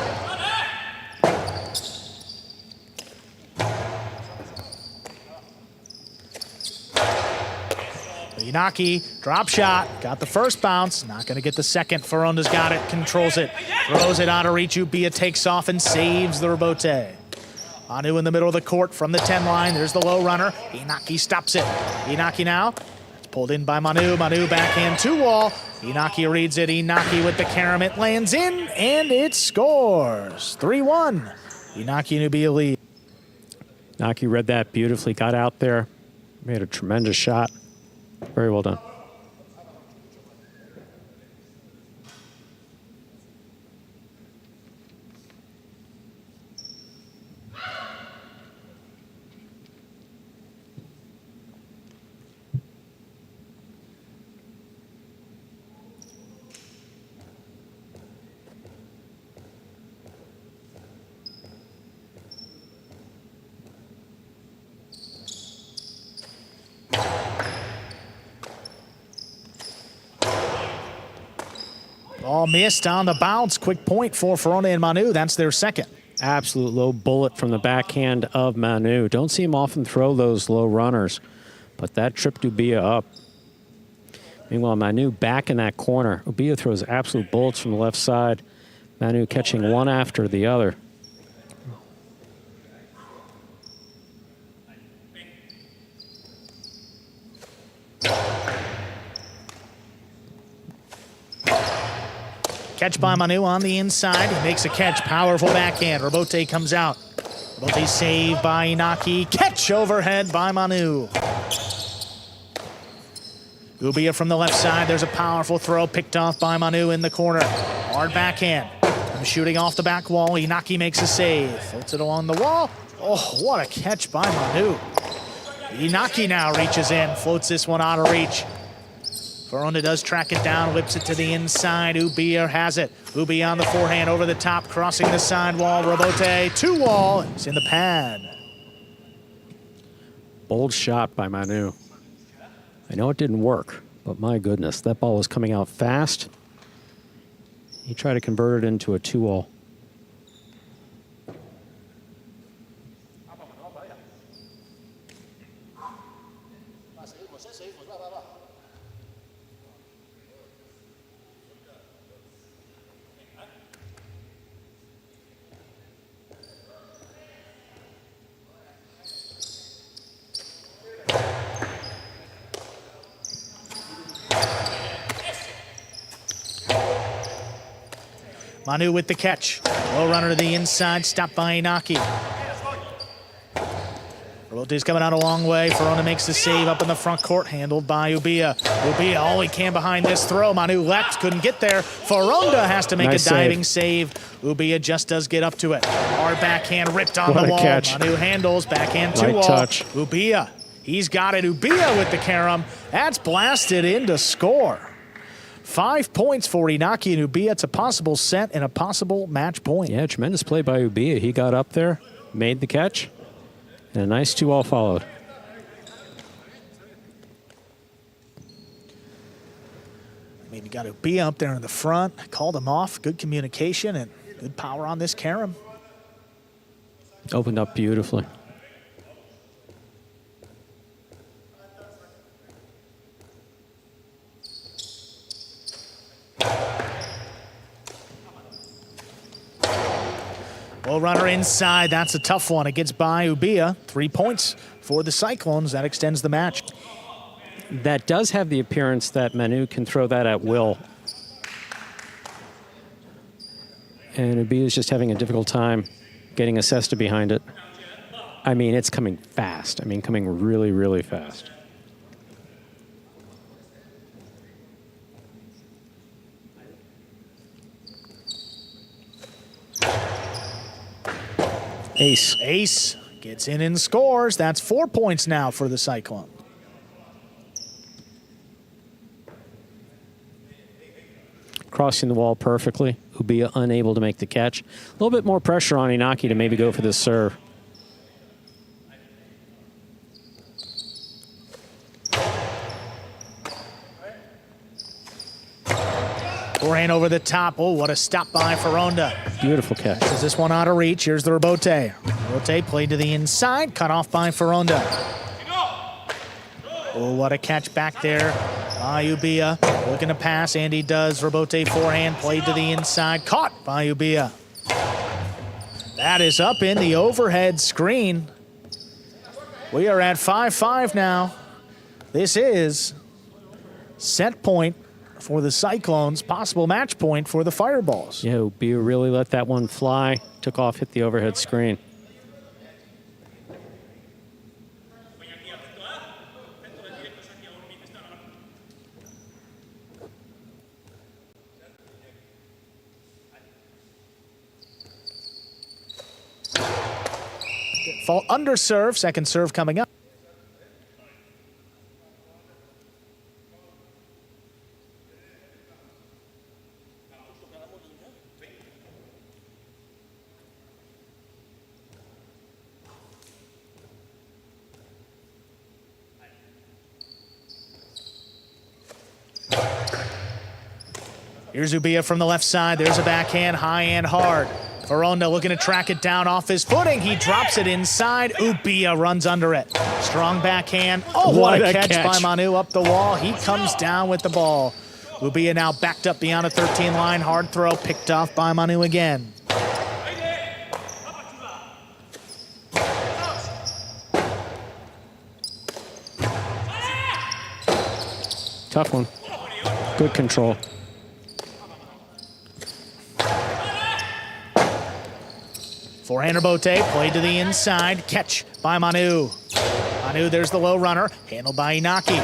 Inaki, drop shot, got the first bounce, not going to get the second. Ferronda's got it, controls it, throws it out of reach. Ubia takes off and saves the rebote. Manu in the middle of the court from the 10 line. There's the low runner. Inaki stops it. Inaki now. It's pulled in by Manu. Manu backhand to wall. Inaki reads it. Inaki with the carom. It lands in, and it scores. 3-1. Inaki and Ubia lead. Naki read that beautifully, got out there, made a tremendous shot. Very well done. Ball missed on the bounce. Quick point for Ferronda and Manu. That's their second. Absolute low bullet from the backhand of Manu. Don't see him often throw those low runners, but that tripped Ubia up. Meanwhile, Manu back in that corner. Ubia throws absolute bullets from the left side. Manu catching one after the other. Catch by Manu on the inside. He makes a catch. Powerful backhand. Rebote comes out. Rebote saved by Inaki. Catch overhead by Manu. Ubia from the left side. There's a powerful throw picked off by Manu in the corner. Hard backhand. Shooting off the back wall. Inaki makes a save. Floats it along the wall. Oh, what a catch by Manu. Inaki now reaches in. Floats this one out of reach. Ferronda does track it down, whips it to the inside. Ubia has it. Ubia on the forehand over the top, crossing the side wall. Rebote to wall. It's in the pad. Bold shot by Manu. I know it didn't work, but my goodness, that ball was coming out fast. He tried to convert it into a 2-all. Manu with the catch. Low runner to the inside, stopped by Inaki. Rebote's coming out a long way. Ferronda makes the save up in the front court, handled by Ubia. Ubia all he can behind this throw. Manu leapt, couldn't get there. Ferronda has to make Nice a diving save. Ubia just does get up to it. Hard backhand ripped on What the a wall. catch. Manu handles, backhand to Light wall. touch. Ubia, he's got it. Ubia with the carom. That's blasted in to score. 5 points for Inaki and Ubia. It's a possible set and a possible match point. Yeah, tremendous play by Ubia. He got up there, made the catch, and a nice 2-all followed. I mean, you got Ubia up there in the front, called him off. Good communication and good power on this carom. Opened up beautifully. Low runner inside. That's a tough one. It gets by Ubia. 3 points for the Cyclones. That extends the match. That does have the appearance that Manu can throw that at will. And Ubia is just having a difficult time getting a cesta behind it. I mean, it's coming fast. I mean, coming really, really fast. Ace. Ace gets in and scores. That's 4 points now for the Cyclone. Crossing the wall perfectly. Ubia unable to make the catch. A little bit more pressure on Inaki to maybe go for this serve. Forehand over the top. Oh, what a stop by for Ronda. Beautiful catch. Is this one out of reach? Here's the Rebote. Rebote played to the inside, cut off by Ferronda. Oh, what a catch back there by Ubia. Looking to pass, and he does. Rebote forehand, played to the inside, caught by Ubia. That is up in the overhead screen. We are at 5-5 now. This is set point for the Cyclones, possible match point for the Fireballs. Yeah, Ubia really let that one fly. Took off, hit the overhead screen. Fall under serve, second serve coming up. Here's Ubia from the left side. There's a backhand, high and hard. Ferronda looking to track it down off his footing. He drops it inside. Ubia runs under it. Strong backhand. Oh, what a catch by Manu up the wall. He comes down with the ball. Ubia now backed up beyond a 13 line. Hard throw picked off by Manu again. Tough one. Good control. Forehand Rebote, played to the inside. Catch by Manu. Manu, there's the low runner. Handled by Inaki.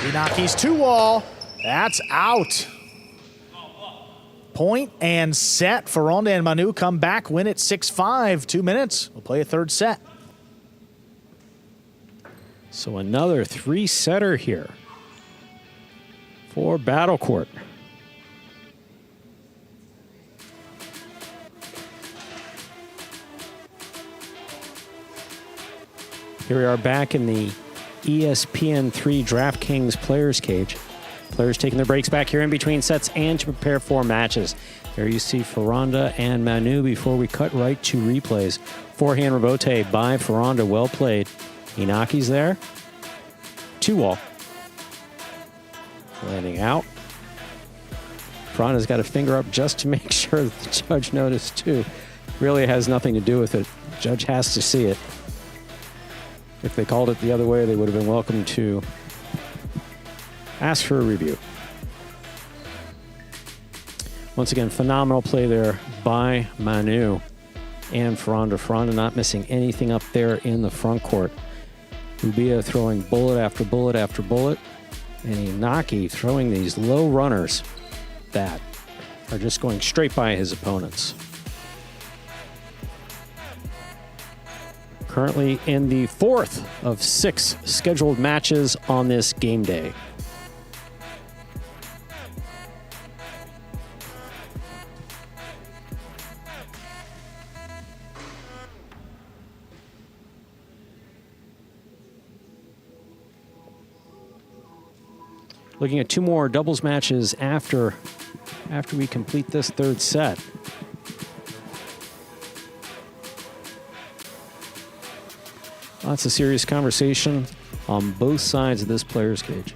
Inaki's 2-wall. That's out. Point and set. Ferronda and Manu come back, win it 6-5. 2 minutes. We'll play a third set. So another 3-setter here for Battle Court. Here we are back in the ESPN3 DraftKings Players Cage. Players taking their breaks back here in between sets and to prepare for matches. There you see Ferronda and Manu before we cut right to replays. Forehand Rebote by Ferronda, well played. Inaki's there. 2-wall. Landing out. Ferronda's got a finger up just to make sure that the judge noticed too. Really has nothing to do with it. Judge has to see it. If they called it the other way, they would have been welcome to ask for a review. Once again, phenomenal play there by Manu and Ferronda. Ferronda not missing anything up there in the front court. Ubia throwing bullet after bullet after bullet. And Inaki throwing these low runners that are just going straight by his opponents. Currently in the 4th of 6 scheduled matches on this game day. Looking at 2 more doubles matches after we complete this third set. Lots of serious conversation on both sides of this player's cage.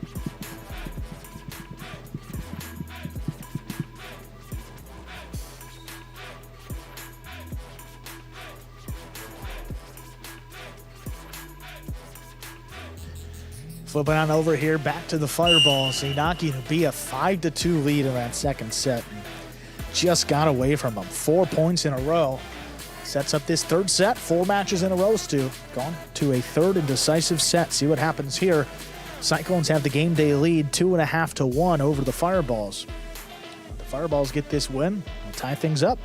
Flipping on over here, back to the Fireballs. Inaki to be a 5-2 lead in that second set. Just got away from them. 4 points in a row. Sets up this third set. 4 matches in a row, Stu. Gone to a third and decisive set. See what happens here. Cyclones have the game day lead, 2.5-1 over the Fireballs. The Fireballs get this win and tie things up.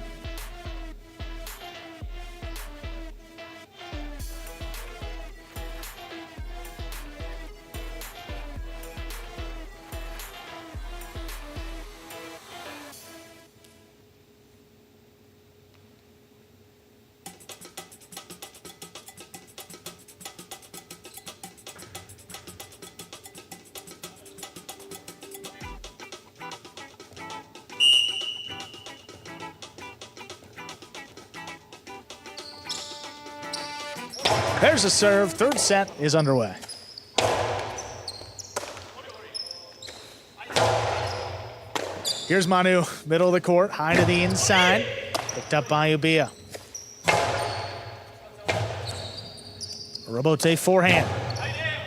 There's a serve. Third set is underway. Here's Manu, middle of the court, high to the inside. Picked up by Ubia. Robote forehand.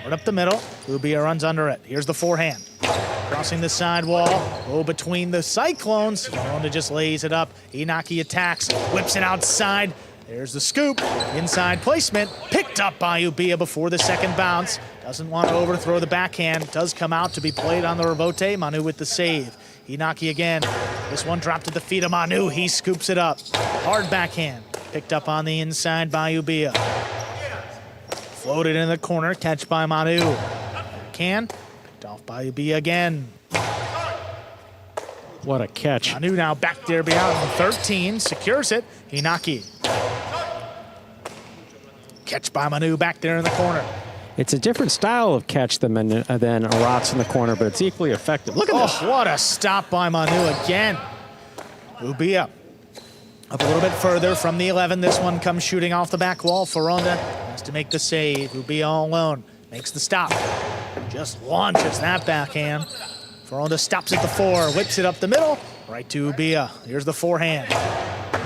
Right up the middle. Ubia runs under it. Here's the forehand. Crossing the side wall. Oh, between the Cyclones. Honda just lays it up. Inaki attacks. Whips it outside. There's the scoop. Inside placement. Picked up by Ubia before the second bounce. Doesn't want to overthrow the backhand. Does come out to be played on the Robote. Manu with the save. Inaki again. This one dropped at the feet of Manu. He scoops it up. Hard backhand. Picked up on the inside by Ubia. Floated in the corner. Catch by Manu. Picked off by Ubia again. What a catch. Manu now back there beyond 13. Secures it. Inaki. Catch by Manu back there in the corner. It's a different style of catch than Arat's in the corner, but it's equally effective. Look at this. What a stop by Manu again. Ubia up a little bit further from the 11. This one comes shooting off the back wall. Foronda has to make the save. Ubia all alone. Makes the stop. Just launches that backhand. Foronda stops at the 4. Whips it up the middle. Right to Ubia. Here's the forehand.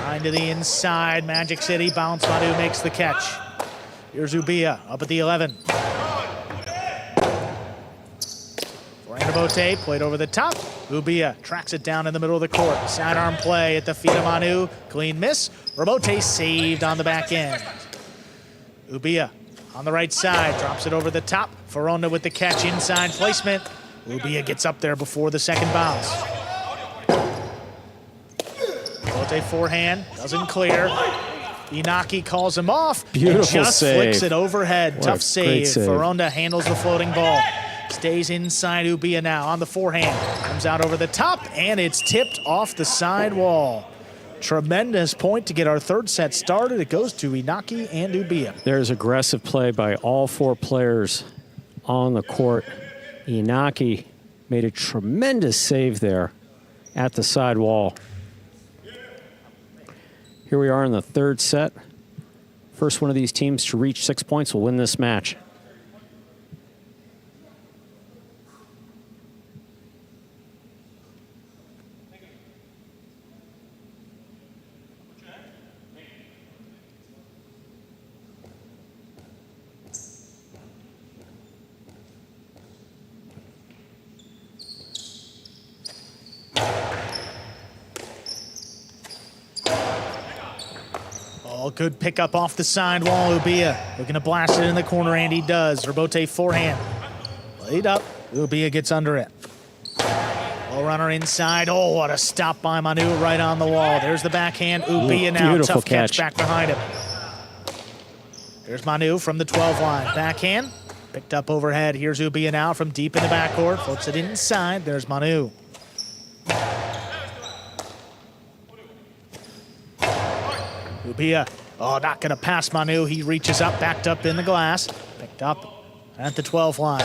Line to the inside. Magic City bounce. Manu makes the catch. Here's Ubia up at the 11. Bote played over the top. Ubia tracks it down in the middle of the court. Sidearm play at the feet of Manu. Clean miss. Robote saved on the back end. Ubia on the right side. Drops it over the top. Foronda with the catch. Inside placement. Ubia gets up there before the second bounce. Robote forehand. Doesn't clear. Inaki calls him off. Beautiful and just save. flicks it overhead. Tough great save. Foronda handles the floating ball. Stays inside Ubia now on the forehand. Comes out over the top, and it's tipped off the side wall. Tremendous point to get our third set started. It goes to Inaki and Ubia. There's aggressive play by all 4 players on the court. Inaki made a tremendous save there at the side wall. Here we are in the third set. First one of these teams to reach 6 points will win this match. Good pickup off the side wall. Ubia looking to blast it in the corner, and he does. Robote forehand. Laid up. Ubia gets under it. Low runner inside. Oh, what a stop by Manu right on the wall. There's the backhand. Ubia now. Beautiful Tough catch back behind him. There's Manu from the 12 line. Backhand. Picked up overhead. Here's Ubia now from deep in the backcourt. Floats it inside. There's Manu. Ubia, not going to pass Manu. He reaches up, backed up in the glass. Picked up at the 12 line.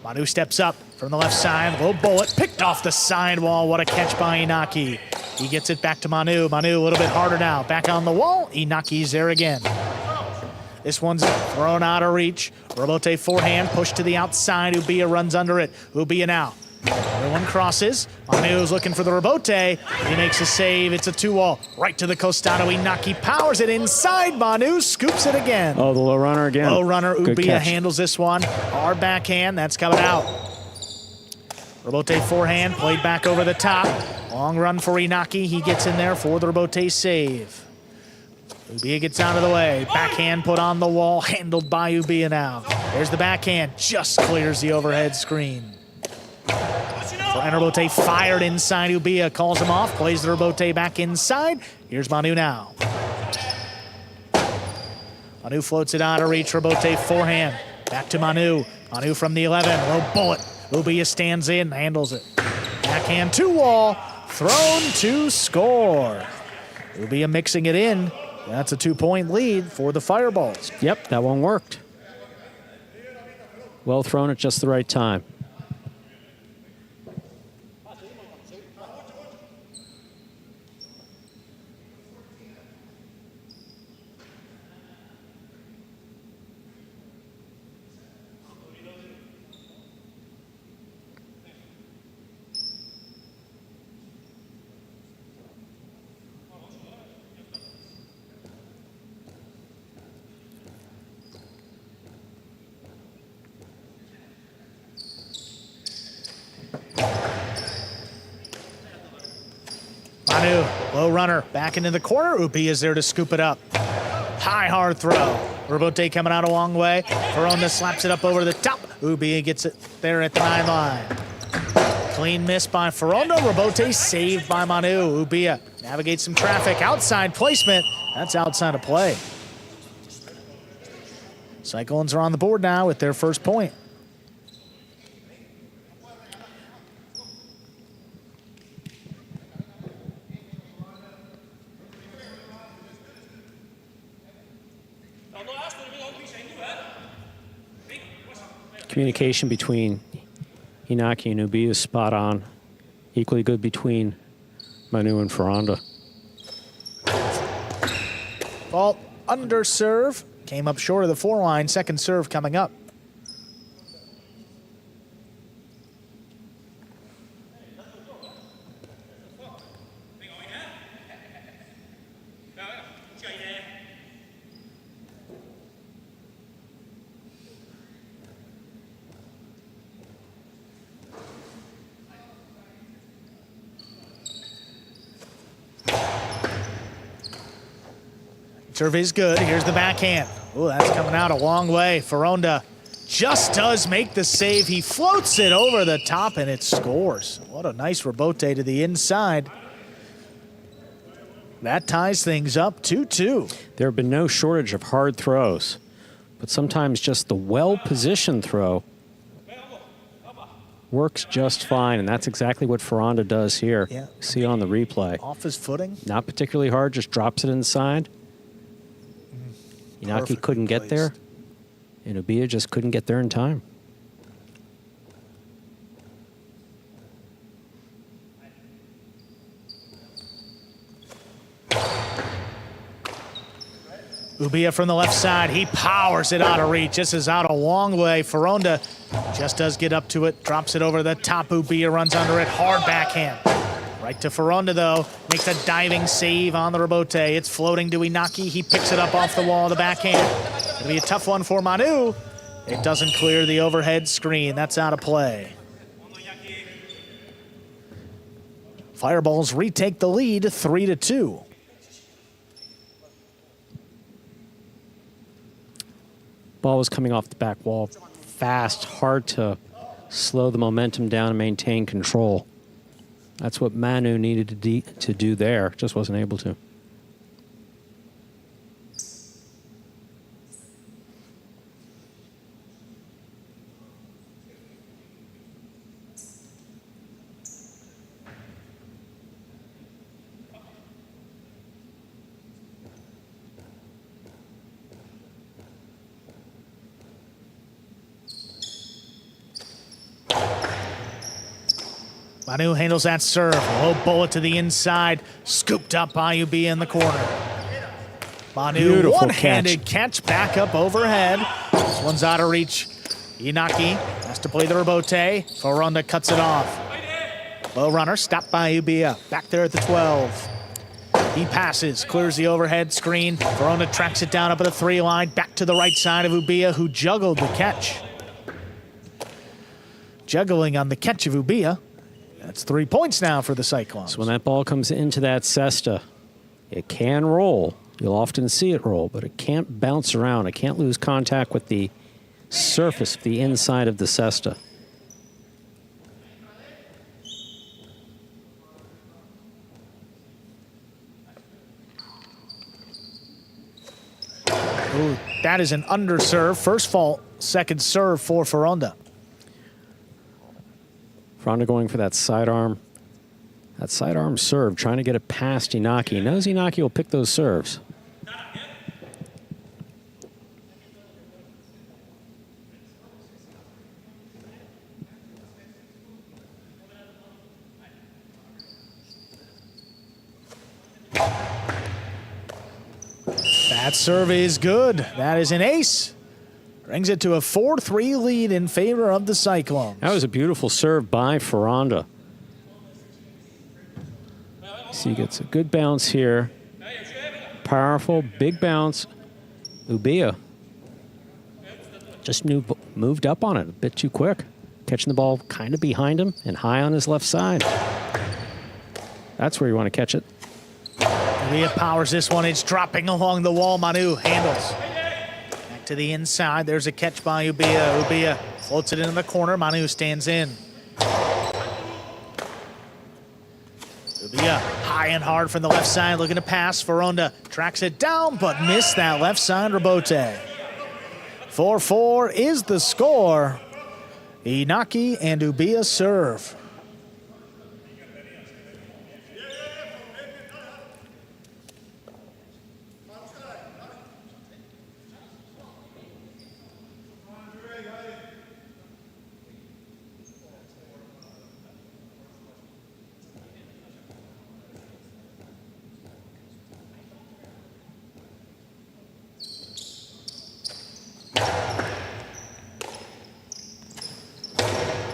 Manu steps up from the left side. Little bullet, picked off the sidewall. What a catch by Inaki. He gets it back to Manu. Manu a little bit harder now. Back on the wall. Inaki's there again. This one's thrown out of reach. Robote forehand, pushed to the outside. Ubia runs under it. Ubia now Everyone crosses. Manu's looking for the rebote. He makes a save. It's a 2-all. Right to the costado. Inaki powers it inside. Manu scoops it again. Oh, the low runner again. Low runner. Good Ubia catch. handles this one. Hard backhand. That's coming out. Rebote forehand. Played back over the top. Long run for Inaki. He gets in there for the rebote save. Ubia gets out of the way. Backhand put on the wall. Handled by Ubia now. There's the backhand. Just clears the overhead screen. Rebote fired inside. Ubia calls him off. Plays the rebote back inside. Here's Manu now. Manu floats it out of reach. Rebote forehand. Back to Manu. Manu from the 11. Low bullet. Ubia stands in. Handles it. Backhand 2-wall. Thrown to score. Ubia mixing it in. That's a 2-point lead for the Fireballs. Yep, that one worked. Well thrown at just the right time. Manu, low runner, back into the corner. Ubia is there to scoop it up. High, hard throw. Rebote coming out a long way. Ferronda slaps it up over the top. Ubia gets it there at the 9 line. Clean miss by Ferronda. Rebote saved by Manu. Ubia navigates some traffic. Outside placement. That's outside of play. Cyclones are on the board now with their first point. Communication between Inaki and Ubia is spot on. Equally good between Manu and Ferronda. Fault under serve. Came up short of the 4 line. Second serve coming up. Serve is good. Here's the backhand. Oh, that's coming out a long way. Ferronda just does make the save. He floats it over the top and it scores. What a nice rebote to the inside. That ties things up 2-2. There have been no shortage of hard throws, but sometimes just the well-positioned throw works just fine, and that's exactly what Ferronda does here. Yeah. See on the replay. Off his footing. Not particularly hard, just drops it inside. Inaki Perfectly couldn't get there, placed. and Ubia just couldn't get there in time. Ubia from the left side. He powers it out of reach. This is out a long way. Ferronda just does get up to it. Drops it over the top. Ubia runs under it. Hard backhand. Right to Ferronda, though. Makes a diving save on the rebote. It's floating to Inaki. He picks it up off the wall, the backhand. It'll be a tough one for Manu. It doesn't clear the overhead screen. That's out of play. Fireballs retake the lead 3-2. Ball was coming off the back wall fast, hard to slow the momentum down and maintain control. That's what Manu needed to do there, just wasn't able to. Manu handles that serve. Low bullet to the inside. Scooped up by Ubia in the corner. Manu, Beautiful one-handed catch back up overhead. This one's out of reach. Inaki Has to play the rebote. Foronda cuts it off. Low runner, stopped by Ubia. Back there at the 12. He passes, clears the overhead screen. Foronda tracks it down up at the 3 line. Back to the right side of Ubia, who juggled the catch. Juggling on the catch of Ubia. That's 3 points now for the Cyclones. So when that ball comes into that cesta, it can roll. You'll often see it roll, but it can't bounce around. It can't lose contact with the surface, the inside of the cesta. Ooh, that is an underserve. First fault, second serve for Foronda. Foronda going for that sidearm. That sidearm serve, trying to get it past Inaki. He knows Inaki will pick those serves. That serve is good. That is an ace. Brings it to a 4-3 lead in favor of the Cyclones. That was a beautiful serve by Foronda. See, he gets a good bounce here. Powerful, big bounce. Ubia just moved up on it a bit too quick. Catching the ball kind of behind him and high on his left side. That's where you want to catch it. Ubia powers this one. It's dropping along the wall. Manu handles. Back to the inside. There's a catch by Ubia. Ubia floats it into the corner. Manu stands in. Ubia high and hard from the left side, looking to pass. Foronda tracks it down, but missed that left side rebote. 4-4 is the score. Inaki and Ubia serve.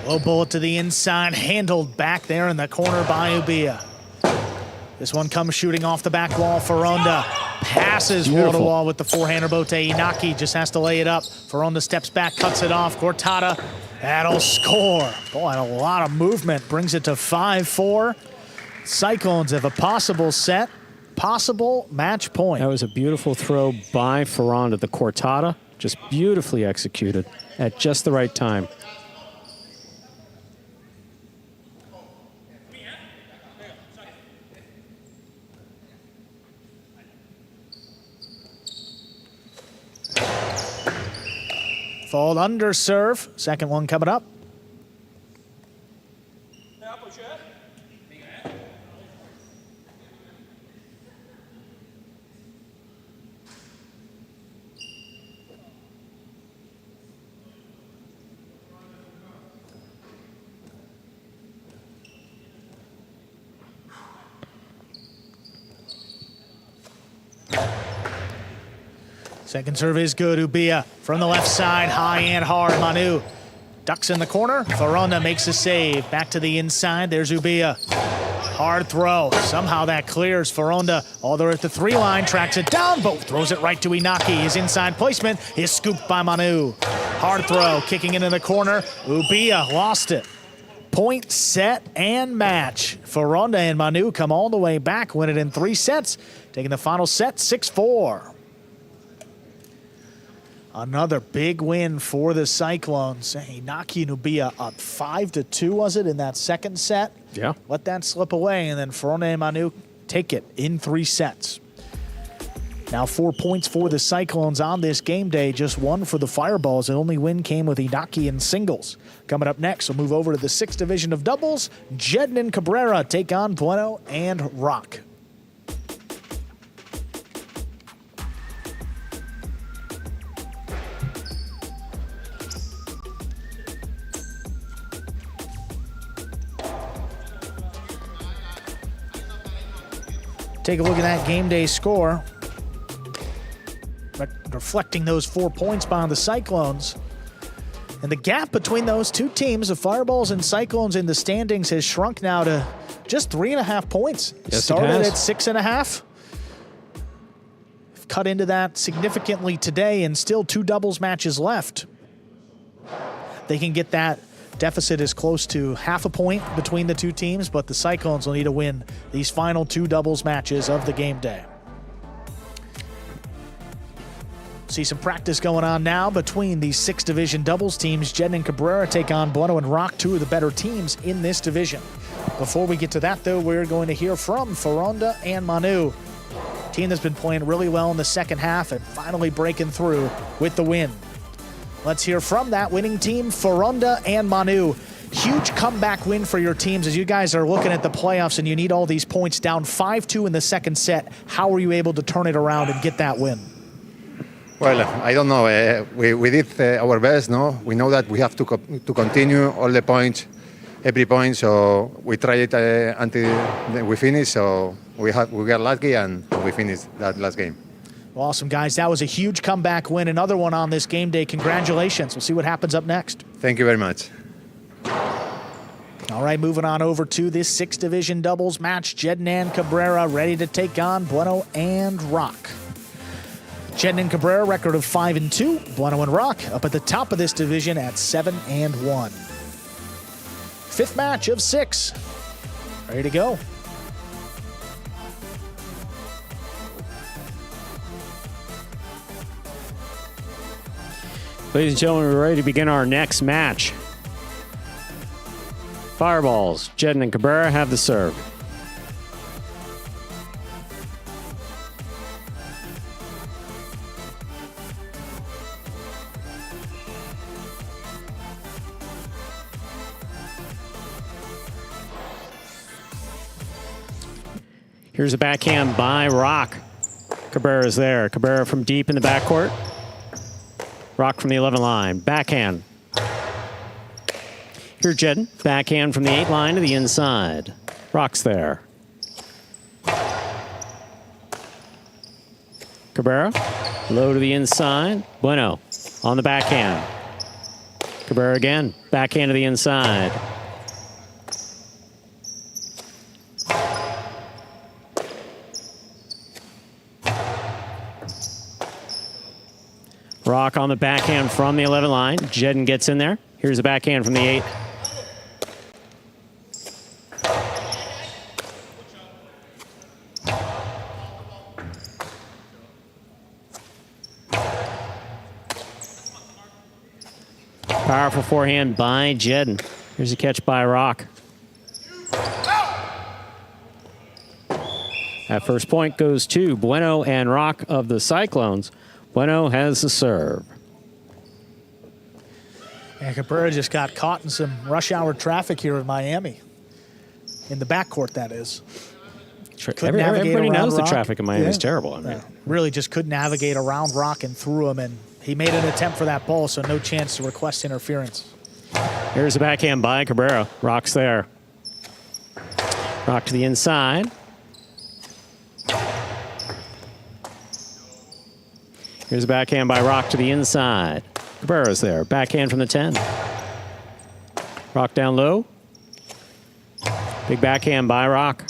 Low bullet to the inside, handled back there in the corner by Ubia. This one comes shooting off the back wall. Foronda passes wall to wall with the forehand rebote. Inaki just has to lay it up. Foronda steps back, cuts it off. Cortada, that'll score. Boy, a lot of movement, brings it to 5-4. Cyclones have a possible set, possible match point. That was a beautiful throw by Foronda. The Cortada, just beautifully executed at just the right time. Fall under serve. Second one coming up. Second serve is good. Ubia from the left side, high and hard. Manu ducks in the corner. Foronda makes a save. Back to the inside. There's Ubia. Hard throw. Somehow that clears. Foronda, all there at the 3 line, tracks it down, but throws it right to Inaki. His inside placement is scooped by Manu. Hard throw, kicking into the corner. Ubia lost it. Point, set, and match. Foronda and Manu come all the way back, win it in 3 sets, taking the final set 6-4. Another big win for the Cyclones. Inaki and Ubia up 5-2, was it, in that second set? Yeah. Let that slip away, and then Foronda and Manu take it in 3 sets. Now 4 points for the Cyclones on this game day, just 1 for the Fireballs. The only win came with Inaki in singles. Coming up next, we'll move over to the 6th division of doubles. Jedden and Cabrera take on Bueno and Rock. Take a look at that game day score. Reflecting those 4 points by the Cyclones. In And the gap between those two teams, the Fireballs and Cyclones in the standings, has shrunk now to just 3.5 points. Yes, started it has. at 6.5. Cut into that significantly today, and still 2 doubles matches left. They can get that deficit as close to 0.5 point between the two teams, but the Cyclones will need to win these final 2 doubles matches of the game day. See some practice going on now between these 6 division doubles teams. Jedden and Cabrera take on Bueno and Rock, 2 of the better teams in this division. Before we get to that, though, we're going to hear from Foronda and Manu, team that's been playing really well in the second half and finally breaking through with the win. Let's hear from that winning team, Foronda and Manu. Huge comeback win for your teams as you guys are looking at the playoffs and you need all these points, down 5-2 in the second set. How were you able to turn it around and get that win? Well, I don't know. We did our best, no? We know that we have to continue all the points, every point, so we tried it until we finish, so we got lucky and we finished that last game. Awesome, guys. That was a huge comeback win. Another one on this game day. Congratulations. We'll see what happens up next. Thank you very much. All right, moving on over to this 6 division doubles match. Jedden and Cabrera ready to take on Bueno and Rock. Jedden and Cabrera, record of 5-2. Bueno and Rock up at the top of this division at 7-1. 5th match of 6. Ready to go. Ladies and gentlemen, we're ready to begin our next match. Fireballs, Jedden and Cabrera have the serve. Here's a backhand by Rock. Cabrera's there. Cabrera from deep in the backcourt. Rock from the 11 line. Backhand. Here's Jedden. Backhand from the 8 line to the inside. Rock's there. Cabrera. Low to the inside. Bueno on the backhand. Cabrera again. Backhand to the inside. Rock on the backhand from the 11 line. Jedden gets in there. Here's a backhand from the 8. Powerful forehand by Jedden. Here's a catch by Rock. That first point goes to Bueno and Rock of the Cyclones. Bueno has the serve. And Cabrera just got caught in some rush hour traffic here in Miami. In the backcourt, that is. Everybody knows Rock. the traffic in Miami is terrible. I mean. Really just couldn't navigate around Rock and through him, and he made an attempt for that ball, so no chance to request interference. Here's a backhand by Cabrera. Rock's there. Rock to the inside. Here's a backhand by Rock to the inside. Cabrera's there. Backhand from the 10. Rock down low. Big backhand by Rock.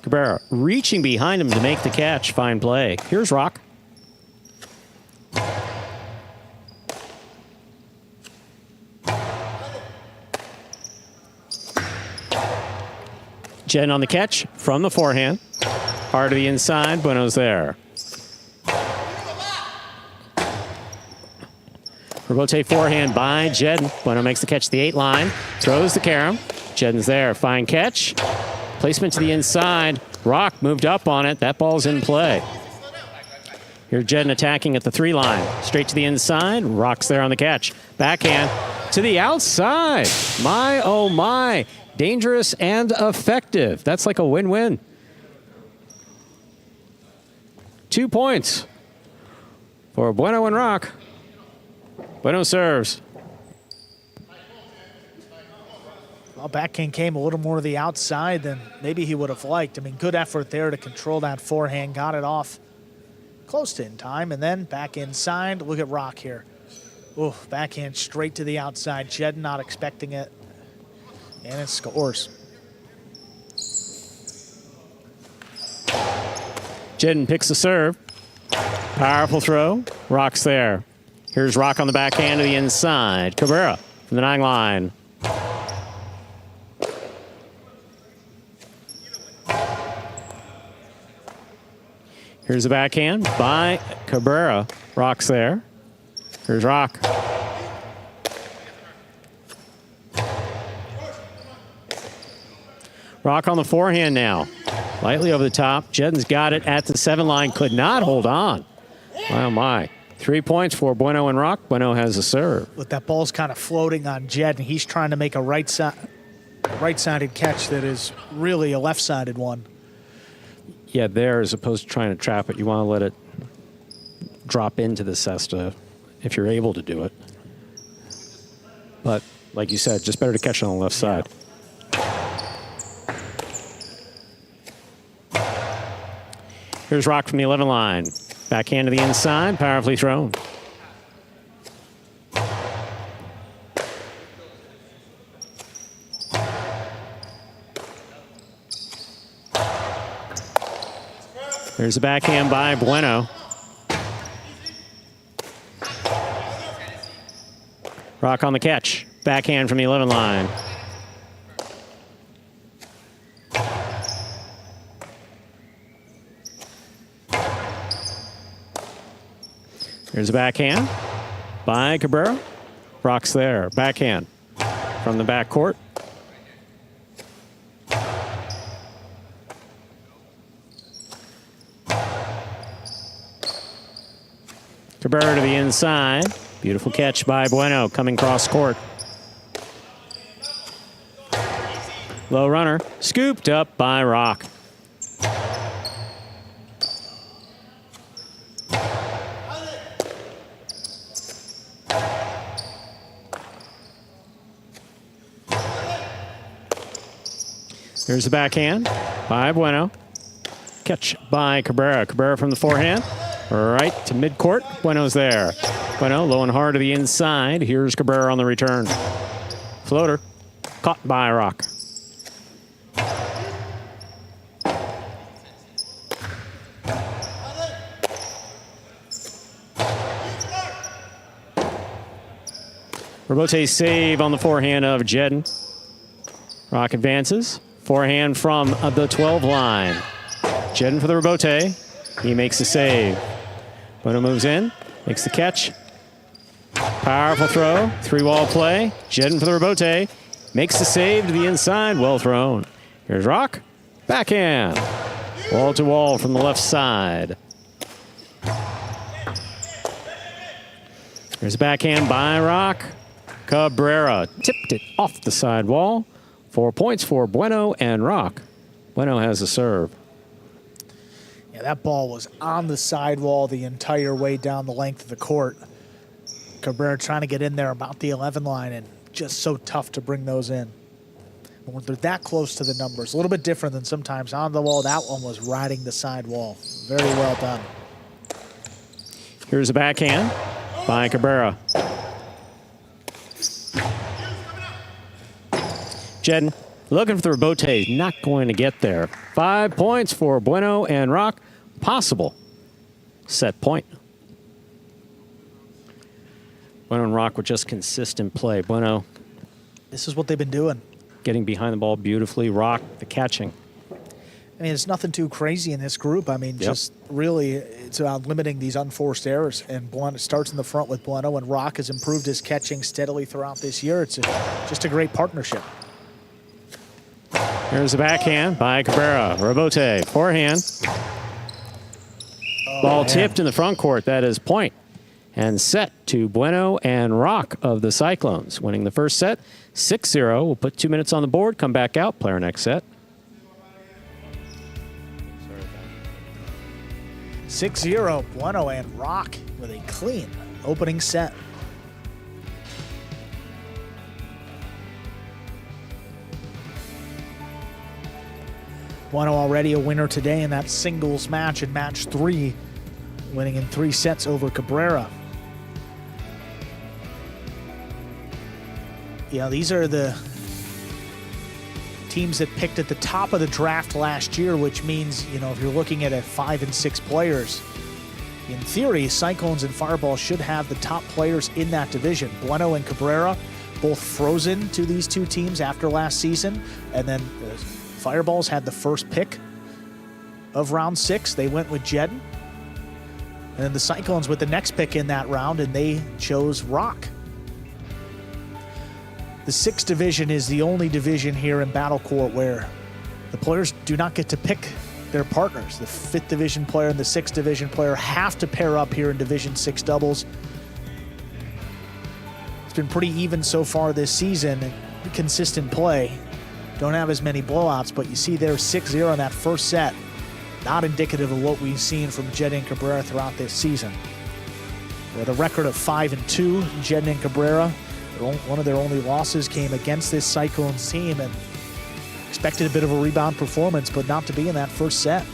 Cabrera reaching behind him to make the catch. Fine play. Here's Rock. Jedden on the catch from the forehand. Hard to the inside. Bueno's there. Rebote forehand by Jedden. Bueno makes the catch to the 8 line. Throws the carom. Jedden's there. Fine catch. Placement to the inside. Rock moved up on it. That ball's in play. Here Jedden attacking at the 3 line. Straight to the inside. Rock's there on the catch. Backhand to the outside. My, oh my. Dangerous and effective. That's like a win-win. 2 points for Bueno and Rock. Bueno serves. Well, backhand came a little more to the outside than maybe he would have liked. I mean, good effort there to control that forehand. Got it off close to in time, and then back inside. Look at Rock here. Ooh, backhand straight to the outside. Jed not expecting it, and it scores. Jedden picks the serve. Powerful throw. Rock's there. Here's Rock on the backhand to the inside. Cabrera from the 9 line. Here's the backhand by Cabrera. Rock's there. Here's Rock. Rock on the forehand now. Lightly over the top. Jedden's got it at the 7 line. Could not hold on. Wow, my. 3 points for Bueno and Rock. Bueno has a serve. Look, that ball's kind of floating on Jed, and he's trying to make a right-sided catch that is really a left-sided one. Yeah, there, as opposed to trying to trap it, you want to let it drop into the cesta if you're able to do it. But, like you said, just better to catch it on the left side. Here's Rock from the 11 line. Backhand to the inside, powerfully thrown. There's a backhand by Bueno. Rock on the catch. Backhand from the 11 line. Here's a backhand by Cabrera. Rock's there. Backhand from the backcourt. Cabrera to the inside. Beautiful catch by Bueno coming cross court. Low runner. Scooped up by Rock. Here's the backhand by Bueno. Catch by Cabrera. Cabrera from the forehand. Right to midcourt. Bueno's there. Bueno low and hard to the inside. Here's Cabrera on the return. Floater. Caught by Rock. Robote save on the forehand of Jedden. Rock advances. Forehand from the 12 line. Jedden for the rebote. He makes the save. Bueno moves in, makes the catch. Powerful throw, 3-wall play. Jedden for the rebote. Makes the save to the inside, well thrown. Here's Rock, backhand. Wall to wall from the left side. Here's a backhand by Rock. Cabrera tipped it off the side wall. 4 points for Bueno and Rock. Bueno has a serve. Yeah, that ball was on the sidewall the entire way down the length of the court. Cabrera trying to get in there about the 11 line, and just so tough to bring those in. But when they're that close to the numbers, a little bit different than sometimes on the wall. That one was riding the sidewall. Very well done. Here's a backhand by Cabrera. Jedden looking for the rebote, not going to get there. 5 points for Bueno and Rock. Possible set point. Bueno and Rock with just consistent play. Bueno. This is what they've been doing. Getting behind the ball beautifully. Rock, the catching. I mean, it's nothing too crazy in this group. I mean, just really, it's about limiting these unforced errors. And Bueno starts in the front with Bueno, and Rock has improved his catching steadily throughout this year. It's just a great partnership. Here's the backhand by Cabrera. Rebote, forehand. Ball tipped in the front court. That is point. And set to Bueno and Rock of the Cyclones. Winning the first set, 6-0. We'll put 2 minutes on the board, come back out, play our next set. 6-0, Bueno and Rock with a clean opening set. Bueno already a winner today in that singles match in match 3, winning in 3 sets over Cabrera. Yeah, these are the teams that picked at the top of the draft last year, which means, you know, if you're looking at 5 and 6 players, in theory, Cyclones and Fireballs should have the top players in that division. Bueno and Cabrera, both frozen to these two teams after last season, and then Fireballs had the first pick of round 6. They went with Jedden. And then the Cyclones with the next pick in that round, and they chose Rock. The 6th division is the only division here in Battle Court where the players do not get to pick their partners. The 5th division player and the 6th division player have to pair up here in Division 6 doubles. It's been pretty even so far this season, and consistent play. Don't have as many blowouts, but you see there 6-0 in that first set. Not indicative of what we've seen from Jedden and Cabrera throughout this season. With a record of 5-2, Jedden and Cabrera, one of their only losses came against this Cyclones team, and expected a bit of a rebound performance, but not to be in that first set.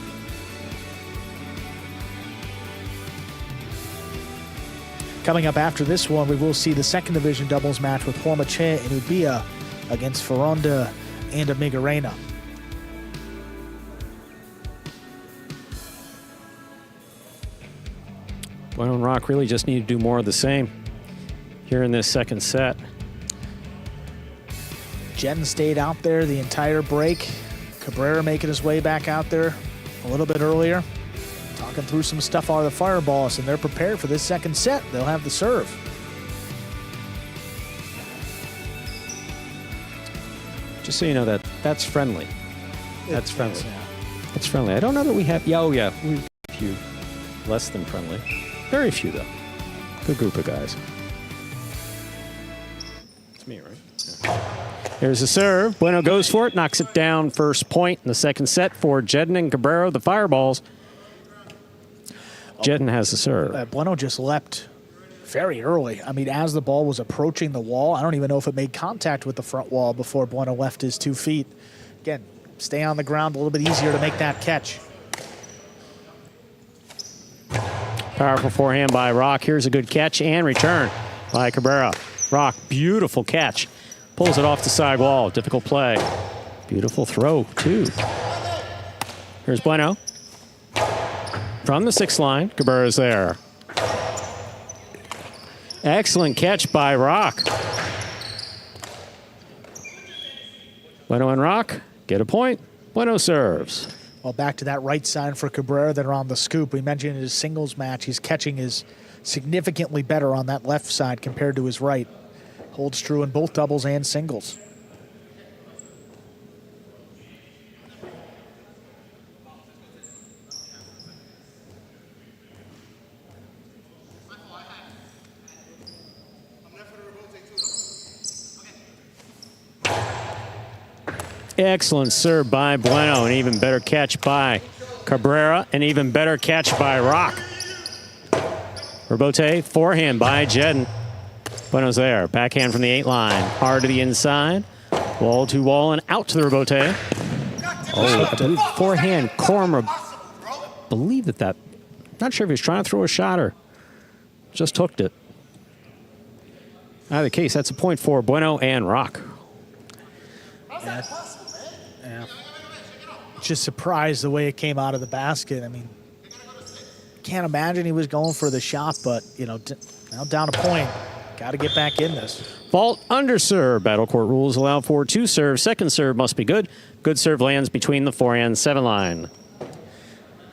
Coming up after this one, we will see the 2nd division doubles match with Hormache and Ubia against Ferronda and Amigarena. Bueno and Rock really just need to do more of the same here in this second set. Jedden stayed out there the entire break. Cabrera making his way back out there a little bit earlier. Talking through some stuff out of the Fireballs, and they're prepared for this second set. They'll have the serve. Just so you know, that's friendly. That's friendly. Yeah. That's friendly. I don't know that we have, we have a few less than friendly. Very few, though. Good group of guys. It's me, right? Yeah. Here's the serve. Bueno goes for it, knocks it down. First point in the second set for Jedden and Cabrera, the Fireballs. Jedden has the serve. Bueno just leapt very early. I mean, as the ball was approaching the wall, I don't even know if it made contact with the front wall before Bueno left his 2 feet. Again, stay on the ground, a little bit easier to make that catch. Powerful forehand by Rock. Here's a good catch and return by Cabrera. Rock, beautiful catch. Pulls it off the side wall. Difficult play. Beautiful throw, too. Here's Bueno. From the 6th line, Cabrera's there. Excellent catch by Rock. Bueno and Rock get a point. Bueno serves. Well, back to that right side for Cabrera that are on the scoop. We mentioned in his singles match, his catching is significantly better on that left side compared to his right. Holds true in both doubles and singles. Excellent serve by Bueno. An even better catch by Cabrera. An even better catch by Rock. Rebote, forehand by Jedden. Bueno's there. Backhand from the 8 line. Hard to the inside. Wall to wall and out to the rebote. Oh, I believe forehand. Korm, believe that. Not sure if he was trying to throw a shot or just hooked it. Either case, that's a point for Bueno and Rock. Yeah. Just surprised the way it came out of the basket. I mean, can't imagine he was going for the shot, but, you know, now down a point. Got to get back in this. Fault under serve. Battle Court rules allow for 2 serves. Second serve must be good. Good serve lands between the forehand 7 line.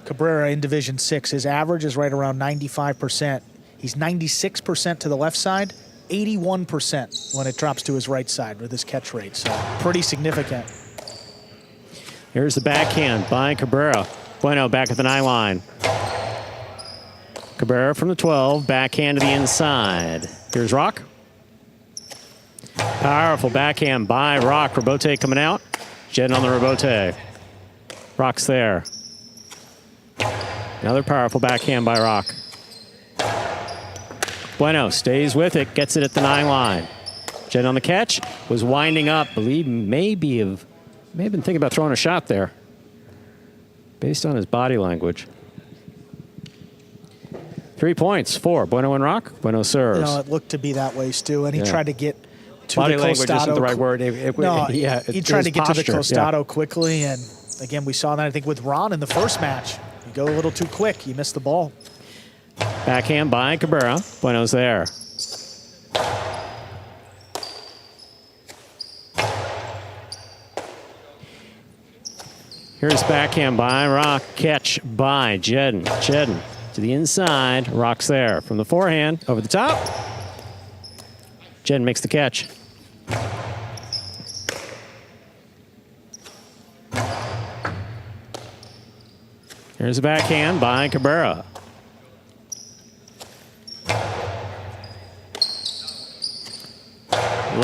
Cabrera in Division 6. His average is right around 95%. He's 96% to the left side, 81% when it drops to his right side with his catch rate. So pretty significant. Here's the backhand by Cabrera. Bueno back at the 9 line. Cabrera from the 12, backhand to the inside. Here's Rock. Powerful backhand by Rock. Rebote coming out. Jedden on the rebote. Rock's there. Another powerful backhand by Rock. Bueno stays with it, gets it at the 9 line. Jedden on the catch, was winding up. Believe may have been thinking about throwing a shot there. based on his body language. 3 points for Bueno and Rock. Bueno serves. You know, it looked to be that way, Stu, and he tried to get to Body the language Costado. isn't the right word. He tried to get to the Costado Yeah. quickly, and again, we saw that, I think, with Ron in the first match. You go a little too quick, you miss the ball. Backhand by Cabrera. Bueno's there. Here's backhand by Rock. Catch by Jedden. Jedden to the inside. Rock's there. From the forehand, over the top. Jedden makes the catch. Here's a backhand by Cabrera.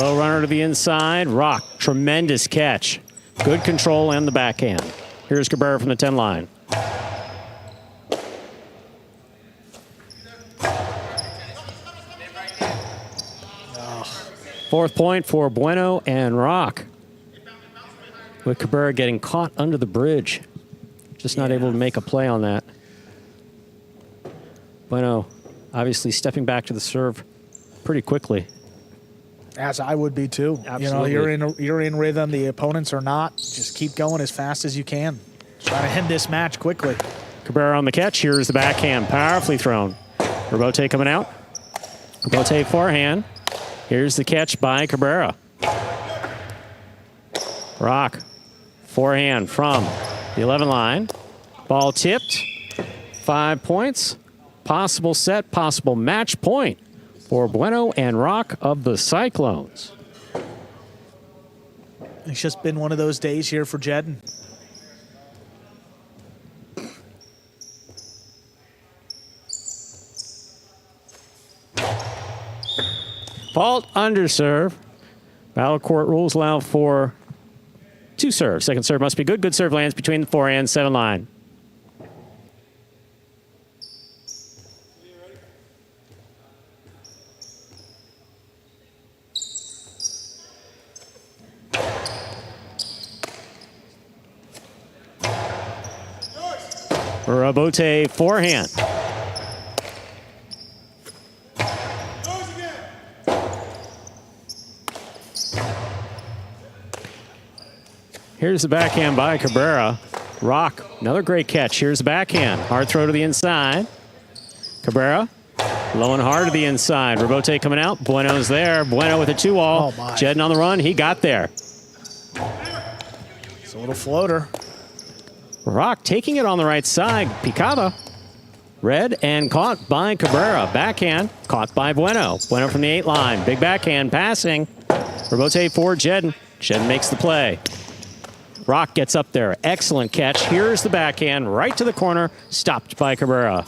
Low runner to the inside. Rock, tremendous catch. Good control and the backhand. Here's Cabrera from the 10 line. Fourth point for Bueno and Rock. With Cabrera getting caught under the bridge. Just not able to make a play on that. Bueno obviously stepping back to the serve pretty quickly. As I would be too. Absolutely. You know, you're in rhythm. The opponents are not. Just keep going as fast as you can. Try to end this match quickly. Cabrera on the catch. Here's the backhand, powerfully thrown. Rebote coming out. Rebote forehand. Here's the catch by Cabrera. Rock, forehand from the 11 line. Ball tipped. 5 points. Possible set, possible match point for Bueno and Rock of the Cyclones. It's just been one of those days here for Jedden. Fault under serve. Battle court rules allow for 2 serves. Second serve must be good. Good serve lands between the forehand 7 line. Rebote forehand. Here's the backhand by Cabrera. Rock, another great catch. Here's the backhand. Hard throw to the inside. Cabrera, low and hard to the inside. Rebote coming out. Bueno's there. Bueno with a 2-all. Oh, my. Jedden on the run. He got there. It's a little floater. Rock taking it on the right side. Picada. Read and caught by Cabrera. Backhand, caught by Bueno. Bueno from the 8 line. Big backhand passing. Rebote for Jedden. Jedden makes the play. Rock gets up there. Excellent catch. Here's the backhand right to the corner. Stopped by Cabrera.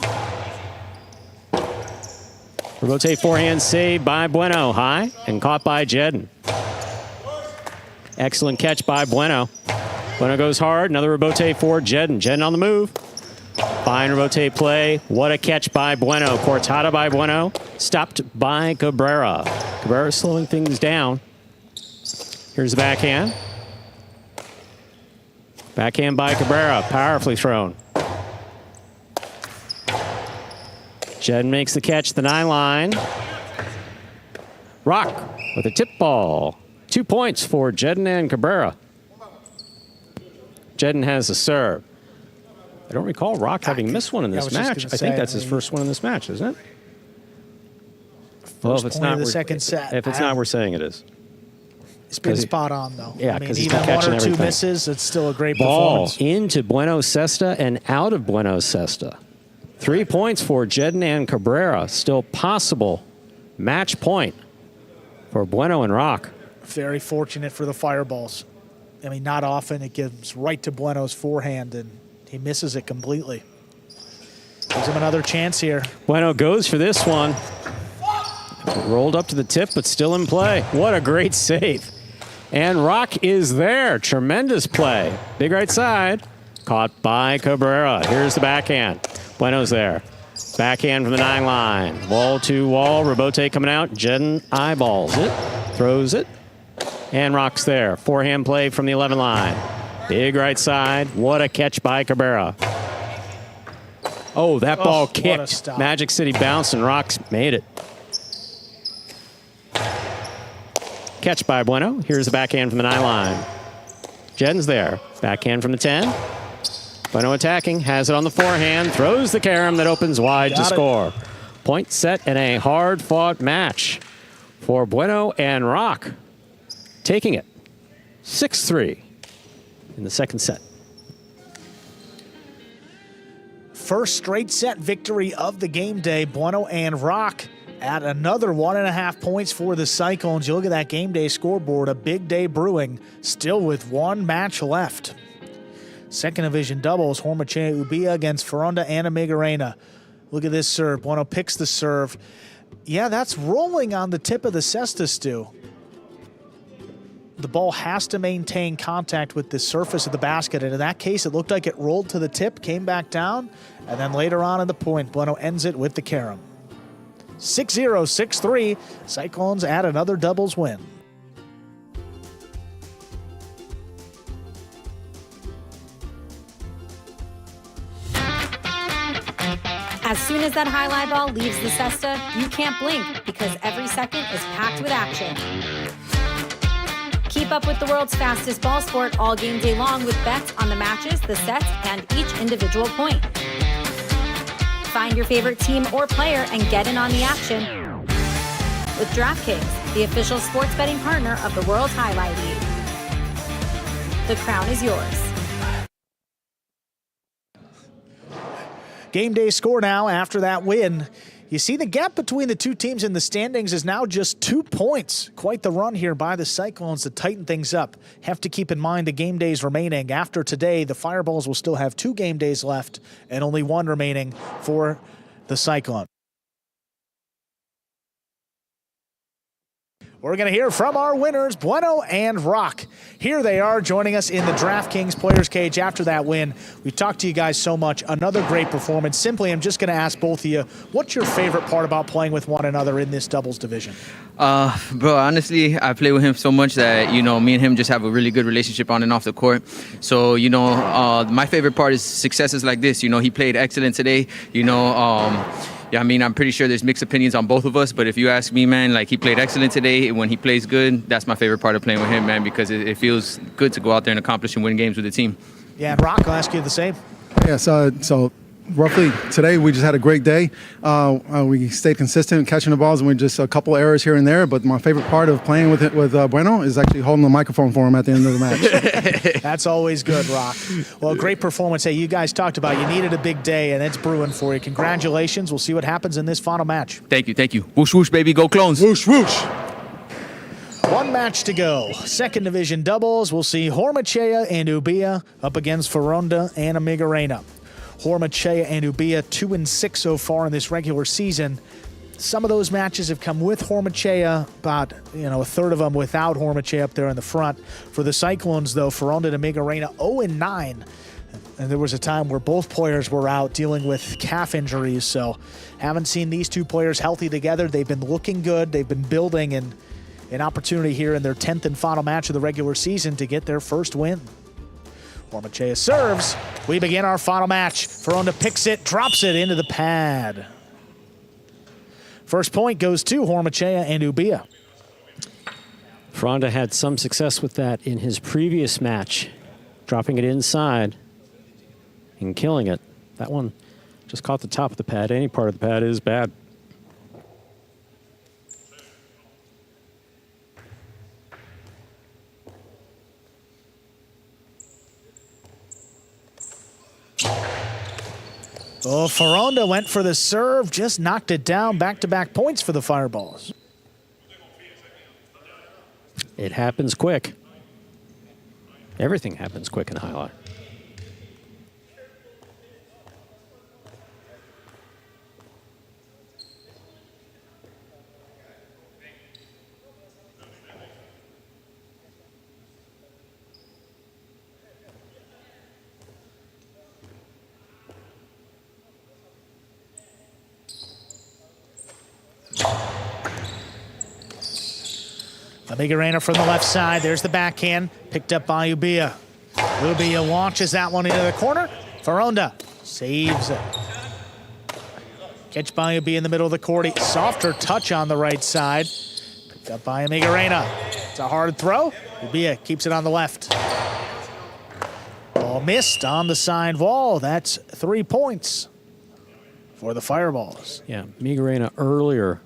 Rebote forehand saved by Bueno. High and caught by Jedden. Excellent catch by Bueno. Bueno goes hard. Another rebote for Jedden. Jedden on the move. Fine rebote play. What a catch by Bueno. Cortada by Bueno. Stopped by Cabrera. Cabrera slowing things down. Here's the backhand. Backhand by Cabrera. Powerfully thrown. Jedden makes the catch, the 9 line. Rock with a tip ball. 2 points for Jedden and Cabrera. Jedden has a serve. I don't recall Rock having missed one in this match. I think that's his first one in this match, isn't it? Well, if it's not, the second set. If it's not, we're saying it is. It's been spot on, though. Yeah, I mean, 'cause he's even been one catching or two everything. misses, it's still a great Ball performance. into Bueno Cesta and out of Bueno Cesta. 3 points for Jedden and Cabrera. Still possible match point for Bueno and Rock. Very fortunate for the fireballs. I mean, not often it gives right to Bueno's forehand, and he misses it completely. Gives him another chance here. Bueno goes for this one. Rolled up to the tip, but still in play. What a great save. And Rock is there. Tremendous play. Big right side. Caught by Cabrera. Here's the backhand. Bueno's there. Backhand from the 9 line. Wall to wall. Rebote coming out. Jedden eyeballs it. Throws it. And Rock's there. Forehand play from the 11 line. Big right side. What a catch by Cabrera. Oh, that ball what a kicked. stop. Magic City bounced and Rocks made it. Catch by Bueno. Here's the backhand from the 9 line. Jed's there. Backhand from the 10. Bueno attacking. Has it on the forehand. Throws the carom that opens wide to score. Point set in a hard-fought match for Bueno and Rock. Taking it 6-3 in the second set. First straight set victory of the game day. Bueno and Rock at another 1.5 points for the Cyclones. You look at that game day scoreboard, a big day brewing, still with one match left. Second division doubles, Hormachea Ubia against Ferronda and Amigarena. Look at this serve. Bueno picks the serve. Yeah, that's rolling on the tip of the cesta, Stu. The ball has to maintain contact with the surface of the basket, and in that case, it looked like it rolled to the tip, came back down, and then later on in the point, Bueno ends it with the carom. 6-0, 6-3, Cyclones add another doubles win. As soon as that highlight ball leaves the cesta, you can't blink because every second is packed with action. Keep up with the world's fastest ball sport all game day long with bets on the matches, the sets, and each individual point. Find your favorite team or player and get in on the action with DraftKings, the official sports betting partner of the World Jai-Alai League. The crown is yours. Game day score now after that win. You see the gap between the two teams in the standings is now just 2 points. Quite the run here by the Cyclones to tighten things up. Have to keep in mind the game days remaining. After today, the Fireballs will still have 2 game days left and only 1 remaining for the Cyclones. We're going to hear from our winners, Bueno and Rock. Here they are joining us in the DraftKings Players Cage after that win. We've talked to you guys so much. Another great performance. Simply, I'm just going to ask both of you, what's your favorite part about playing with one another in this doubles division? Bro, honestly, I play with him so much that, you know, me and him just have a really good relationship on and off the court. So, you know, my favorite part is successes like this. You know, he played excellent today. You know, yeah, I mean, I'm pretty sure there's mixed opinions on both of us, but if you ask me, man, like, he played excellent today. When he plays good, that's my favorite part of playing with him, man, because it feels good to go out there and accomplish and win games with the team. Yeah, and Rock, I'll ask you the same. Yeah, so roughly today we just had a great day. We stayed consistent catching the balls, and we just a couple errors here and there. But my favorite part of playing with Bueno is actually holding the microphone for him at the end of the match. That's always good, Rock. Well, great performance. Hey, you guys talked about you needed a big day, and it's brewing for you. Congratulations. We'll see what happens in this final match. Thank you. Whoosh, whoosh, baby, go Clones. Whoosh, whoosh. One match to go. Second division doubles. We'll see Hormachea and Ubia up against Ferronda and Amigarena. Hormachea and Ubia 2-6 so far in this regular season. Some of those matches have come with Hormachea, about a third of them without Hormachea up there in the front. For the Cyclones, though, Ferronda and Amigarena 0-9. And there was a time where both players were out dealing with calf injuries, so haven't seen these two players healthy together. They've been looking good. They've been building an opportunity here in their 10th and final match of the regular season to get their first win. Hormachea serves. We begin our final match. Ferronda picks it, drops it into the pad. First point goes to Hormachea and Ubia. Ferronda had some success with that in his previous match, dropping it inside and killing it. That one just caught the top of the pad. Any part of the pad is bad. Oh, Ferronda went for the serve, just knocked it down. Back-to-back points for the Fireballs. It happens quick. Everything happens quick in Jai-Alai. Amigarena from the left side. There's the backhand. Picked up by Ubia. Rubia launches that one into the corner. Ferronda saves it. Catch by Rubia in the middle of the court. A softer touch on the right side. Picked up by Amigarena. It's a hard throw. Rubia keeps it on the left. Ball missed on the side wall. That's 3 points for the Fireballs. Yeah, Migarena earlier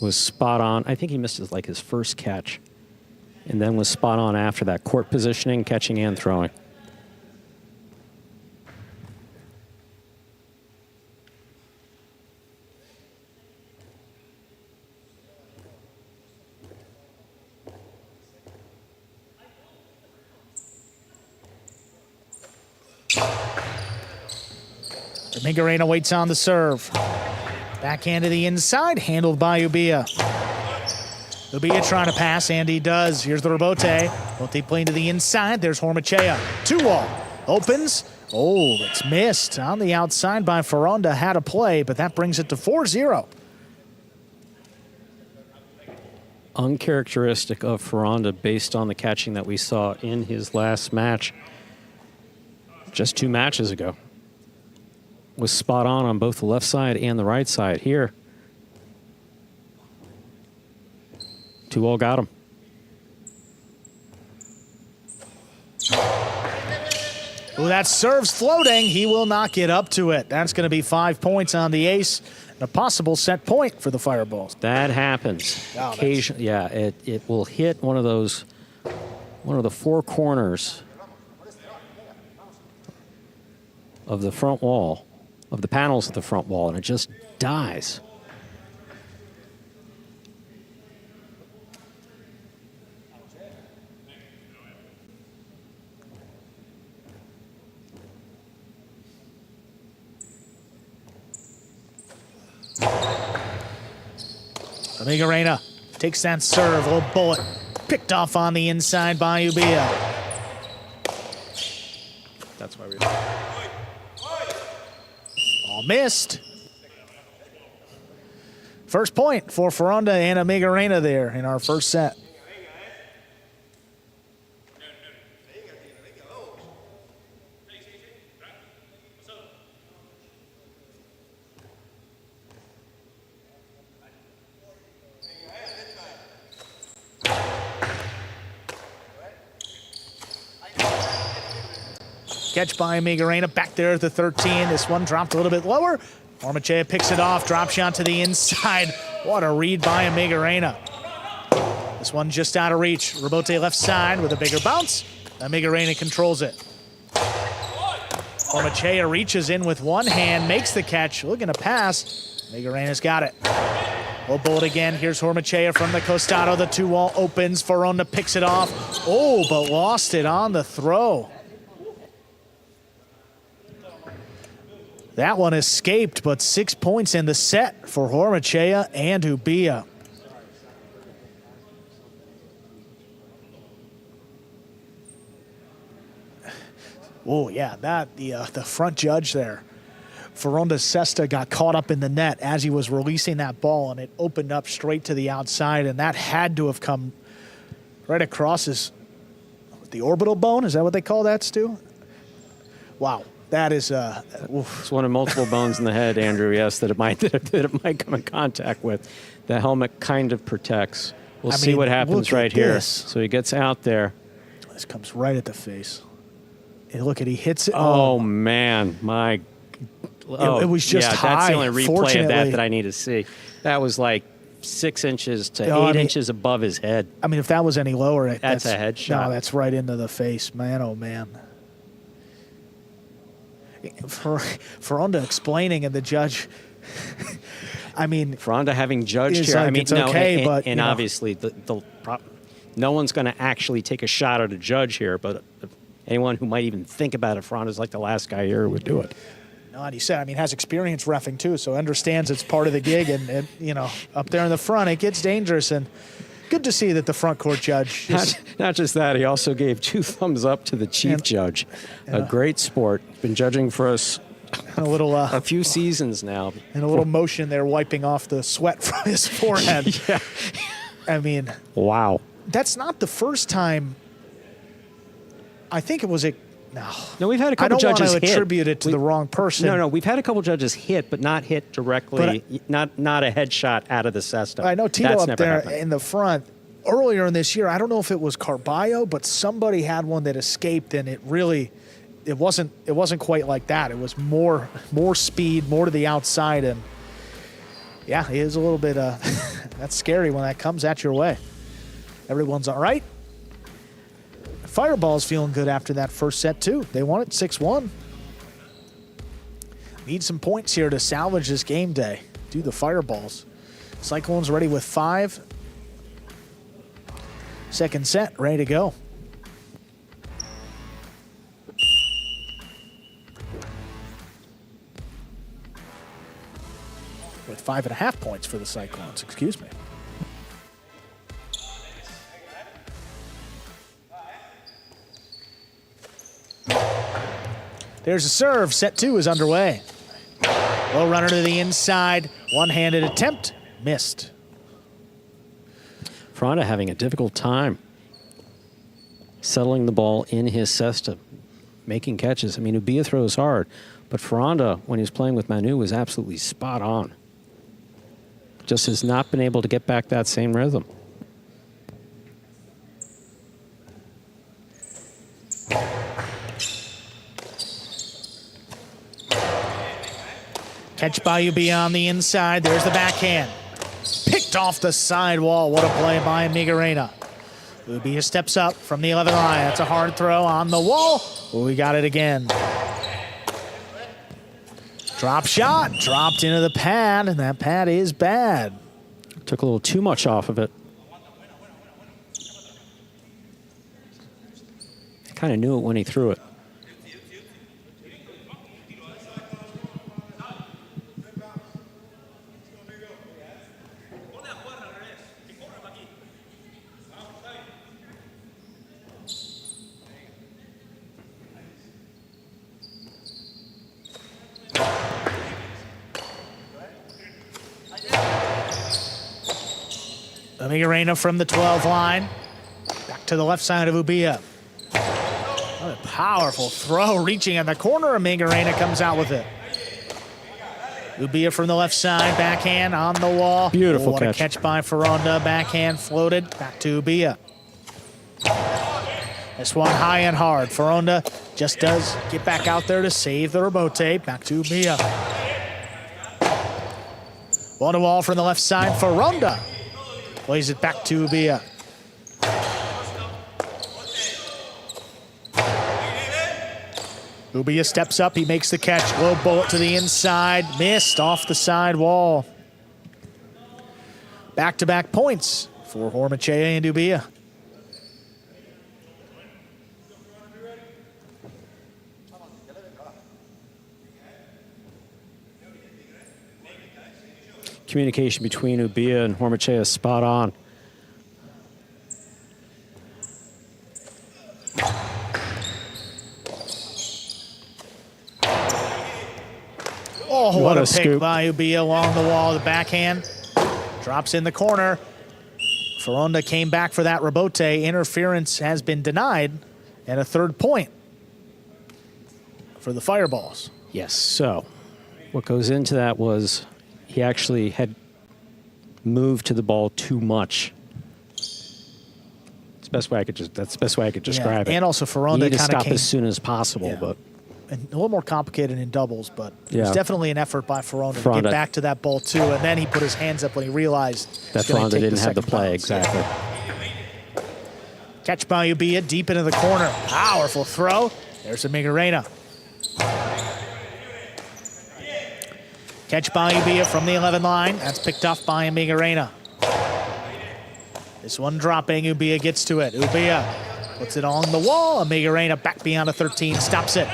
was spot on. I think he missed his first catch, and then was spot on after that. Court positioning, catching, and throwing. Migarena waits on the serve. Backhand to the inside, handled by Ubia. Ubia trying to pass, and he does. Here's the rebote. Rebote playing to the inside. There's Hormachea. 2-wall. Opens. Oh, it's missed. On the outside by Ferronda. Had a play, but that brings it to 4-0. Uncharacteristic of Ferronda based on the catching that we saw in his last match just 2 matches ago. Was spot on both the left side and the right side. Here, 2-all got him. Oh, that serve's floating. He will not get up to it. That's going to be 5 points on the ace. And a possible set point for the Fireballs. That happens. Oh, occasionally. Yeah, it will hit one of the 4 corners of the front wall, of the panels of the front wall, and it just dies. Amigarena takes that serve, little bullet picked off on the inside by Ubia. That's why we. All missed. First point for Ferronda and Amigarena there in our first set. Catch by Amigarena back there at the 13. This one dropped a little bit lower. Hormachea picks it off, drop shot to the inside. What a read by Amigarena. This one just out of reach. Rebote left side with a bigger bounce. Amigarena controls it. Hormachea reaches in with one hand, makes the catch, looking to pass. Amigarena's got it. Low bullet again. Here's Hormachea from the costado. The 2-wall opens. Ferronda picks it off. Oh, but lost it on the throw. That one escaped, but 6 points in the set for Hormachea and Ubia. Oh, yeah, the front judge there. Ferronda Cesta got caught up in the net as he was releasing that ball, and it opened up straight to the outside, and that had to have come right across the orbital bone. Is that what they call that, Stu? Wow. That is it's one of multiple bones in the head, Andrew. Yes, that it might come in contact with. The helmet kind of protects. We'll see what happens right here. So he gets out there. This comes right at the face. And look at, he hits it. Oh man, my. Oh, it was just high. That's the only replay of that I need to see. That was like 6 inches to 8 inches above his head. I mean, if that was any lower, that's a headshot. No, that's right into the face, man. Oh man. Ferronda explaining and the judge. I mean, Ferronda having judged here. Like, I mean, it's okay, but and obviously no one's going to actually take a shot at a judge here. But anyone who might even think about it, Ferronda's like the last guy here who would do it. No, and he said, I mean, has experience reffing too, so understands it's part of the gig. And up there in the front, it gets dangerous. And good to see that the front court judge. Not just that, he also gave 2 thumbs up to the chief judge. A great sport. Been judging for us a few seasons now. And a little motion there, wiping off the sweat from his forehead. Yeah. I mean. Wow. That's not the first time I think it was a. No, we've had a I couple don't want judges to hit. attribute it to the wrong person. No, we've had a couple judges hit, but not hit directly, not a headshot out of the cesta. I know Tito That's up never there happened. in the front earlier in this year. I don't know if it was Carballo, but somebody had one that escaped, and it wasn't quite like that. It was more speed, more to the outside, and yeah, it is a little bit. That's scary when that comes at your way. Everyone's all right. Fireball's feeling good after that first set, too. They won it 6-1. Need some points here to salvage this game day. Do the Fireballs. Cyclones ready with 5. Second set, ready to go. With 5.5 points for the Cyclones, excuse me. There's a serve. Set 2 is underway. Low runner to the inside. One-handed attempt. Missed. Fronda having a difficult time settling the ball in his cesta, making catches. I mean, Ubia throws hard, but Fronda, when he was playing with Manu, was absolutely spot on. Just has not been able to get back that same rhythm. Catch by Ubia on the inside. There's the backhand. Picked off the sidewall. What a play by Migarena. Ubia steps up from the 11 line. That's a hard throw on the wall. We got it again. Drop shot. Dropped into the pad, and that pad is bad. Took a little too much off of it. Kind of knew it when he threw it. Migarena from the 12 line. Back to the left side of Ubia. What a powerful throw, reaching in the corner. Migarena comes out with it. Ubia from the left side, backhand on the wall. Beautiful what catch. A catch by Ferronda. Backhand floated, back to Ubia. This one high and hard. Ferronda just does get back out there to save the rebote. Back to Ubia. Wall-to-wall from the left side, Ferronda. Plays it back to Ubia. Ubia steps up, he makes the catch. Low bullet to the inside, missed off the side wall. Back-to-back points for Hormachea and Ubia. Communication between Ubia and Hormachea is spot on. Oh, what a pick scoop by Ubia along the wall. The backhand drops in the corner. Ferronda came back for that rebote. Interference has been denied, and a third point for the Fireballs. Yes, so what goes into that was he actually had moved to the ball too much. That's the best way I could describe it. And also Ferronda you need to kind of stop came as soon as possible, but and a little more complicated in doubles, but it was Yeah. definitely an effort by Ferronda to get back to that ball too. And then he put his hands up when he realized that he's gonna Ferronda take didn't have the second play bounce. exactly. Catch by Ubia deep into the corner. Powerful throw. There's a Migarena. Catch by Ubia from the 11 line. That's picked off by Migarena. This one dropping. Ubia gets to it. Ubia puts it on the wall. Migarena back beyond a 13. Stops it.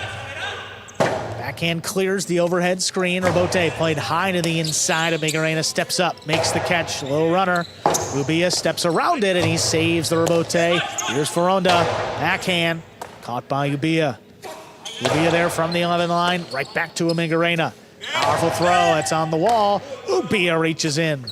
Backhand clears the overhead screen. Rebote played high to the inside. Migarena steps up, makes the catch. Low runner. Ubia steps around it, and he saves the rebote. Here's Ferronda. Backhand. Caught by Ubia. Ubia there from the 11 line. Right back to Migarena. Powerful throw. It's on the wall. Ubia reaches in.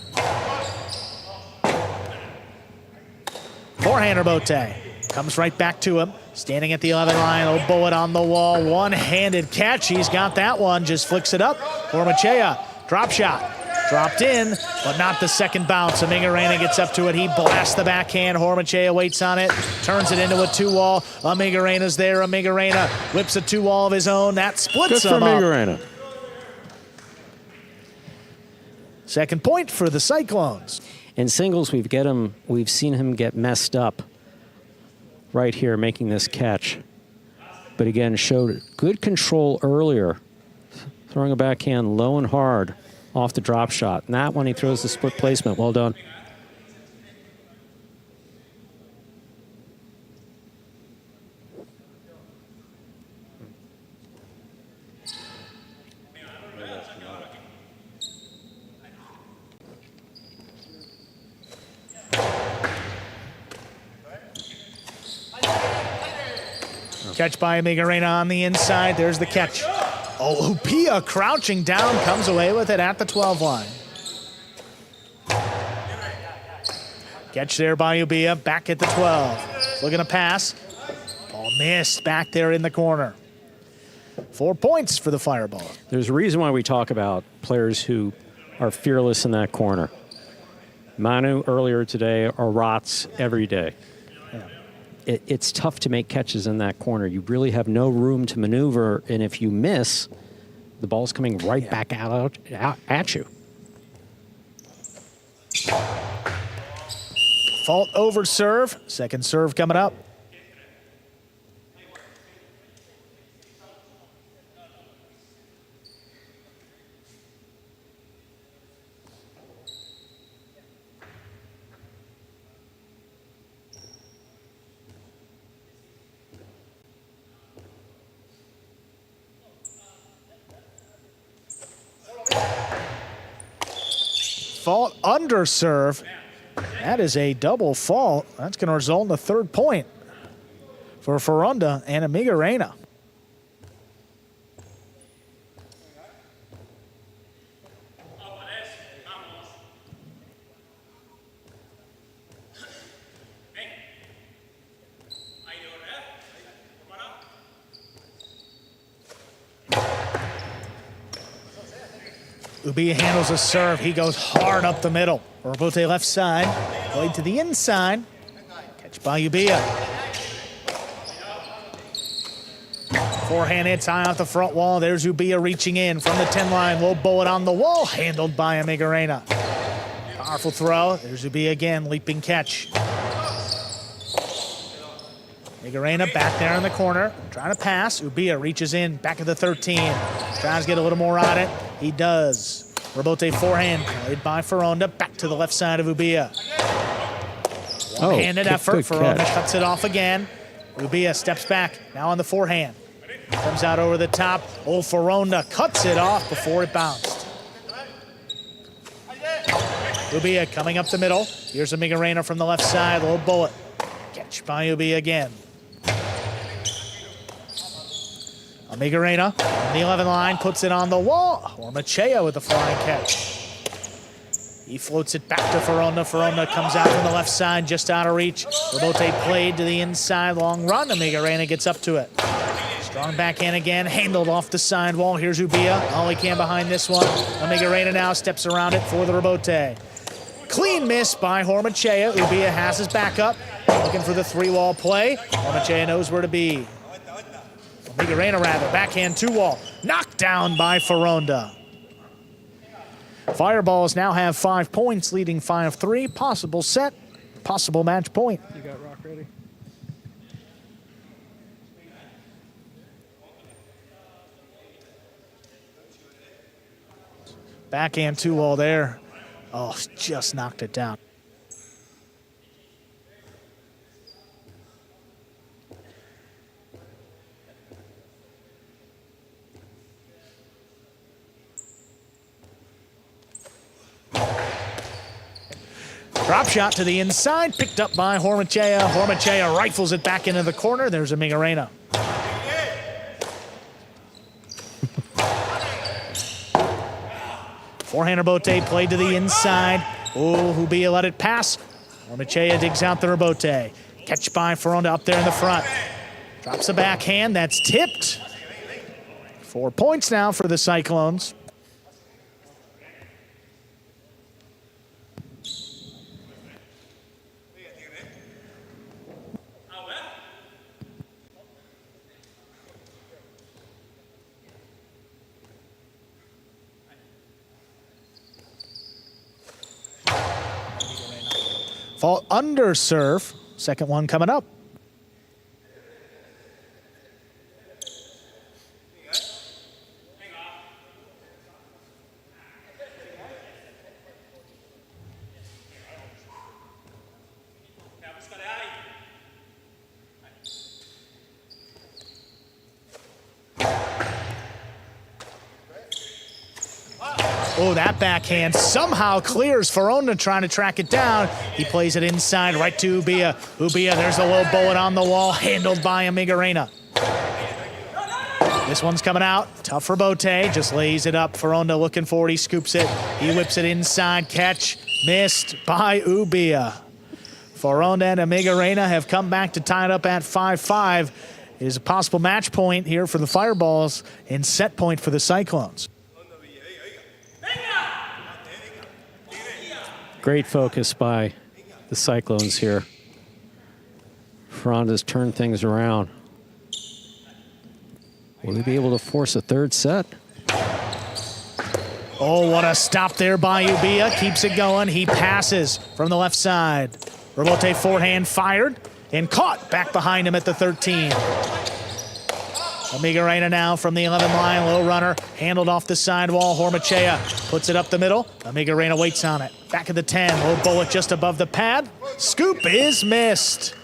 Forehand rebote. Comes right back to him. Standing at the 11 line, a bullet on the wall. One-handed catch. He's got that one. Just flicks it up. Hormachea, drop shot. Dropped in, but not the second bounce. Amigarena gets up to it. He blasts the backhand. Hormachea waits on it. Turns it into a 2-wall. Amigarena's there. Amigarena whips a 2-wall of his own. That splits Good for him up. Amigarena. Second point for the Cyclones. In singles, we've seen him get messed up right here making this catch. But again, showed good control earlier, throwing a backhand low and hard off the drop shot. And that one, he throws the split placement. Well done. Catch by Amigarena on the inside. There's the catch. Oh, Upia crouching down, comes away with it at the 12 line. Catch there by Ubia, back at the 12. Looking to pass. Ball missed back there in the corner. 4 points for the Fireball. There's a reason why we talk about players who are fearless in that corner. Manu earlier today, or Rotz every day. It's tough to make catches in that corner. You really have no room to maneuver, and if you miss, the ball's coming right back out at you. Fault over serve. Second serve coming up. Fault under serve. That is a double fault. That's going to result in the third point for Ferronda and Amigarena. Ubia handles a serve. He goes hard up the middle. Robote left side. Played to the inside. Catch by Ubia. Forehand hits high off the front wall. There's Ubia reaching in from the 10 line. Low bullet on the wall. Handled by Amigarena. Powerful throw. There's Ubia again. Leaping catch. Amigarena back there in the corner. Trying to pass. Ubia reaches in. Back at the 13. Tries to get a little more on it. He does. Robote forehand, played by Ferronda, back to the left side of Ubia. One-handed effort. Ferronda cuts it off again. Ubia steps back, now on the forehand. Comes out over the top. Oh, Ferronda cuts it off before it bounced. Ubia coming up the middle. Here's Amigarena from the left side, low bullet. Catch by Ubia again. Amigarena on the 11 line, puts it on the wall. Hormachea with the flying catch. He floats it back to Ferronda. Ferronda comes out from the left side, just out of reach. Robote played to the inside, long run. Amigarena gets up to it. Strong backhand again, handled off the sidewall. Here's Ubia, all he can behind this one. Amigarena now steps around it for the Robote. Clean miss by Hormachea. Ubia has his back up, looking for the 3-wall play. Hormachea knows where to be. Amigarena rather, backhand 2-wall. Knocked down by Ferronda. Fireballs now have 5 points, leading 5-3. Possible set, possible match point. You got rock ready? Backhand 2-wall there. Oh, just knocked it down. Drop shot to the inside, picked up by Hormachea. Hormachea rifles it back into the corner. There's Amigarena. Forehand Robote played to the inside. Oh, Ubia let it pass. Hormachea digs out the Robote. Catch by Fronton up there in the front. Drops a backhand, that's tipped. 4 points now for the Cyclones. Fall under serve. Second one coming up. Oh, that backhand somehow clears Fronton trying to track it down. He plays it inside right to Ubia. Ubia, there's a low bullet on the wall, handled by Amigarena. This one's coming out. Tough for Bote, just lays it up. Fronton looking for it, he scoops it. He whips it inside, catch, missed by Ubia. Fronton and Amigarena have come back to tie it up at 5-5. It is a possible match point here for the Fireballs and set point for the Cyclones. Great focus by the Cyclones here. Fronton's turned things around. Will they be able to force a third set? Oh, what a stop there by Ubia. Keeps it going. He passes from the left side. Rebote forehand fired and caught back behind him at the 13. Amigarena now from the 11 line, low runner, handled off the sidewall. Hormachea puts it up the middle. Amigarena waits on it. Back at the 10, low bullet just above the pad. Scoop is missed.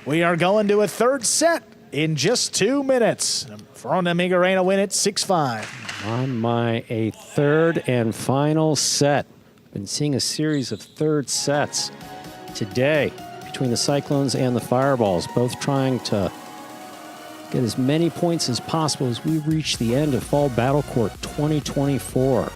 We are going to a third set in just 2 minutes. Fronton Amigarena win it 6-5. On a third and final set. Been seeing a series of third sets today between the Cyclones and the Fireballs, both trying to get as many points as possible as we reach the end of Fall Battle Court 2024.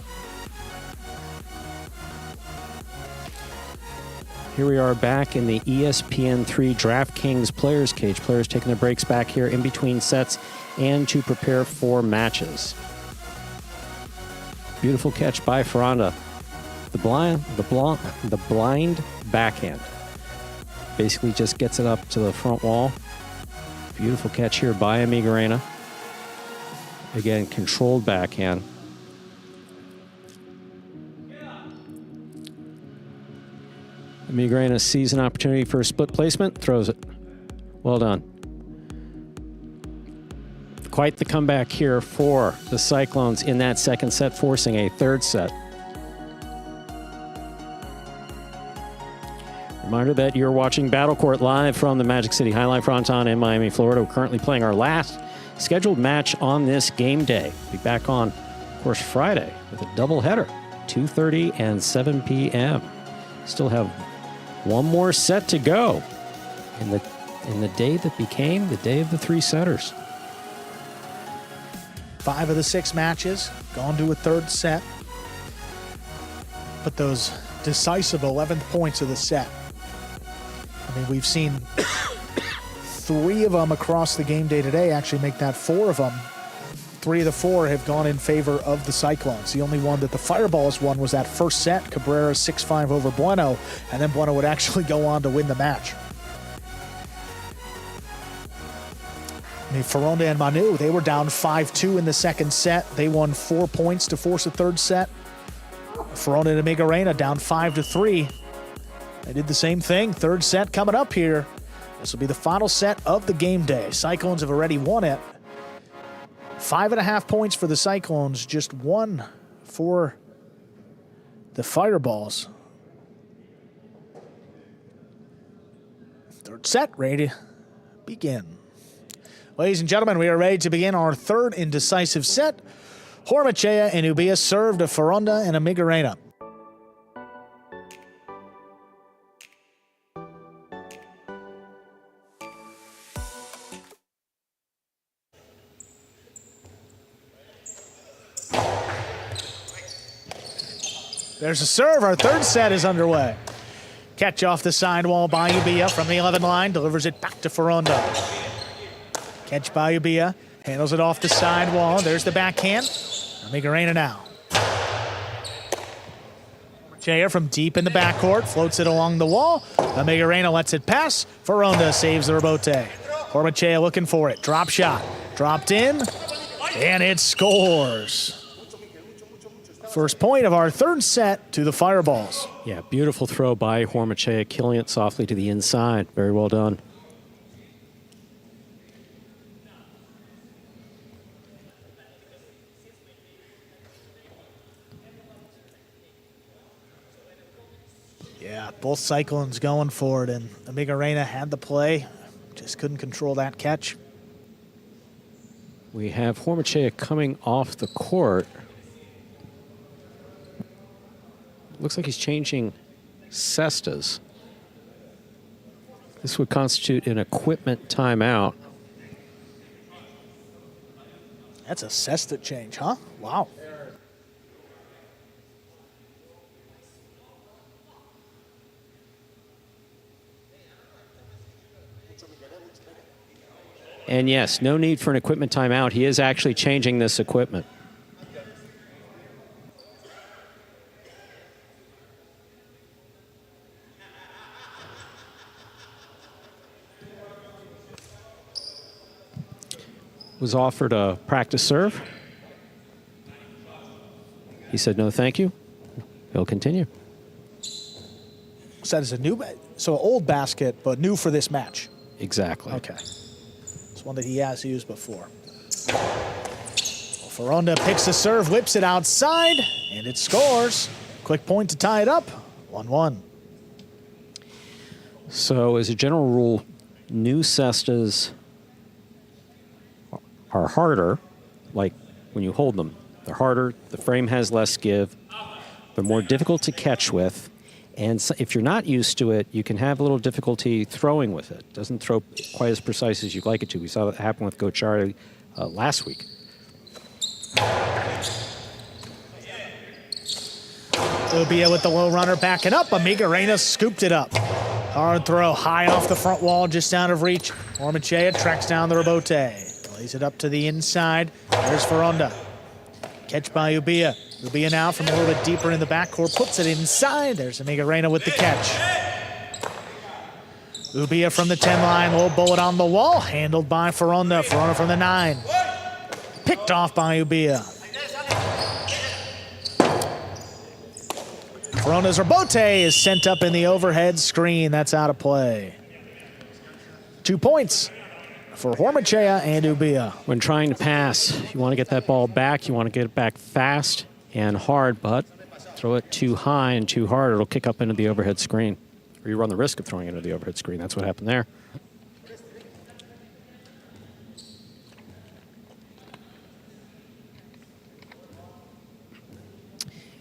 Here we are back in the ESPN3 DraftKings Players Cage. Players taking their breaks back here in between sets and to prepare for matches. Beautiful catch by Fronton. The blind backhand. Basically just gets it up to the front wall. Beautiful catch here by Amigarena. Again, controlled backhand. Amigarena sees an opportunity for a split placement, throws it. Well done. Quite the comeback here for the Cyclones in that second set, forcing a third set. Reminder that you're watching Battle Court live from the Magic City Highlight Fronton in Miami, Florida. We're currently playing our last scheduled match on this game day. We'll be back on, of course, Friday with a doubleheader, 2:30 and 7 p.m. Still have one more set to go in the day that became the day of the three setters. 5 of the 6 matches gone to a third set. But those decisive 11th points of the set. I mean, we've seen 3 of them across the game day today actually make that 4 of them. 3 of the 4 have gone in favor of the Cyclones. The only one that the Fireballs won was that first set, Cabrera 6-5 over Bueno, and then Bueno would actually go on to win the match. I mean, Fronton and Manu, they were down 5-2 in the second set. They won 4 points to force a third set. Fronton and Amigarena down 5-3. They did the same thing. Third set coming up here. This will be the final set of the game day. Cyclones have already won it. 5.5 points for the Cyclones, just 1 for the Fireballs. Third set ready to begin. Ladies and gentlemen, we are ready to begin our third and decisive set. Hormachea and Ubia serve to Fronton and Amigarena. There's a serve. Our third set is underway. Catch off the sidewall by Ubia from the 11 line, delivers it back to Ferronda. Catch by Ubia, handles it off the sidewall. There's the backhand. Amigarena now. Jair from deep in the backcourt, floats it along the wall. Amigarena lets it pass. Ferronda saves the rebote. Hormachea looking for it. Drop shot. Dropped in, and it scores. First point of our third set to the Fireballs. Yeah, beautiful throw by Hormachea, killing it softly to the inside. Very well done. Yeah, both Cyclones going for it, and Amigarena had the play, just couldn't control that catch. We have Hormachea coming off the court. Looks like he's changing cestas. This would constitute an equipment timeout. That's a cesta change, huh? Wow. And yes, no need for an equipment timeout. He is actually changing this equipment. Was offered a practice serve. He said no, thank you. He'll continue. So that is a new, so old basket, but new for this match. Exactly. Okay. It's one that he has used before. Well, Ferronda picks the serve, whips it outside, and it scores. Quick point to tie it up, 1-1. So as a general rule, new cestas are harder, like when you hold them. They're harder, the frame has less give, they're more difficult to catch with, and so if you're not used to it, you can have a little difficulty throwing with it. It doesn't throw quite as precise as you'd like it to. We saw that happen with Court Jai-Alai last week. Ubia with the low runner backing up. Amigarena scooped it up. Hard throw, high off the front wall, just out of reach. Hormachea tracks down the rebote. Lays it up to the inside. There's Ferronda. Catch by Ubia. Ubia now from a little bit deeper in the backcourt, puts it inside. There's Amigarena with the catch. Ubia from the 10 line, low bullet on the wall, handled by Ferronda. Ferronda from the 9. Picked off by Ubia. Ferronda's rebote is sent up in the overhead screen. That's out of play. 2 points for Hormachea and Ubia. When trying to pass, you want to get that ball back. You want to get it back fast and hard, but throw it too high and too hard, it'll kick up into the overhead screen. Or you run the risk of throwing it into the overhead screen. That's what happened there.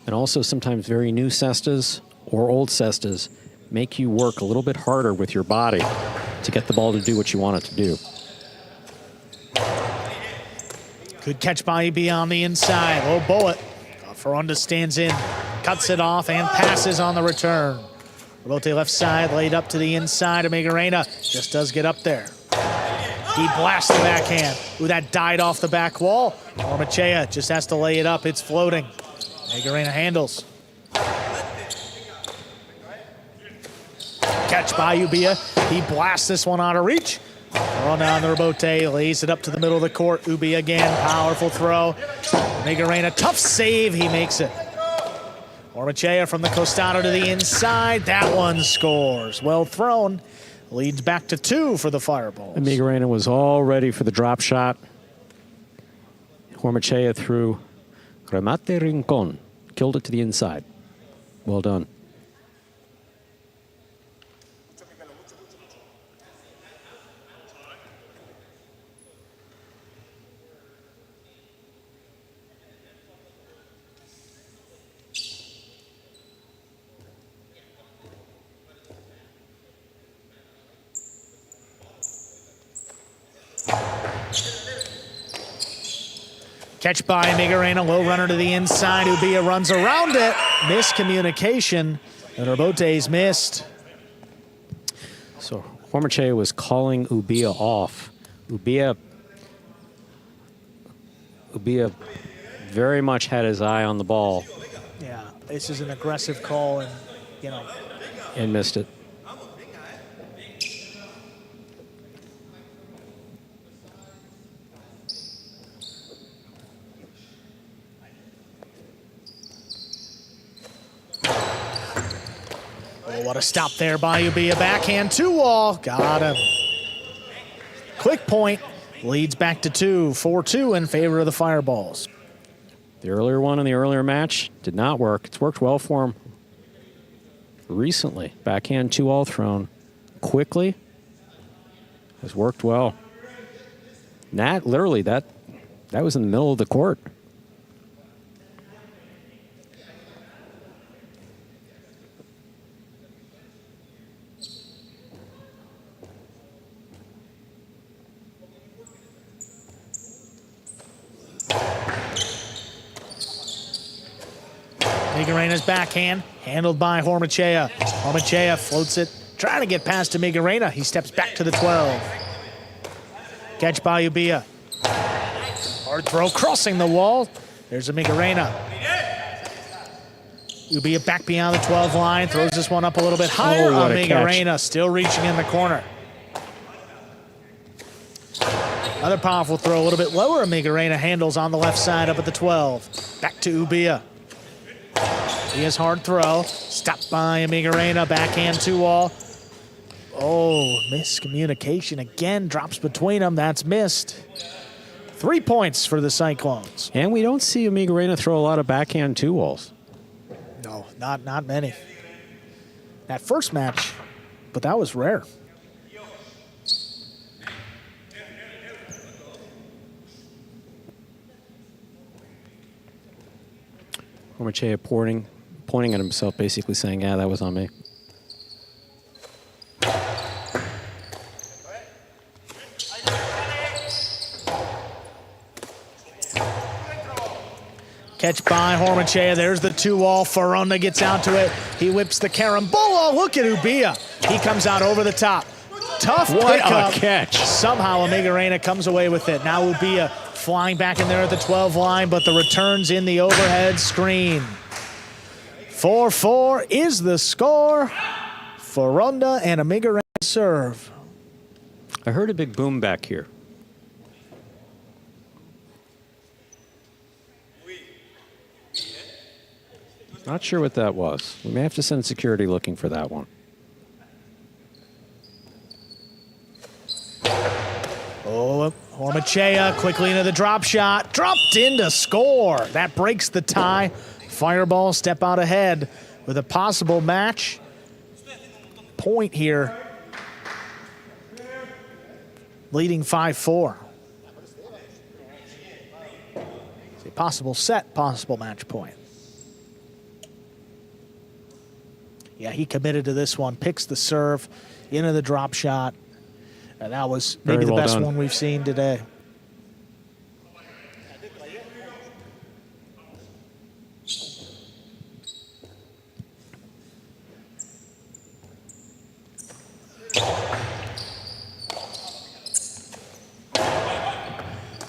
And also sometimes very new cestas or old cestas make you work a little bit harder with your body to get the ball to do what you want it to do. Good catch by Ubia on the inside. Low bullet. Ferronda stands in, cuts it off, and passes on the return. Rebote left side, laid up to the inside. Amigarena just does get up there. He blasts the backhand. Ooh, that died off the back wall. Hormachea just has to lay it up. It's floating. Amigarena handles. Catch by Ubia. He blasts this one out of reach. Throw down the rebote, lays it up to the middle of the court. Ubia again, powerful throw. Amigarena, tough save, he makes it. Hormachea from the costado to the inside. That one scores. Well thrown. Leads back to 2 for the Fireballs. Amigarena was all ready for the drop shot. Hormachea threw remate rincon. Killed it to the inside. Well done. Catch by Amigarena, low runner to the inside. Ubia runs around it. Miscommunication, and Rebote's missed. So Hormache was calling Ubia off. Ubia very much had his eye on the ball. Yeah, this is an aggressive call, and And missed it. Oh, what a stop there by Ubia. Backhand 2-wall. Got him. Quick point. Leads back to 2. 4-2 in favor of the Fireballs. The earlier one in the earlier match did not work. It's worked well for him recently. Backhand 2-all thrown quickly has worked well. And that literally that was in the middle of the court. Migarena's backhand, handled by Hormachea. Hormachea floats it, trying to get past to Migarena. He steps back to the 12. Catch by Ubia. Hard throw, crossing the wall. There's a Migarena. Ubia back beyond the 12 line, throws this one up a little bit higher on Migarena, still reaching in the corner. Another powerful throw, a little bit lower. Migarena handles on the left side up at the 12. Back to Ubia. Ubia's hard throw, stopped by Migarena, backhand 2-wall. Oh, miscommunication again, drops between them, that's missed. 3 points for the Cyclones. And we don't see Migarena throw a lot of backhand 2-walls. No, not many. That first match, but that was rare. Hormachea pointing at himself, basically saying, yeah, that was on me. Catch by Hormachea. There's the 2-wall. Ferronda gets out to it. He whips the carambola. Look at Ubia. He comes out over the top. Tough pickup. What a catch. Somehow Migarena comes away with it. Now Ubia flying back in there at the 12 line, but the return's in the overhead screen. 4-4 is the score. Ferronda and a Migarena serve. I heard a big boom back here. Not sure what that was. We may have to send security looking for that one. Oh, Hormachea quickly into the drop shot. Dropped in to score. That breaks the tie. Fireball step out ahead with a possible match point here. Leading 5-4. It's a possible set, possible match point. Yeah, he committed to this one. Picks the serve into the drop shot. And that was maybe the best one we've seen today.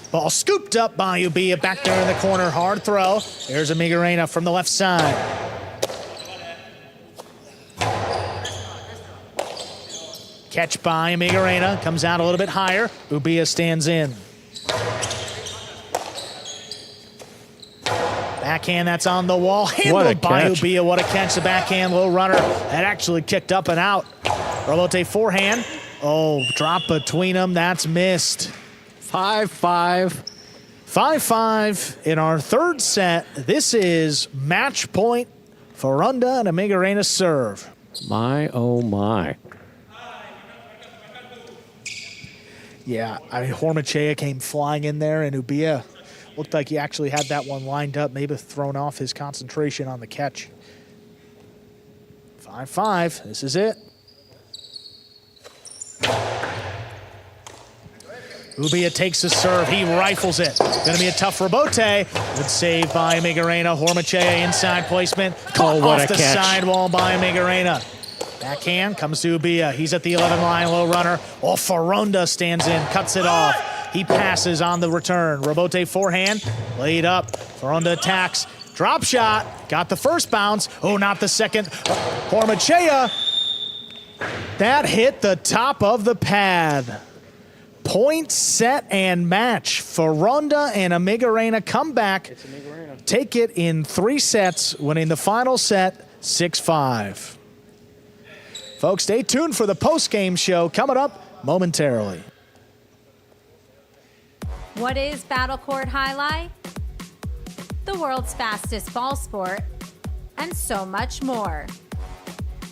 Ball scooped up by Ubia back there in the corner. Hard throw. There's a Migarena from the left side. Catch by Migarena. Comes out a little bit higher. Ubia stands in. Backhand that's on the wall. Handled by Ubia. What a catch. The backhand low runner. That actually kicked up and out. Rolote forehand. Oh, drop between them. That's missed. 5-5. 5-5 in our third set. This is match point for Ferronda and a Migarena serve. My, oh my. Yeah, I mean, Hormachea came flying in there, and Ubia looked like he actually had that one lined up, maybe thrown off his concentration on the catch. 5-5, this is it. Ubia takes the serve, he rifles it. Gonna be a tough rebote. Good save by Migarena. Hormachea inside placement. Caught off the sidewall by Migarena. Backhand comes to Ubia. He's at the 11 line, low runner. Oh, Foronda stands in, cuts it off. He passes on the return. Robote forehand, laid up. Foronda attacks. Drop shot. Got the first bounce. Oh, not the second. Hormachea. That hit the top of the pad. Point, set, and match. Foronda and Amigarena come back. Take it in 3 sets, winning the final set 6-5. Folks, stay tuned for the post-game show coming up momentarily. What is Battle Court Jai-Alai? The world's fastest ball sport, and so much more.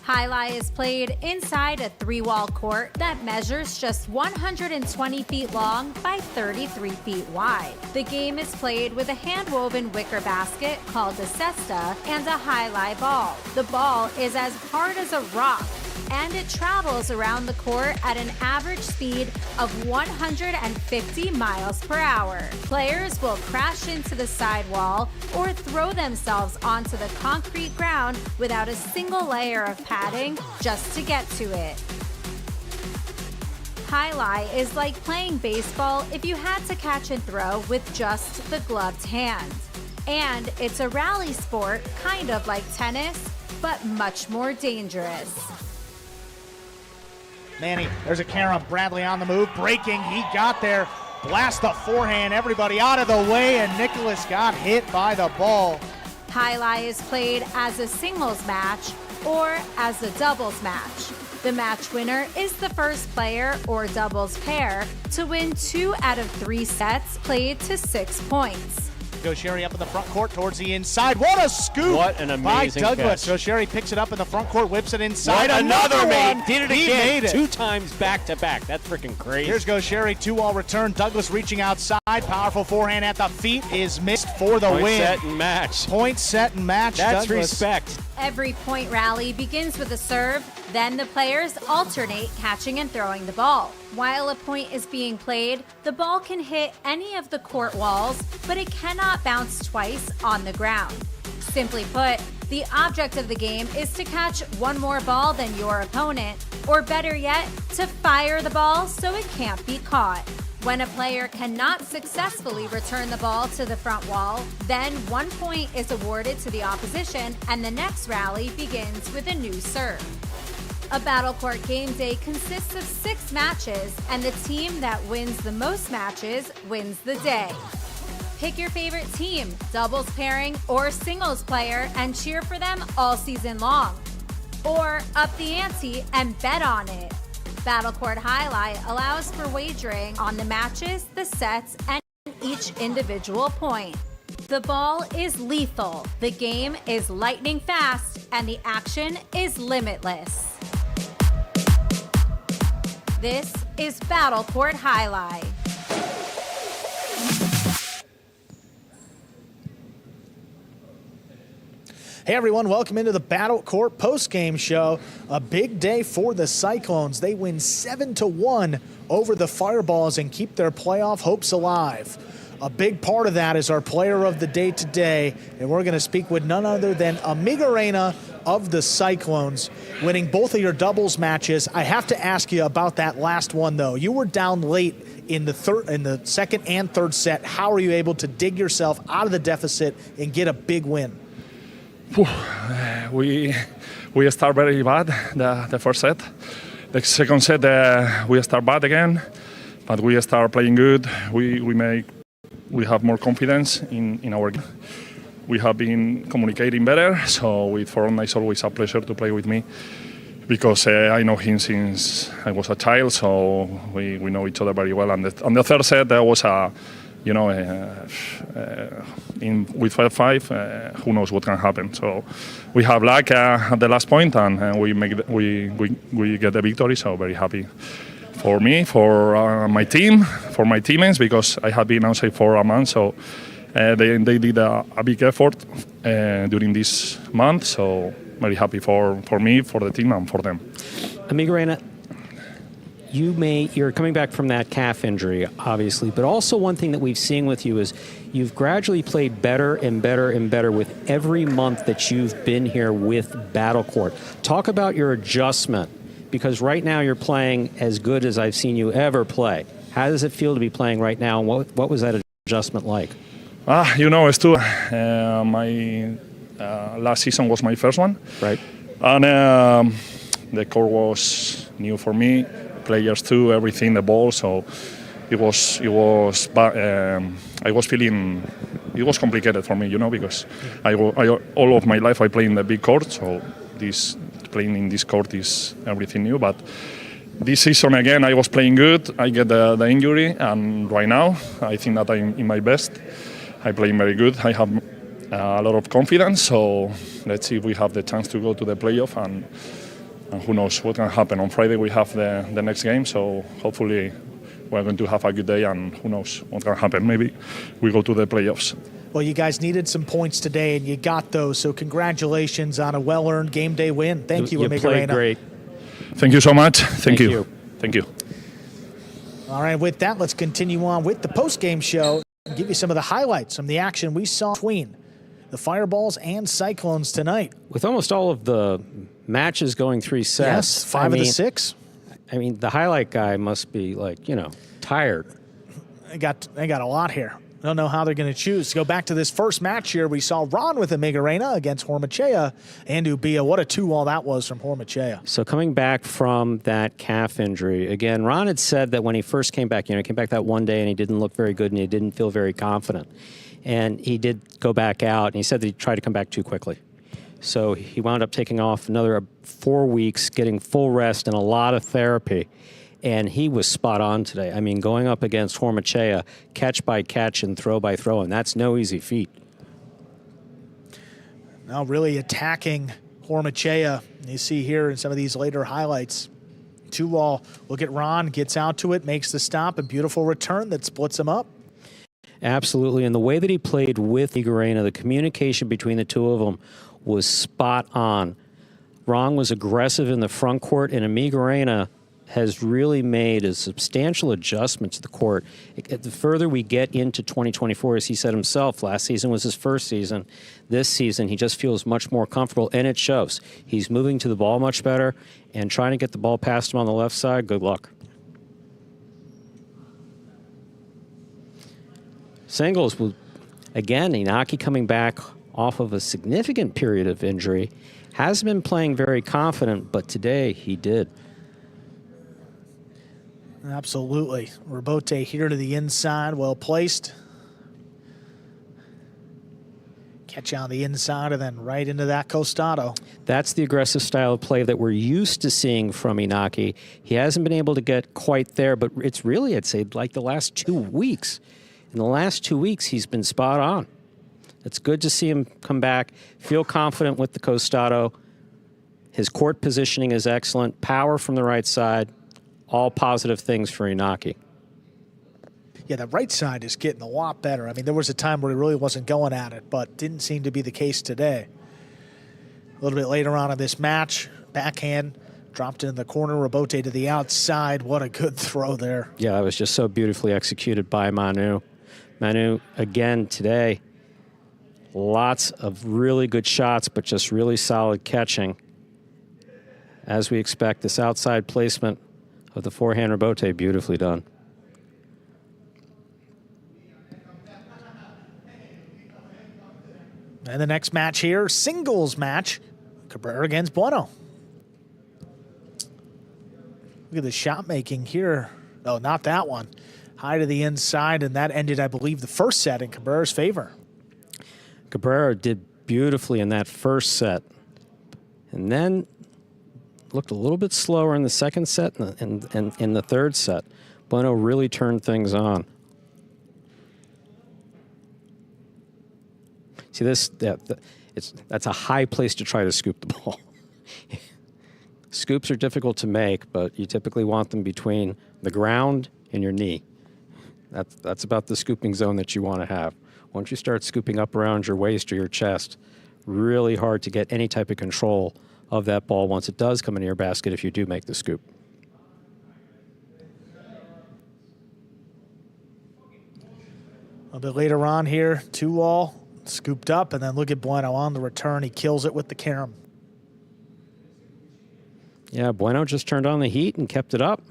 Jai-Alai is played inside a 3-wall court that measures just 120 feet long by 33 feet wide. The game is played with a hand-woven wicker basket called a cesta and a Jai-Alai ball. The ball is as hard as a rock, and it travels around the court at an average speed of 150 miles per hour. Players will crash into the sidewall or throw themselves onto the concrete ground without a single layer of padding just to get to it. Jai-Alai is like playing baseball if you had to catch and throw with just the gloved hand. And it's a rally sport, kind of like tennis, but much more dangerous. Manny, there's a carom. Bradley on the move, breaking. He got there. Blast the forehand. Everybody out of the way, and Nicholas got hit by the ball. Jai-Alai is played as a singles match or as a doubles match. The match winner is the first player or doubles pair to win 2 out of 3 sets played to 6 points. Gaucheri up in the front court towards the inside. What a scoop! What an amazing by Douglas. catch. Gaucheri picks it up in the front court, whips it inside. What another one. made. Did it He again. made it. 2 times back to back. That's freaking crazy. Here's Gaucheri, 2-wall return. Douglas reaching outside. Powerful forehand at the feet is missed for the Point, win. set, and match. Point, set, and match. That's Douglas. respect. Every point rally begins with a serve, then the players alternate catching and throwing the ball. While a point is being played, the ball can hit any of the court walls, but it cannot bounce twice on the ground. Simply put, the object of the game is to catch one more ball than your opponent, or better yet, to fire the ball so it can't be caught. When a player cannot successfully return the ball to the front wall, then 1 point is awarded to the opposition and the next rally begins with a new serve. A Battle Court game day consists of 6 matches, and the team that wins the most matches wins the day. Pick your favorite team, doubles pairing, or singles player, and cheer for them all season long. Or up the ante and bet on it. Battle Court Jai-Alai allows for wagering on the matches, the sets, and each individual point. The ball is lethal, the game is lightning fast, and the action is limitless. This is Battle Court Jai-Alai. Hey everyone, welcome into the Battle Court post-game show. A big day for the Cyclones. They win 7-1 over the Fireballs and keep their playoff hopes alive. A big part of that is our player of the day today, and we're going to speak with none other than Amigarena of the Cyclones, winning both of your doubles matches. I have to ask you about that last one, though. You were down late in the second and third set. How are you able to dig yourself out of the deficit and get a big win? We start very bad the first set. The second set we start bad again, but we start playing good. We have more confidence in our game. We have been communicating better, so with Foronda it's always a pleasure to play with me because I know him since I was a child, so we know each other very well. And the third set there was with 5-5, who knows what can happen. So we have luck at the last point, and we get the victory. So very happy for me, for my team, for my teammates, because I have been outside for a month. So they did a big effort during this month. So very happy for me, for the team, and for them. Amigarena, you're coming back from that calf injury, obviously, but also one thing that we've seen with you is you've gradually played better and better and better with every month that you've been here with Battle Court. Talk about your adjustment, because right now you're playing as good as I've seen you ever play. How does it feel to be playing right now, and what was that adjustment like? Stu, my last season was my first one. Right. And the court was new for me, players too, everything, the ball. So I was feeling it was complicated for me, because all of my life I play in the big court. So playing in this court is everything new. But this season again, I was playing good. I get the injury, and right now I think that I'm in my best. I play very good. I have a lot of confidence. So let's see if we have the chance to go to the playoff, and who knows what can happen. On Friday we have the next game, so hopefully we're going to have a good day, and who knows what can happen. Maybe we go to the playoffs. Well, you guys needed some points today, and you got those, so congratulations on a well-earned game day win. Thank you, Amiga played Reina. great. Thank you so much. Thank you. Thank you. All right, with that, let's continue on with the post-game show and give you some of the highlights from the action we saw between the Fireballs and Cyclones tonight. With almost all of the matches going 3 sets. Yes, 5 of the 6. I mean, the highlight guy must be tired. They got a lot here. I don't know how they're going to choose. To go back to this first match here, we saw Ron with Amiga Reina against Hormachea and Ubia. What a 2-all that was from Hormachea. So coming back from that calf injury, again, Ron had said that when he first came back, he came back that one day and he didn't look very good and he didn't feel very confident. And he did go back out, and he said that he tried to come back too quickly. So he wound up taking off another 4 weeks, getting full rest and a lot of therapy. And he was spot on today. I mean, going up against Hormachea, catch by catch and throw by throw, and that's no easy feat. Now really attacking Hormachea. You see here in some of these later highlights. 2-all. Look at Ron, gets out to it, makes the stop, a beautiful return that splits him up. Absolutely, and the way that he played with Amiga Reina, the communication between the two of them was spot on. Ron was aggressive in the front court, and Amiga Reina has really made a substantial adjustment to the court. The further we get into 2024, as he said himself, last season was his first season. This season, he just feels much more comfortable, and it shows. He's moving to the ball much better, and trying to get the ball past him on the left side, good luck. Singles, again, Inaki coming back off of a significant period of injury. Hasn't been playing very confident, but today he did. Absolutely. Robote here to the inside, well placed. Catch on the inside and then right into that costado. That's the aggressive style of play that we're used to seeing from Inaki. He hasn't been able to get quite there, but it's really, I'd say, like the last 2 weeks. In the last 2 weeks, he's been spot on. It's good to see him come back, feel confident with the costado. His court positioning is excellent. Power from the right side. All positive things for Inaki. Yeah, the right side is getting a lot better. I mean, there was a time where he really wasn't going at it, but didn't seem to be the case today. A little bit later on in this match, backhand, dropped in the corner, Robote to the outside. What a good throw there. Yeah, it was just so beautifully executed by Manu. Manu, again, today, lots of really good shots, but just really solid catching. As we expect, this outside placement of the forehand Robote, beautifully done. And the next match here, singles match, Cabrera against Bueno. Look at the shot making here. Oh, not that one. High to the inside, and that ended, I believe, the first set in Cabrera's favor. Cabrera did beautifully in that first set, and then looked a little bit slower in the second set and in the third set. Bueno really turned things on. See this? That's a high place to try to scoop the ball. Scoops are difficult to make, but you typically want them between the ground and your knee. That's about the scooping zone that you want to have. Once you start scooping up around your waist or your chest, really hard to get any type of control of that ball once it does come into your basket if you do make the scoop. A bit later on here, 2-all, scooped up, and then look at Bueno on the return. He kills it with the carom. Yeah, Bueno just turned on the heat and kept it up.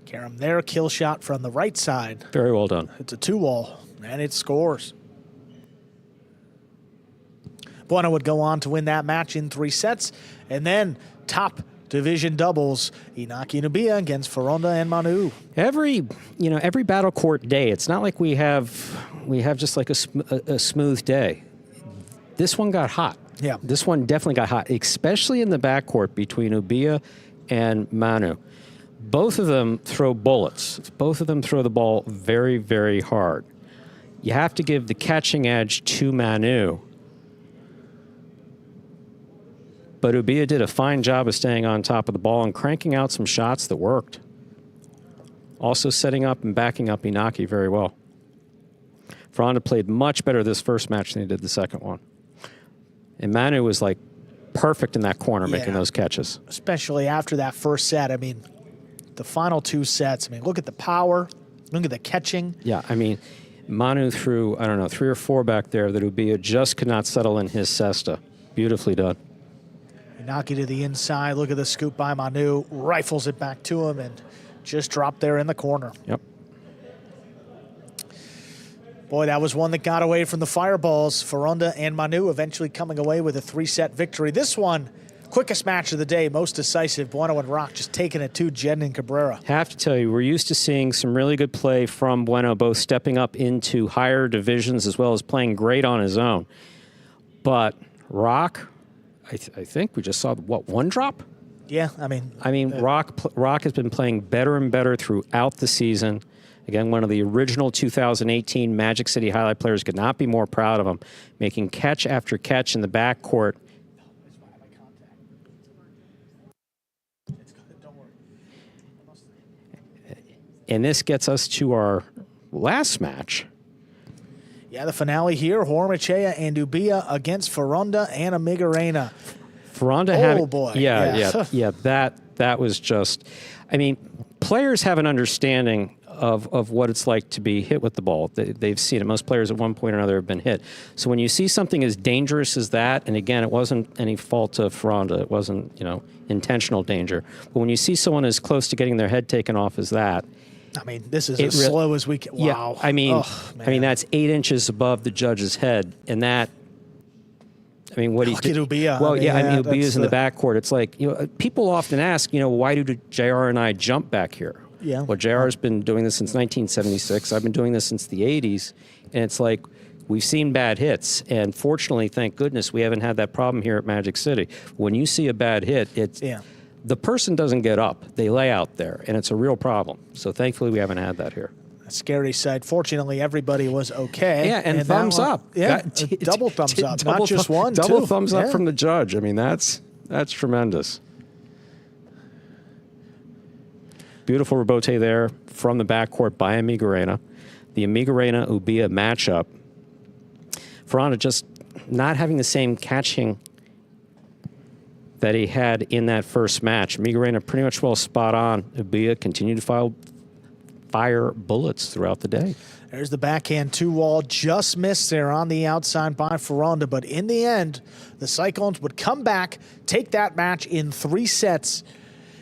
Carom there, kill shot from the right side. Very well done. It's a 2-all, and it scores. Bueno would go on to win that match in 3 sets, and then top division doubles, Inaki Nubia against Foronda and Manu. Every battle court day, it's not like we have just like a smooth day. This one got hot. Yeah. This one definitely got hot, especially in the backcourt between Ubia and Manu. Both of them throw bullets. Both of them throw the ball very, very hard. You have to give the catching edge to Manu. But Ubia did a fine job of staying on top of the ball and cranking out some shots that worked. Also setting up and backing up Inaki very well. Foronda played much better this first match than he did the second one. And Manu was like perfect in that corner making those catches. Especially after that first set. I mean, the final 2 sets, I mean, look at the power, look at the catching. Yeah, I mean, Manu threw, I don't know, 3 or 4 back there that Ubia just could not settle in his cesta. Beautifully done. Inaki to the inside, look at the scoop by Manu, rifles it back to him and just dropped there in the corner. Yep. Boy, that was one that got away from the Fireballs. Foronda and Manu eventually coming away with a 3-set victory. This one, quickest match of the day, most decisive. Bueno and Rock just taking it to Jen and Cabrera. Have to tell you, we're used to seeing some really good play from Bueno, both stepping up into higher divisions as well as playing great on his own. But Rock, I think we just saw, what, 1 drop? Yeah, I mean, Rock has been playing better and better throughout the season. Again, one of the original 2018 Magic City Highlight players. Could not be more proud of him, making catch after catch in the backcourt. And this gets us to our last match. Yeah, the finale here, Hormachea and Ubia against Foronda and Amigarena. Foronda boy. Yeah, that was just, I mean, players have an understanding of what it's like to be hit with the ball. They've seen it. Most players at one point or another have been hit. So when you see something as dangerous as that, and again, it wasn't any fault of Foronda. It wasn't, intentional danger. But when you see someone as close to getting their head taken off as that, I mean, this is as slow as we can. Wow. Yeah, I mean, that's 8 inches above the judge's head, and that. I mean, what he did. Ubia. Well, Ubia's in the backcourt. It's like, people often ask, why do JR and I jump back here? Yeah. Well, JR's been doing this since 1976. I've been doing this since the 80s, and it's like we've seen bad hits, and fortunately, thank goodness, we haven't had that problem here at Magic City. When you see a bad hit, the person doesn't get up. They lay out there, and it's a real problem. So thankfully, we haven't had that here. Scary sight. Fortunately, everybody was okay. Yeah, and thumbs up. Yeah, double thumbs up, not just one. Double thumbs up from the judge. I mean, that's tremendous. Beautiful rebote there from the backcourt by Amigarena. The Amigarena-Ubia matchup. Foronda just not having the same catching that he had in that first match. Amigarena pretty much well spot on. Ubia continued to fire bullets throughout the day. There's the backhand 2-wall, just missed there on the outside by Foronda, but in the end, the Cyclones would come back, take that match in 3 sets,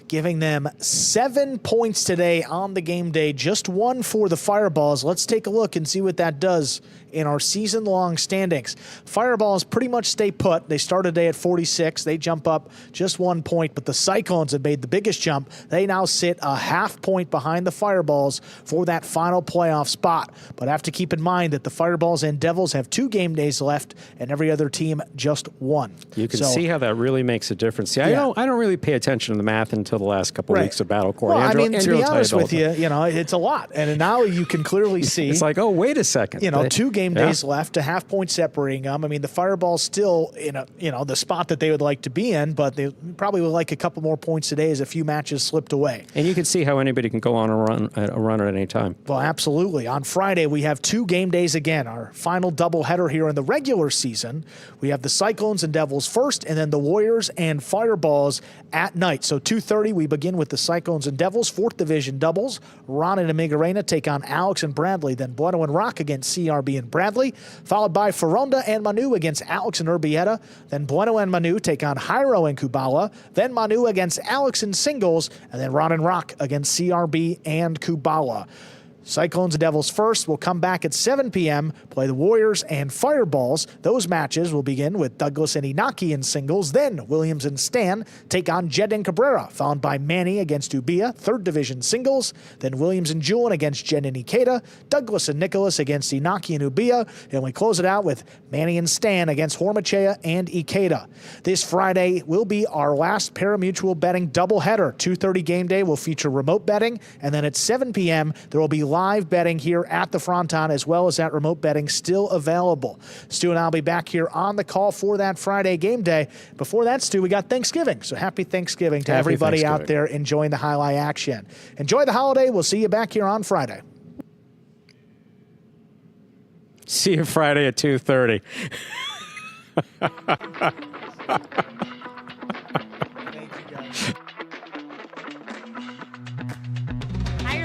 giving them 7 points today on the game day, just 1 for the Fireballs. Let's take a look and see what that does in our season-long standings. Fireballs pretty much stay put. They start a day at 46. They jump up just 1 point, but the Cyclones have made the biggest jump. They now sit a half point behind the Fireballs for that final playoff spot. But have to keep in mind that the Fireballs and Devils have 2 game days left, and every other team just 1. You can see how that really makes a difference. See, I don't really pay attention to the math until the last couple of weeks of Battle Court. Well, to be honest with you, it's a lot. And now you can clearly see. It's like, oh, wait a second. 2 game days left, a half point separating them. I mean, the Fireball's still in the spot that they would like to be in, but they probably would like a couple more points today as a few matches slipped away. And you can see how anybody can go on a run at any time. Well, absolutely. On Friday, we have 2 game days again, our final doubleheader here in the regular season. We have the Cyclones and Devils first, and then the Warriors and Fireballs at night. So 2:30 2:30, we begin with the Cyclones and Devils, 4th Division doubles. Ron and Amigarena take on Alex and Bradley. Then Bueno and Rock against CRB and Bradley, followed by Ferronda and Manu against Alex and Urbieta. Then Bueno and Manu take on Jairo and Kubala. Then Manu against Alex in singles. And then Ron and Rock against CRB and Kubala. Cyclones and Devils first will come back at 7 p.m., play the Warriors and Fireballs. Those matches will begin with Douglas and Inaki in singles. Then Williams and Stan take on Jed and Cabrera, followed by Manny against Ubia, 3rd Division singles. Then Williams and Julian against Jed and Ikeda, Douglas and Nicholas against Inaki and Ubia, and we close it out with Manny and Stan against Hormachea and Ikeda. This Friday will be our last pari-mutuel betting doubleheader. 2:30 game day will feature remote betting, and then at 7 p.m. there will be live betting here at the Fronton, as well as that remote betting still available. Stu and I'll be back here on the call for that Friday game day. Before that, Stu, we got Thanksgiving. So happy Thanksgiving to everybody out there enjoying the highlight action. Enjoy the holiday. We'll see you back here on Friday. See you Friday at 2:30.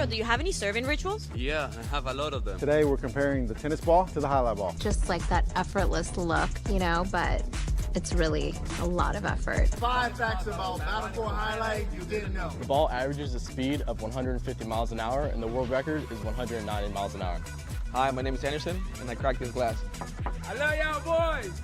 Do you have any serving rituals? Yeah, I have a lot of them. Today we're comparing the tennis ball to the highlight ball. Just like that effortless look, you know, but it's really a lot of effort. 5 facts about Battle Court Highlight you didn't know. The ball averages a speed of 150 miles an hour, and the world record is 190 miles an hour. Hi, my name is Anderson, and I cracked this glass. I love y'all boys.